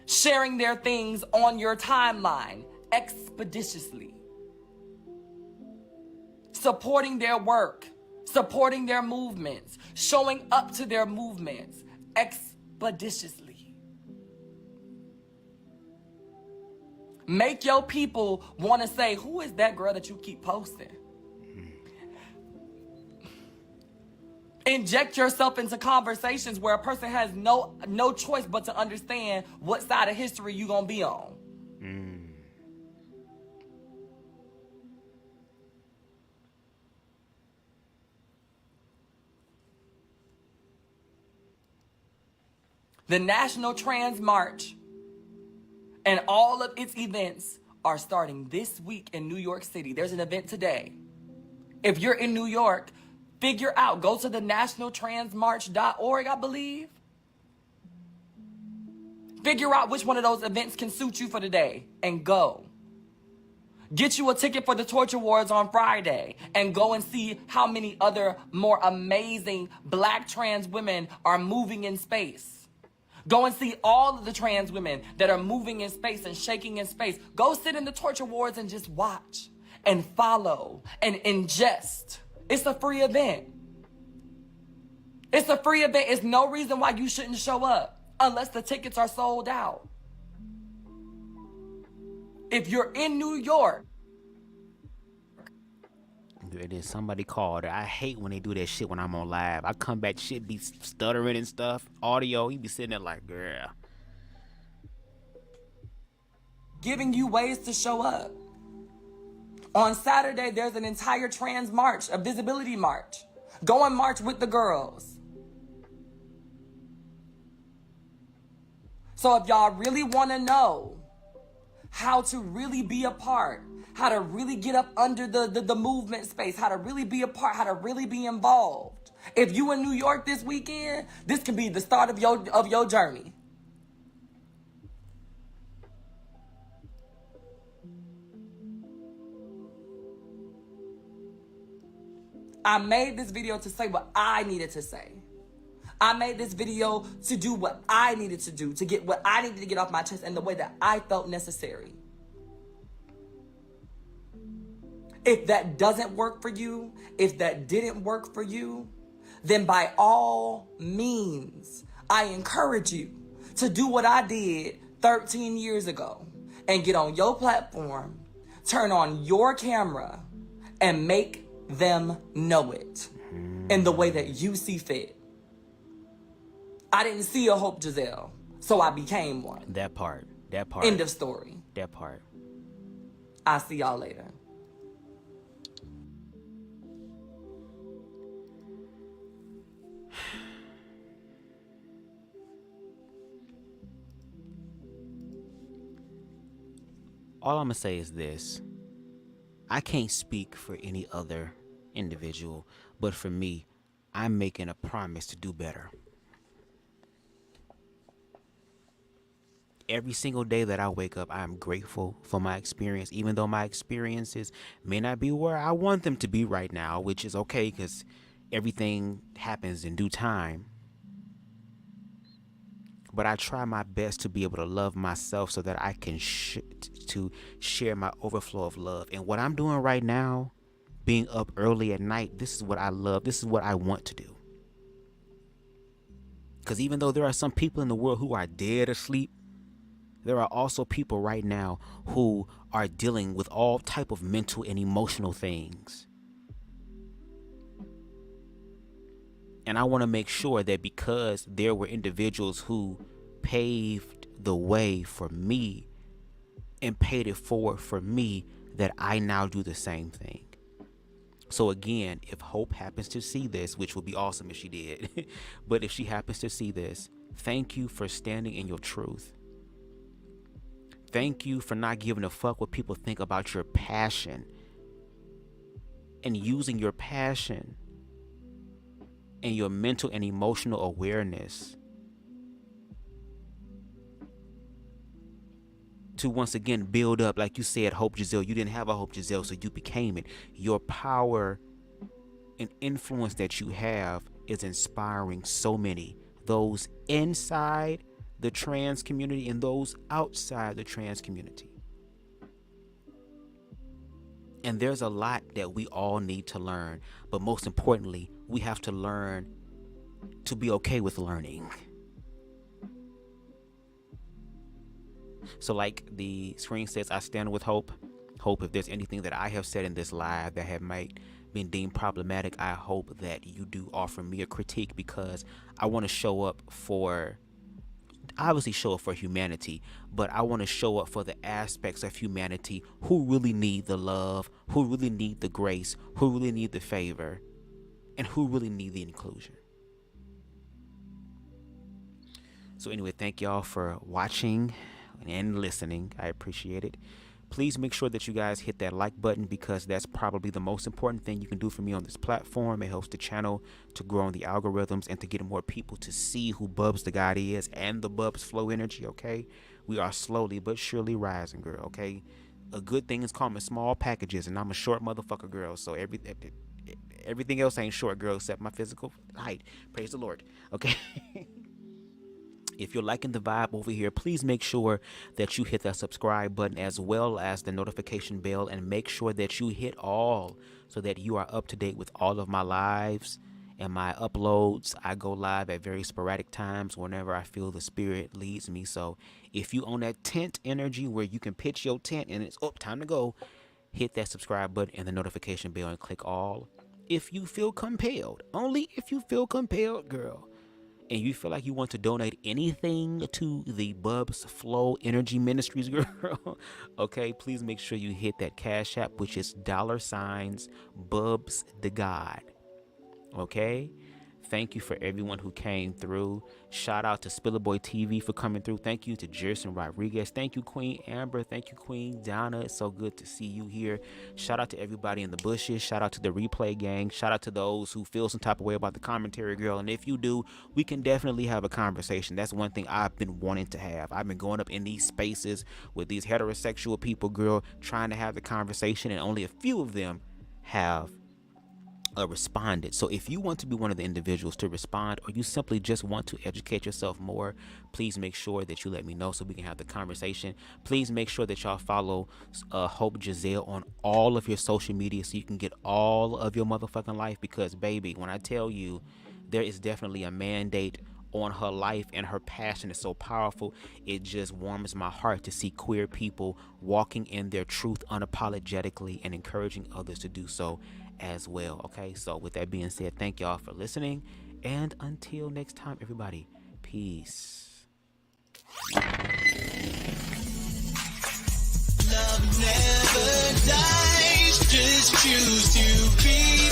Sharing their things on your timeline expeditiously. Supporting their work, supporting their movements, showing up to their movements expeditiously. Make your people want to say, who is that girl that you keep posting? Inject yourself into conversations where a person has no choice but to understand what side of history you're going to be on. The National Trans March and all of its events are starting this week in New York City. There's an event today. If you're in New York, figure out, go to the nationaltransmarch.org, I believe. Figure out which one of those events can suit you for the day and go. Get you a ticket for the Torture Awards on Friday and go and see how many other more amazing Black trans women are moving in space. Go and see all of the trans women that are moving in space and shaking in space. Go sit in the Torture Awards and just watch and follow and ingest. It's a free event. It's a free event. It's no reason why you shouldn't show up unless the tickets are sold out. If you're in New York, it is somebody called. I hate when they do that shit when I'm on live. I come back, shit be stuttering and stuff. Audio, he be sitting there like, girl. giving you ways to show up. On Saturday, there's an entire trans march, a visibility march. Go and march with the girls. So if y'all really want to know how to really be a part, how to really get up under the movement space, how to really be a part, how to really be involved. If you in New York this weekend, this can be the start of your journey. I made this video to say what I needed to say. I made this video to do what I needed to do, to get what I needed to get off my chest in the way that I felt necessary. If that doesn't work for you, if that didn't work for you, then by all means, I encourage you to do what I did 13 years ago and get on your platform, turn on your camera, and make them know it in the way that you see fit. I didn't see a Hope Giselle, so I became one. That part. End of story. That part. I'll see y'all later. All I'm going to say is this. I can't speak for any other individual, but for me, I'm making a promise to do better. Every single day that I wake up, I am grateful for my experience, even though my experiences may not be where I want them to be right now, which is okay because everything happens in due time. But I try my best to be able to love myself so that I can to share my overflow of love. And what I'm doing right now, being up early at night, this is what I love. This is what I want to do. Because even though there are some people in the world who are dead asleep, there are also people right now who are dealing with all type of mental and emotional things. And I want to make sure that because there were individuals who paved the way for me and paid it forward for me, that I now do the same thing. So again, if Hope happens to see this, which would be awesome if she did, but if she happens to see this, thank you for standing in your truth. Thank you for not giving a fuck what people think about your passion and using your passion and your mental and emotional awareness to once again build up, like you said, Hope Giselle. You didn't have a Hope Giselle, so you became it. Your power and influence that you have is inspiring so many, those inside the trans community and those outside the trans community. And there's a lot that we all need to learn, but most importantly, we have to learn to be okay with learning. So like the screen says, I stand with Hope. Hope, if there's anything that I have said in this live that have might been deemed problematic, I hope that you do offer me a critique, because I want to show up for, obviously show up for humanity, but I want to show up for the aspects of humanity who really need the love, who really need the grace, who really need the favor, and who really need the inclusion. So anyway, thank y'all for watching and listening. I appreciate it. Please make sure that you guys hit that like button, because that's probably the most important thing you can do for me on this platform. It helps the channel to grow in the algorithms and to get more people to see who BubzDaGawd is and the Bubs Flow Energy, okay? We are slowly but surely rising, girl, okay? A good thing is come in small packages, and I'm a short motherfucker, girl, so everything else ain't short, girl, except my physical height. Praise the Lord, okay? If you're liking the vibe over here, please make sure that you hit that subscribe button as well as the notification bell, and make sure that you hit all so that you are up to date with all of my lives and my uploads. I go live at very sporadic times whenever I feel the spirit leads me. So if you own that tent energy where you can pitch your tent and it's time to go, hit that subscribe button and the notification bell and click all. If you feel compelled, only if you feel compelled, girl, and you feel like you want to donate anything to the Bubs Flow Energy Ministries, girl, okay, please make sure you hit that Cash App, which is $BubzDaGawd, okay? Thank you for everyone who came through. Shout out to Spillerboy TV for coming through. Thank you to Jerson Rodriguez. Thank you, Queen Amber. Thank you, Queen Donna. It's so good to see you here. Shout out to everybody in the bushes. Shout out to the replay gang. Shout out to those who feel some type of way about the commentary, girl. And if you do, we can definitely have a conversation. That's one thing I've been wanting to have. I've been going up in these spaces with these heterosexual people, girl, trying to have the conversation, and only a few of them have responded. So if you want to be one of the individuals to respond, or you simply just want to educate yourself more, please make sure that you let me know so we can have the conversation. Please make sure that y'all follow Hope Giselle on all of your social media so you can get all of your motherfucking life, because baby, when I tell you there is definitely a mandate on her life, and her passion is so powerful, it just warms my heart to see queer people walking in their truth unapologetically and encouraging others to do so as well. Okay, so with that being said, thank y'all for listening, and until next time, everybody, peace. Love never dies, just choose to be